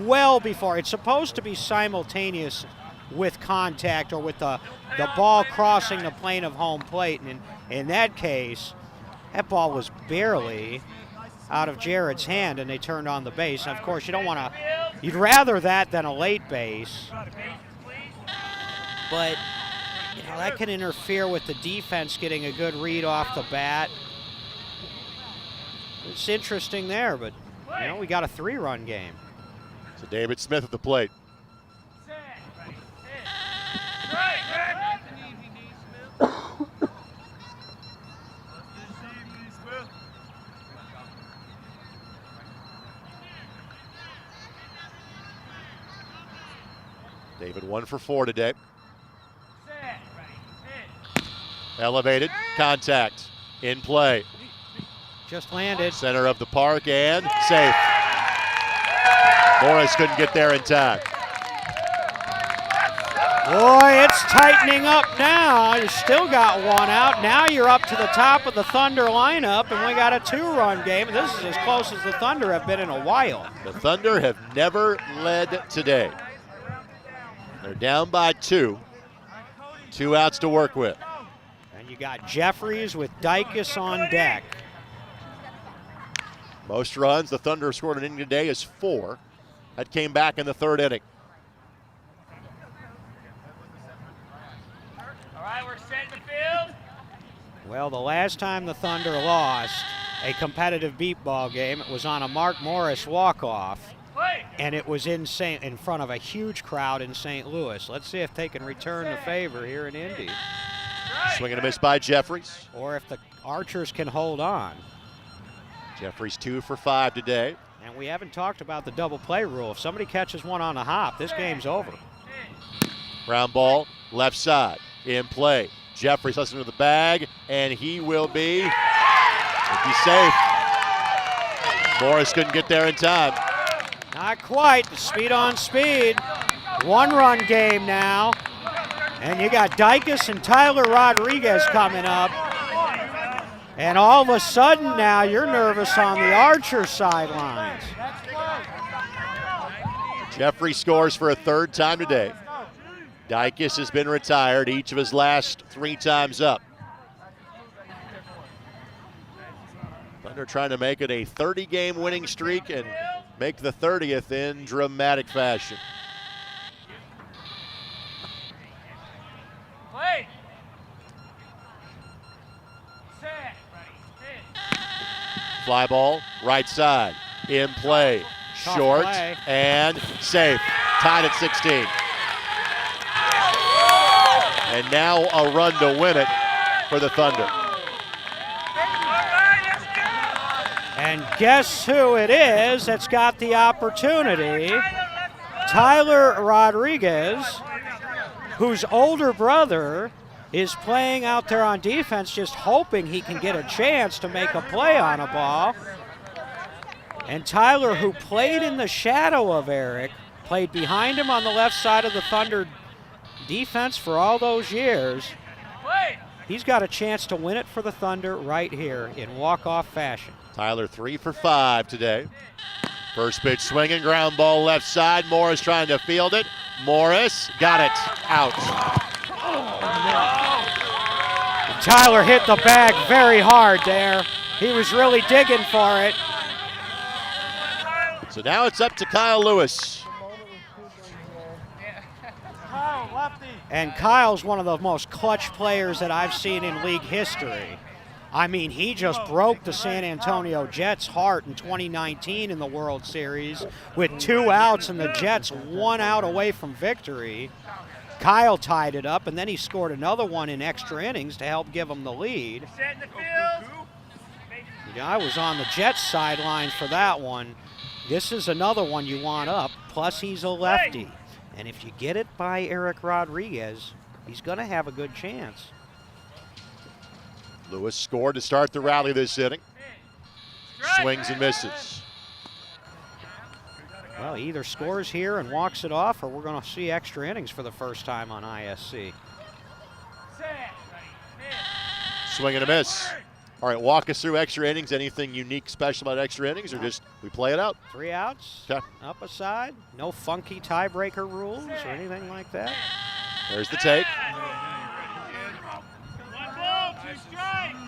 well before. It's supposed to be simultaneous with contact or with the ball crossing the plane of home plate. And in that case, that ball was barely out of Jared's hand and they turned on the base. And of course, you don't want to, you'd rather that than a late base. But you know, that can interfere with the defense getting a good read off the bat. It's interesting there, but you know, we got a 3-run game. So David Smith at the plate. David 1 for 4 today. Elevated, contact, in play. Just landed. Center of the park and safe. Morris couldn't get there in time. Boy, it's tightening up now. You still got one out. Now you're up to the top of the Thunder lineup, and we got a 2-run game. This is as close as the Thunder have been in a while. The Thunder have never led today. They're down by 2. 2 outs to work with. And you got Jeffries with Dykes on deck. Most runs the Thunder have scored in an inning today is 4. That came back in the 3rd inning. All right, we're setting the field. Well, the last time the Thunder lost a competitive beat ball game, it was on a Mark Morris walk-off, and it was in front of a huge crowd in St. Louis. Let's see if they can return the favor here in Indy. Swing and a miss by Jeffries. Or if the Archers can hold on. Jeffries 2 for 5 today. And we haven't talked about the double play rule. If somebody catches one on the hop, this game's over. Ground ball, left side, in play. Jeffries listening to the bag, and he will be safe. Morris couldn't get there in time. Not quite. Speed on speed. 1-run game now. And you got Dykes and Tyler Rodriguez coming up. And all of a sudden now you're nervous on the Archer sidelines. Jeffrey scores for a 3rd time today. Dykes has been retired each of his last 3 times up. Thunder trying to make it a 30-game winning streak and make the 30th in dramatic fashion. Play. Fly ball, right side, in play, short, play. and safe. Tied at 16. And now a run to win it for the Thunder. And guess who it is that's got the opportunity? Tyler Rodriguez, whose older brother is playing out there on defense, just hoping he can get a chance to make a play on a ball. And Tyler, who played in the shadow of Eric, played behind him on the left side of the Thunder defense for all those years. He's got a chance to win it for the Thunder right here in walk-off fashion. Tyler 3 for 5 today. First pitch swinging, ground ball left side. Morris trying to field it. Morris got it, out. Tyler hit the bag very hard there. He was really digging for it. So now it's up to Kyle Lewis. Kyle, lefty. And Kyle's one of the most clutch players that I've seen in league history. I mean, he just broke the San Antonio Jets' heart in 2019 in the World Series with 2 outs and the Jets 1 out away from victory. Kyle tied it up, and then he scored another one in extra innings to help give him the lead. I was on the Jets sidelines for that one. This is another one you want up, plus he's a lefty. And if you get it by Eric Rodriguez, he's going to have a good chance. Lewis scored to start the rally this inning. Swings and misses. Well, he either scores here and walks it off, or we're going to see extra innings for the first time on ISC. Swing and a miss. All right, walk us through extra innings. Anything unique, special about extra innings, or just we play it out? 3 outs, okay. Up a side, no funky tiebreaker rules or anything like that. There's the take. 1 ball, 2 strikes.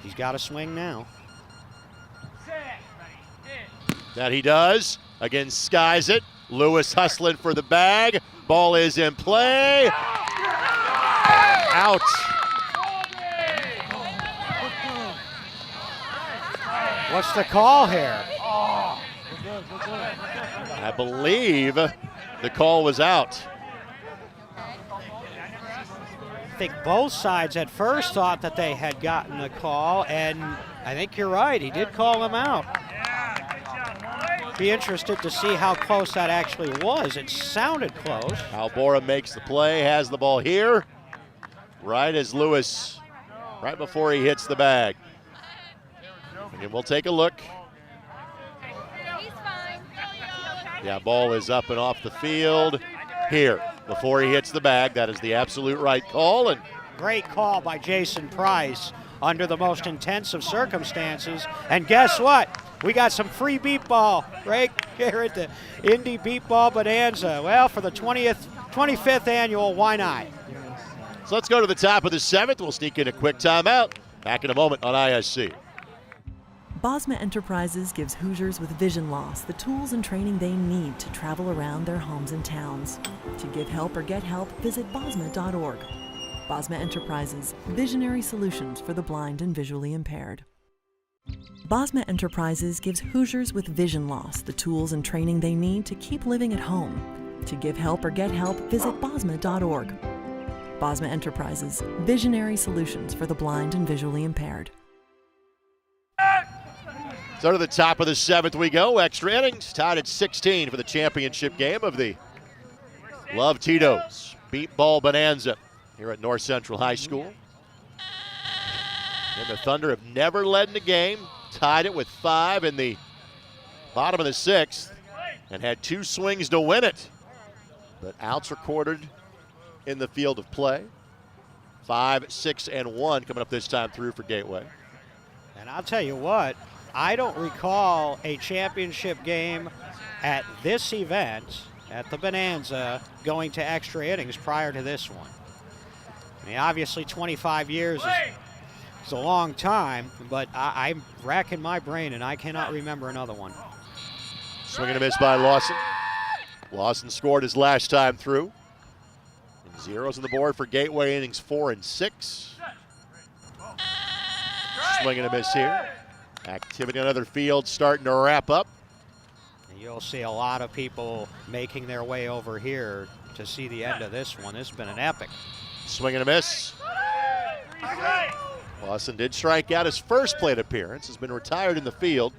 He's got to swing now. That he does. Again, skies it. Lewis hustling for the bag. Ball is in play. Out. What's the call here? I believe the call was out. I think both sides at first thought that they had gotten the call, and I think you're right. He did call him out. Be interested to see how close that actually was. It sounded close. Albora makes the play, has the ball here, right as Lewis, right before he hits the bag. And we'll take a look. Yeah, ball is up and off the field here before he hits the bag. That is the absolute right call. And great call by Jason Price under the most intensive circumstances. And guess what? We got some free beat ball right here at the Indy Beat Ball Bonanza. Well, for the 25th annual, why not? So let's go to the top of the 7th. We'll sneak in a quick timeout. Back in a moment on ISC. Bosma Enterprises gives Hoosiers with vision loss the tools and training they need to travel around their homes and towns. To give help or get help, visit bosma.org. Bosma Enterprises, visionary solutions for the blind and visually impaired. Bosma Enterprises gives Hoosiers with vision loss the tools and training they need to keep living at home. To give help or get help, visit bosma.org. Bosma Enterprises, visionary solutions for the blind and visually impaired. So to the top of the 7th we go. Extra innings, tied at 16 for the championship game of the Love Tito's Beat Ball Bonanza here at North Central High School. And the Thunder have never led in the game, tied it with 5 in the bottom of the 6th, and had 2 swings to win it. But outs recorded in the field of play. 5, 6, and 1 coming up this time through for Gateway. And I'll tell you what, I don't recall a championship game at this event, at the Bonanza, going to extra innings prior to this one. I mean, obviously 25 years is a long time, but I'm racking my brain and I cannot remember another one. Swing and a miss by Lawson. Lawson scored his last time through. And zeros on the board for Gateway innings 4 and 6. Swing and a miss here. Activity on other fields starting to wrap up. And you'll see a lot of people making their way over here to see the end of this one. This has been an epic. Swing and a miss. Lawson did strike out his first plate appearance. Has been retired in the field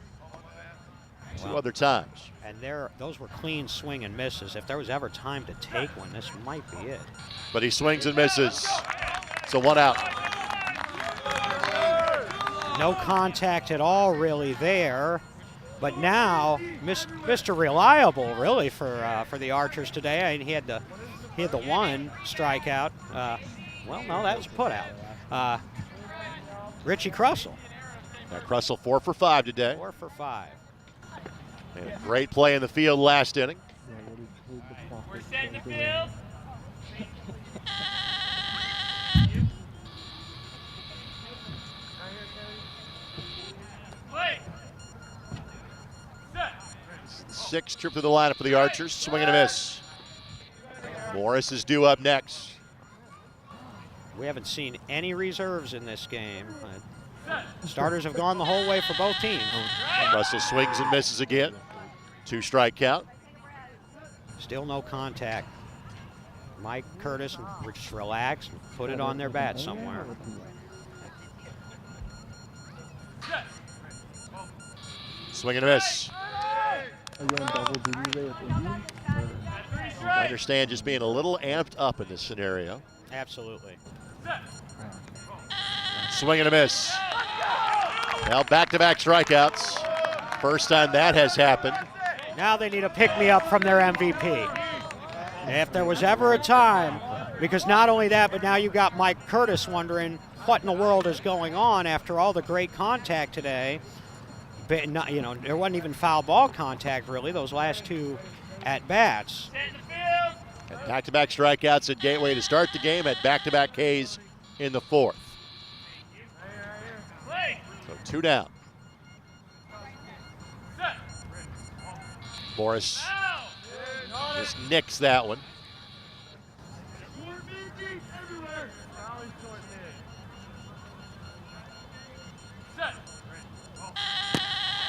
2 other times. And those were clean swing and misses. If there was ever time to take one, this might be it. But he swings and misses. So 1 out. No contact at all really there. But now, Mr. Reliable really for the Archers today. I mean, he had the 1 strikeout. Well, no, that was put out. Richie Crussell. Crussell 4 for 5 today. 4 for 5. And a great play in the field last inning. We're setting the field. Sixth trip to the lineup for the Archers. Swing and a miss. Morris is due up next. We haven't seen any reserves in this game. Starters have gone the whole way for both teams. Russell swings and misses again. 2-strike count. Still no contact. Mike Curtis just relax and put it on their bat somewhere. Swing and a miss. I understand just being a little amped up in this scenario. Absolutely. Swing and a miss. Now back-to-back strikeouts. First time that has happened. Now they need a pick-me-up from their MVP. If there was ever a time, because not only that, but now you've got Mike Curtis wondering what in the world is going on after all the great contact today. But not, you know, there wasn't even foul ball contact really those last two at-bats. Back-to-back strikeouts at Gateway to start the game, at back-to-back Ks in the fourth. So 2 down. Morris just nicks that one.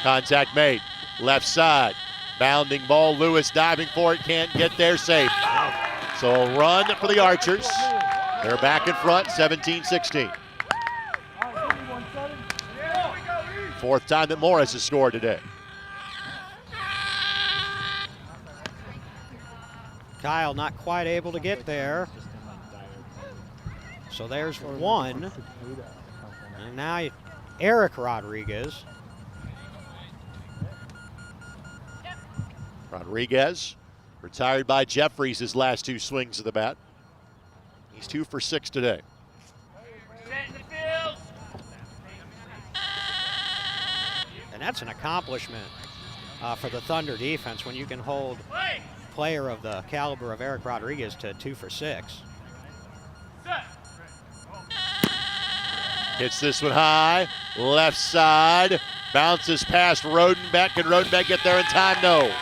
Contact made. Left side. Bounding ball. Lewis diving for it. Can't get there. Safe. So a run for the Archers. They're back in front, 17-16. Fourth time that Morris has scored today. Kyle not quite able to get there. So there's one. And now Eric Rodriguez. Rodriguez retired by Jeffries his last 2 swings of the bat. He's 2 for 6 today. And that's an accomplishment for the Thunder defense when you can hold a player of the caliber of Eric Rodriguez to 2 for 6. Hits this one high, left side, bounces past Rodenbeck. Can Rodenbeck get there in time? No.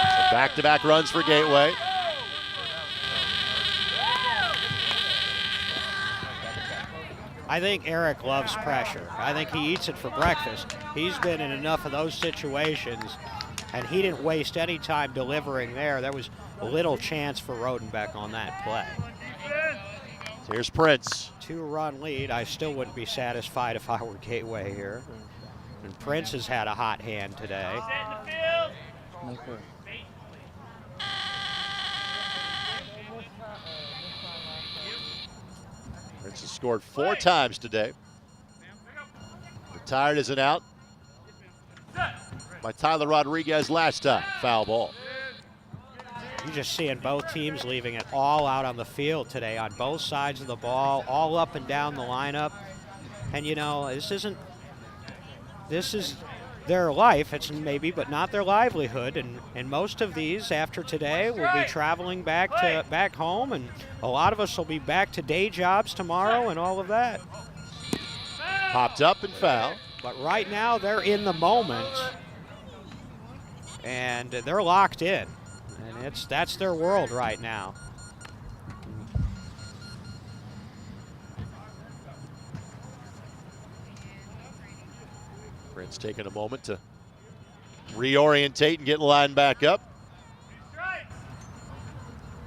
So back-to-back runs for Gateway. I think Eric loves pressure. I think he eats it for breakfast. He's been in enough of those situations, and he didn't waste any time delivering there. There was little chance for Rodenbeck on that play. So here's Prince. 2-run lead. I still wouldn't be satisfied if I were Gateway here. And Prince has had a hot hand today. Prince has scored 4 times today. Retired as an out by Tyler Rodriguez last time. Foul ball. You're just seeing both teams leaving it all out on the field today on both sides of the ball, all up and down the lineup. And you know, this is their life. It's maybe, but not their livelihood. And most of these after today will be traveling back home, and a lot of us will be back to day jobs tomorrow and all of that. Popped up and foul. But right now they're in the moment, and they're locked in. And that's their world right now. Prince taking a moment to reorientate and get lined back up.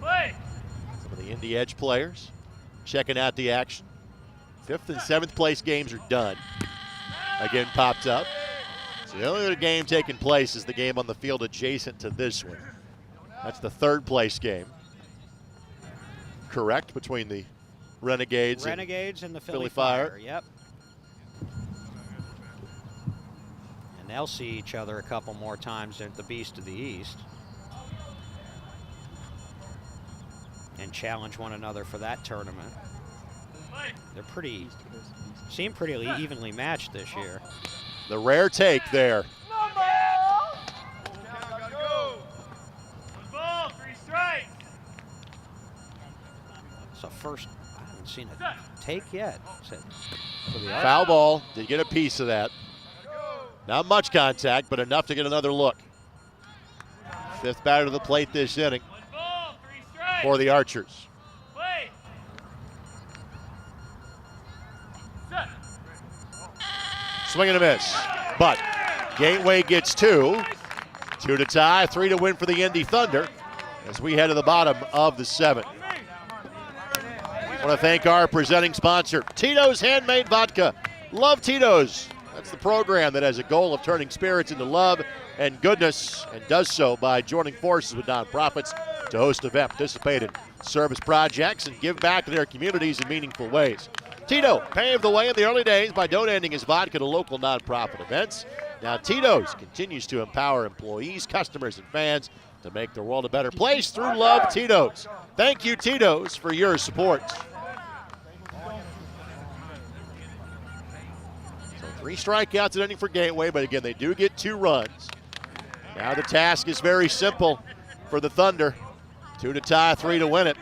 Some of the Indy Edge players checking out the action. 5th and 7th place games are done. Again popped up. So the only other game taking place is the game on the field adjacent to this one. That's the 3rd place game. Correct, between the Renegades and the Philly Fire. Yep. And they'll see each other a couple more times at the Beast of the East. And challenge one another for that tournament. They're seem pretty evenly matched this year. The rare take there. So first, I haven't seen a take yet. Foul ball. Did get a piece of that. Not much contact, but enough to get another look. 5th batter to the plate this inning for the Archers. Swing and a miss, but Gateway gets 2. 2 to tie, 3 to win for the Indy Thunder as we head to the bottom of the 7th. I want to thank our presenting sponsor, Tito's Handmade Vodka. Love Tito's. That's the program that has a goal of turning spirits into love and goodness, and does so by joining forces with nonprofits to host events, participate in service projects, and give back to their communities in meaningful ways. Tito paved the way in the early days by donating his vodka to local nonprofit events. Now Tito's continues to empower employees, customers, and fans to make the world a better place through Love Tito's. Thank you, Tito's, for your support. So 3 strikeouts at inning for Gateway, but again, they do get 2 runs. Now the task is very simple for the Thunder. 2 to tie, 3 to win it.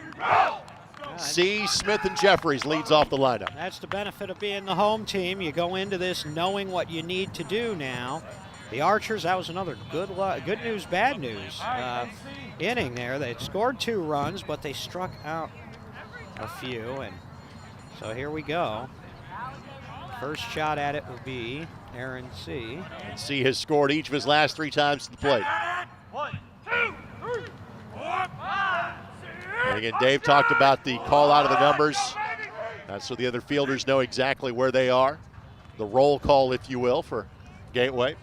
C. Smith and Jeffries leads off the lineup. That's the benefit of being the home team. You go into this knowing what you need to do now. The Archers, that was another good news, bad news inning there. They scored 2 runs, but they struck out a few. And so here we go. First shot at it will be Aaron C. And C has scored each of his last 3 times to the plate. 1, 2, 3, 4, 5. And again, Dave talked about the call out of the numbers. So the other fielders know exactly where they are. The roll call, if you will, for Gateway.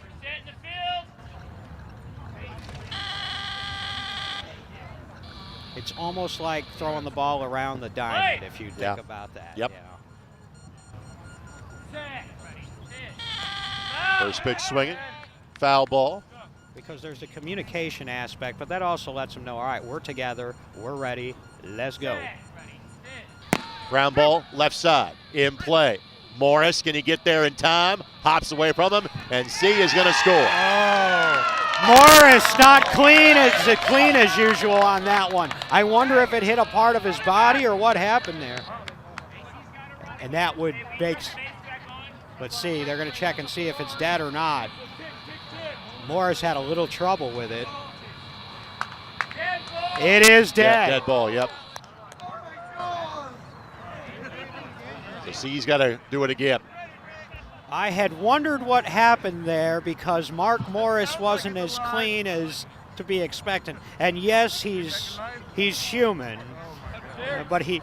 It's almost like throwing the ball around the diamond, if you think about that. Yep. Yeah. First pitch swinging, foul ball. Because there's a communication aspect, but that also lets them know, all right, we're together, we're ready, let's go. Ground ball, left side, in play. Morris, can he get there in time? Hops away from him, and C is going to score. Oh, Morris not clean as usual on that one. I wonder if it hit a part of his body or what happened there. And that would make, let's see, they're going to check and see if it's dead or not. Morris had a little trouble with it. It is dead. Dead ball, yep. So C's got to do it again. I had wondered what happened there because Mark Morris wasn't as clean as to be expected. And yes, he's human, but he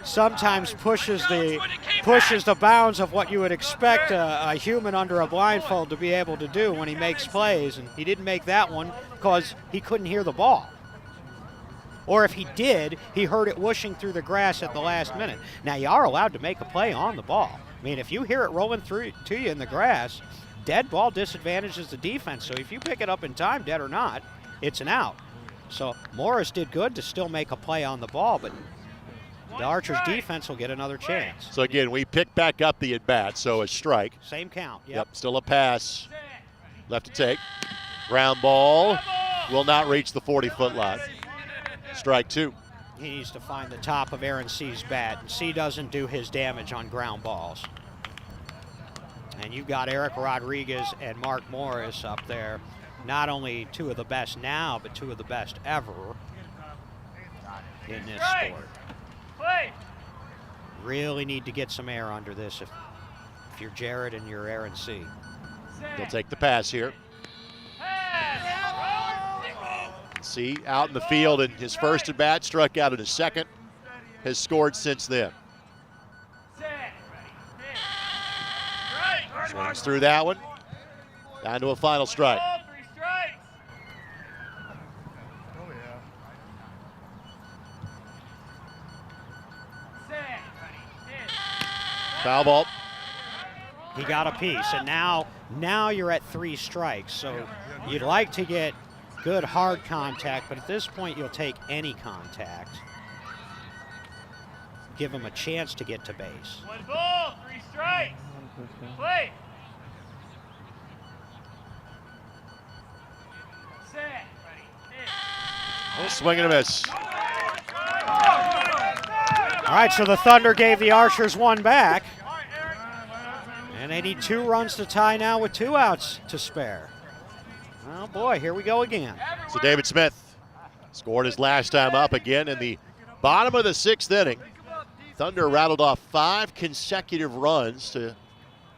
sometimes pushes the bounds of what you would expect a human under a blindfold to be able to do when he makes plays, and he didn't make that one because he couldn't hear the ball. Or if he did, he heard it whooshing through the grass at the last minute. Now, you are allowed to make a play on the ball. I mean, if you hear it rolling through to you in the grass, dead ball disadvantages the defense. So if you pick it up in time, dead or not, it's an out. So Morris did good to still make a play on the ball, but the Archers' defense will get another chance. So again, we pick back up the at-bat, so a strike. Same count, yep. Still a pass. Left to take. Ground ball will not reach the 40-foot line. Strike 2. He needs to find the top of Aaron C's bat, and C doesn't do his damage on ground balls. And you've got Eric Rodriguez and Mark Morris up there. Not only 2 of the best now, but 2 of the best ever in this sport. Really need to get some air under this if you're Jared and you're Aaron C. He'll take the pass here. C out in the field in his first at bat, struck out in his second, has scored since then. Swings through that one, down to a final strike. Foul ball. He got a piece, and now you're at 3 strikes. So you'd like to get good hard contact, but at this point you'll take any contact. Give him a chance to get to base. 1 ball, 3 strikes. Play. Set. Oh, swing and a miss. All right, so the Thunder gave the Archers 1 back. And they need 2 runs to tie now with 2 outs to spare. Oh boy, here we go again. So David Smith scored his last time up again in the bottom of the 6th inning. Thunder rattled off 5 consecutive runs to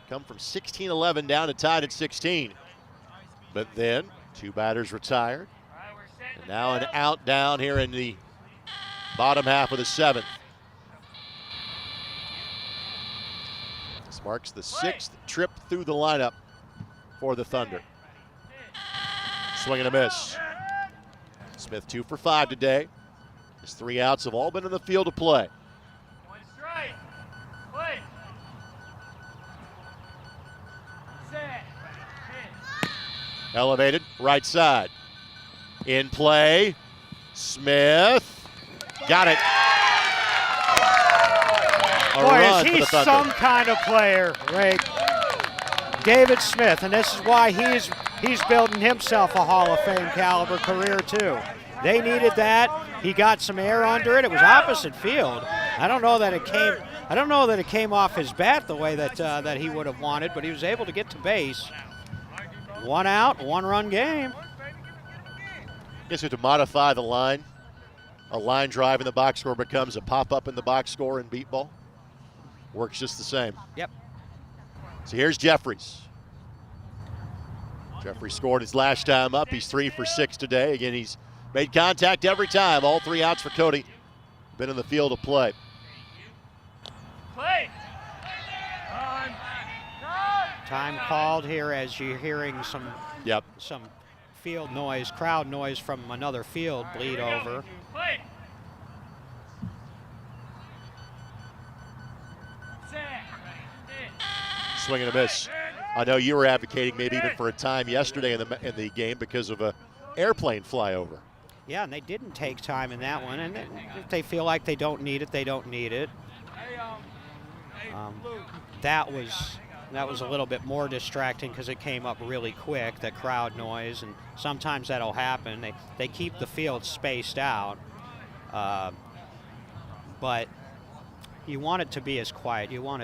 come from 16-11 down to tied at 16. But then 2 batters retired. And now an out down here in the bottom half of the 7th. This marks the 6th trip through the lineup for the Thunder. Swing and a miss. Smith 2 for 5 today. His 3 outs have all been in the field of play. 1 strike. Play. Set. Hit. Elevated, right side. In play. Smith. Got it. A Boy, run is for he the Thunder. some kind of player, Rick. David Smith, and this is why he's building himself a Hall of Fame caliber career too. They needed that. He got some air under it. It was opposite field. I don't know that it came off his bat the way that he would have wanted, but he was able to get to base. 1 out, 1-run game. Guess you have to modify the line. A line drive in the box score becomes a pop-up in the box score in beat ball. Works just the same. Yep. So here's Jeffries. Jeffries scored his last time up. He's 3 for 6 today. Again, he's made contact every time. All 3 outs for Cody. Been in the field of play. Play. Time called here as you're hearing some field noise, crowd noise from another field bleed over. Play. Set. Hit. Swing and a miss. I know you were advocating maybe even for a time yesterday in the game because of a airplane flyover. Yeah, and they didn't take time in that one. And if they feel like they don't need it, they don't need it. That was a little bit more distracting because it came up really quick, the crowd noise, and sometimes that'll happen. They keep the field spaced out, but you want it to be as quiet. You want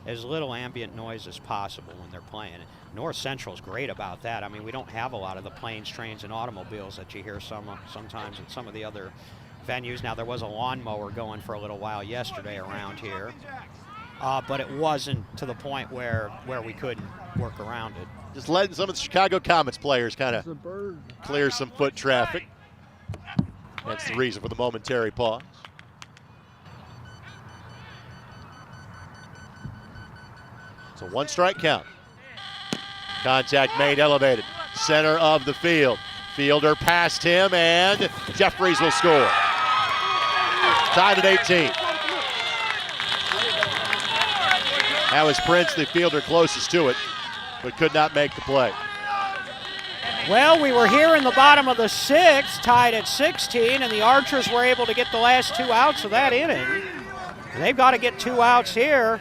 as little ambient noise as possible when they're playing. North Central's great about that. I mean, we don't have a lot of the planes, trains, and automobiles that you hear sometimes at some of the other venues. Now, there was a lawnmower going for a little while yesterday around here, but it wasn't to the point where we couldn't work around it. Just letting some of the Chicago Comets players kind of clear some foot traffic. That's the reason for the momentary pause. So 1 strike count. Contact made, elevated. Center of the field. Fielder past him, and Jeffries will score. Tied at 18. That was Prince, the fielder closest to it, but could not make the play. Well, we were here in the bottom of the 6th, tied at 16, and the Archers were able to get the last 2 outs of that inning. And they've got to get 2 outs here.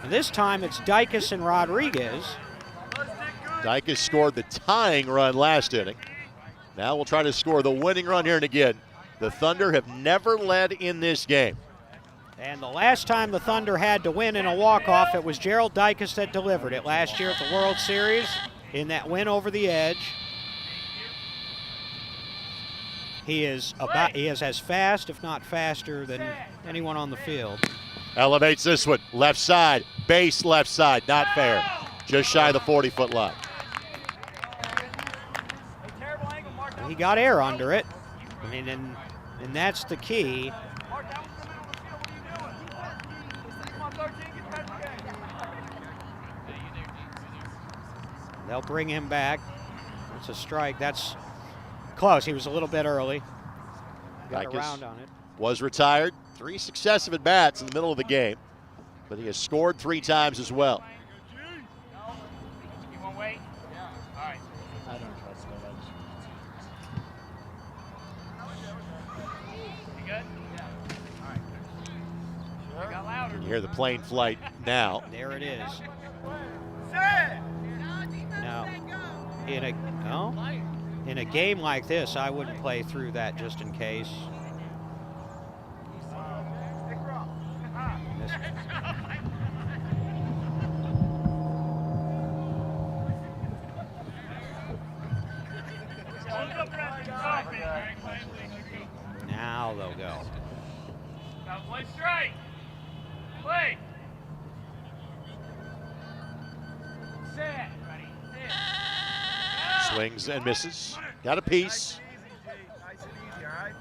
And this time it's Dykes and Rodriguez. Dykes scored the tying run last inning. Now we'll try to score the winning run here and again. The Thunder have never led in this game. And the last time the Thunder had to win in a walk-off, it was Gerald Dykes that delivered it last year at the World Series in that win over the Edge. He is as fast, if not faster, than anyone on the field. Elevates this one, left side, base left side, not fair. Just shy of the 40-foot line. He got air under it. I mean, and that's the key. They'll bring him back. It's a strike. That's close. He was a little bit early. Got around on it. Was retired. 3 successive at-bats in the middle of the game, but he has scored 3 times as well. You want to wait? Yeah. All right. I don't trust him. You good? Yeah. All right. Sure. Got louder. You hear the plane flight now. There it is. Set. Now, in a game like this, I wouldn't play through that just in case. Now they'll go. Got one strike. Play. Set. Ready. Hit. Swings and misses. Got a piece. Nice and easy, all right?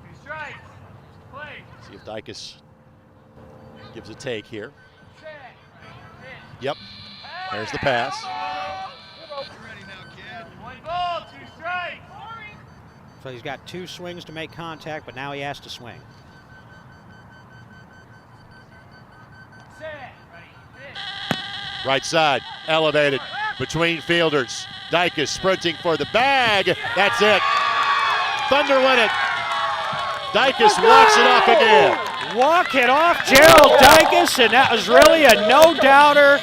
Two strikes. Play. See if Dicus gives a take here. Set. Hit. Yep. There's the pass. One ball, two strikes. So he's got 2 swings to make contact, but now he has to swing. Set. Ready. Hit. Right side, elevated between fielders. Dicus sprinting for the bag. That's it. Thunder win it. Dicus walks it off again. Walk it off, Gerald Dicus, and that was really a no-doubter.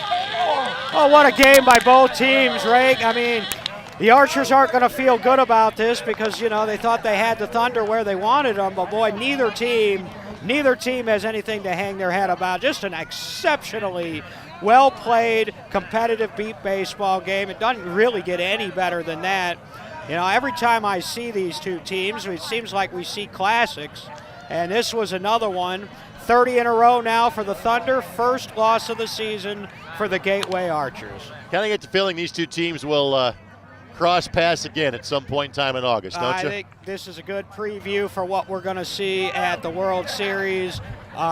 Oh, what a game by both teams, Ray. I mean, the Archers aren't going to feel good about this because, you know, they thought they had the Thunder where they wanted them, but boy, neither team has anything to hang their head about. Just an exceptionally well-played, competitive beat baseball game. It doesn't really get any better than that. You know, every time I see these two teams, it seems like we see classics, and this was another one. 30 in a row now for the Thunder, first loss of the season for the Gateway Archers. Kind of get the feeling these two teams will cross paths again at some point in time in August, don't you? I think this is a good preview for what we're going to see at the World Series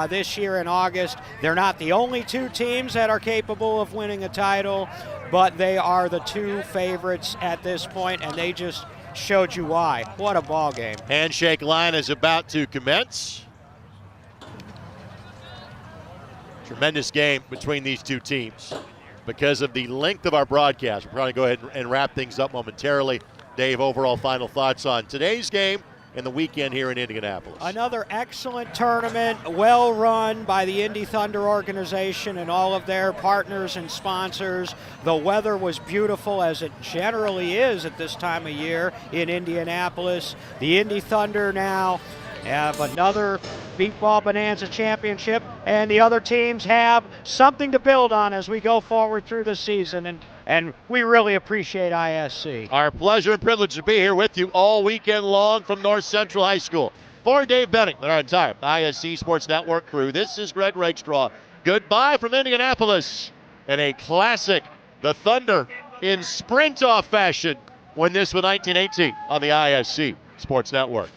this year in August. They're not the only two teams that are capable of winning a title, but they are the 2 favorites at this point, and they just showed you why. What a ball game. Handshake line is about to commence. Tremendous game between these two teams. Because of the length of our broadcast, we're probably going to go ahead and wrap things up momentarily. Dave, overall final thoughts on today's game and the weekend here in Indianapolis. Another excellent tournament, well run by the Indy Thunder organization and all of their partners and sponsors. The weather was beautiful, as it generally is at this time of year in Indianapolis. The Indy Thunder now have another Beatball Bonanza championship, and the other teams have something to build on as we go forward through the season, and we really appreciate ISC. Our pleasure and privilege to be here with you all weekend long from North Central High School. For Dave Benning and our entire ISC Sports Network crew, this is Greg Rakestraw. Goodbye from Indianapolis, and a classic, the Thunder in sprint-off fashion win this with 1918 on the ISC Sports Network.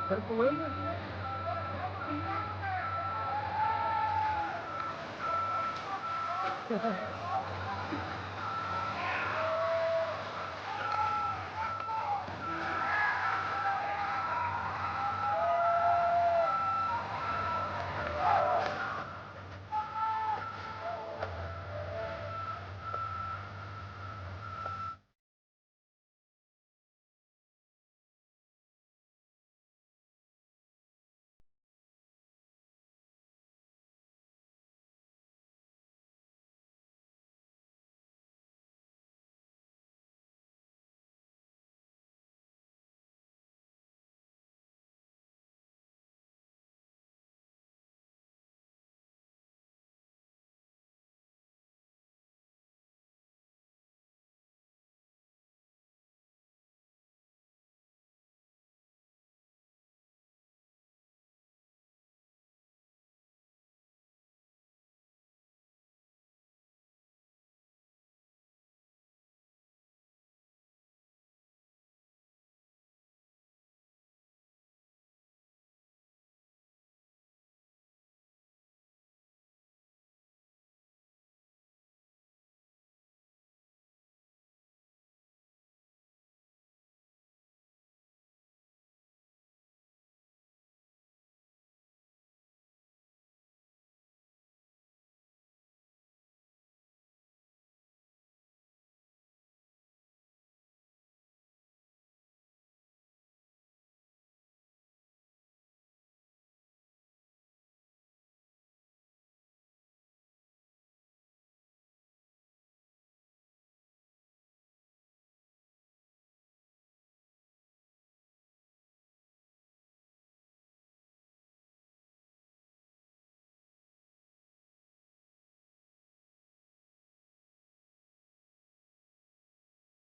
That's the limit.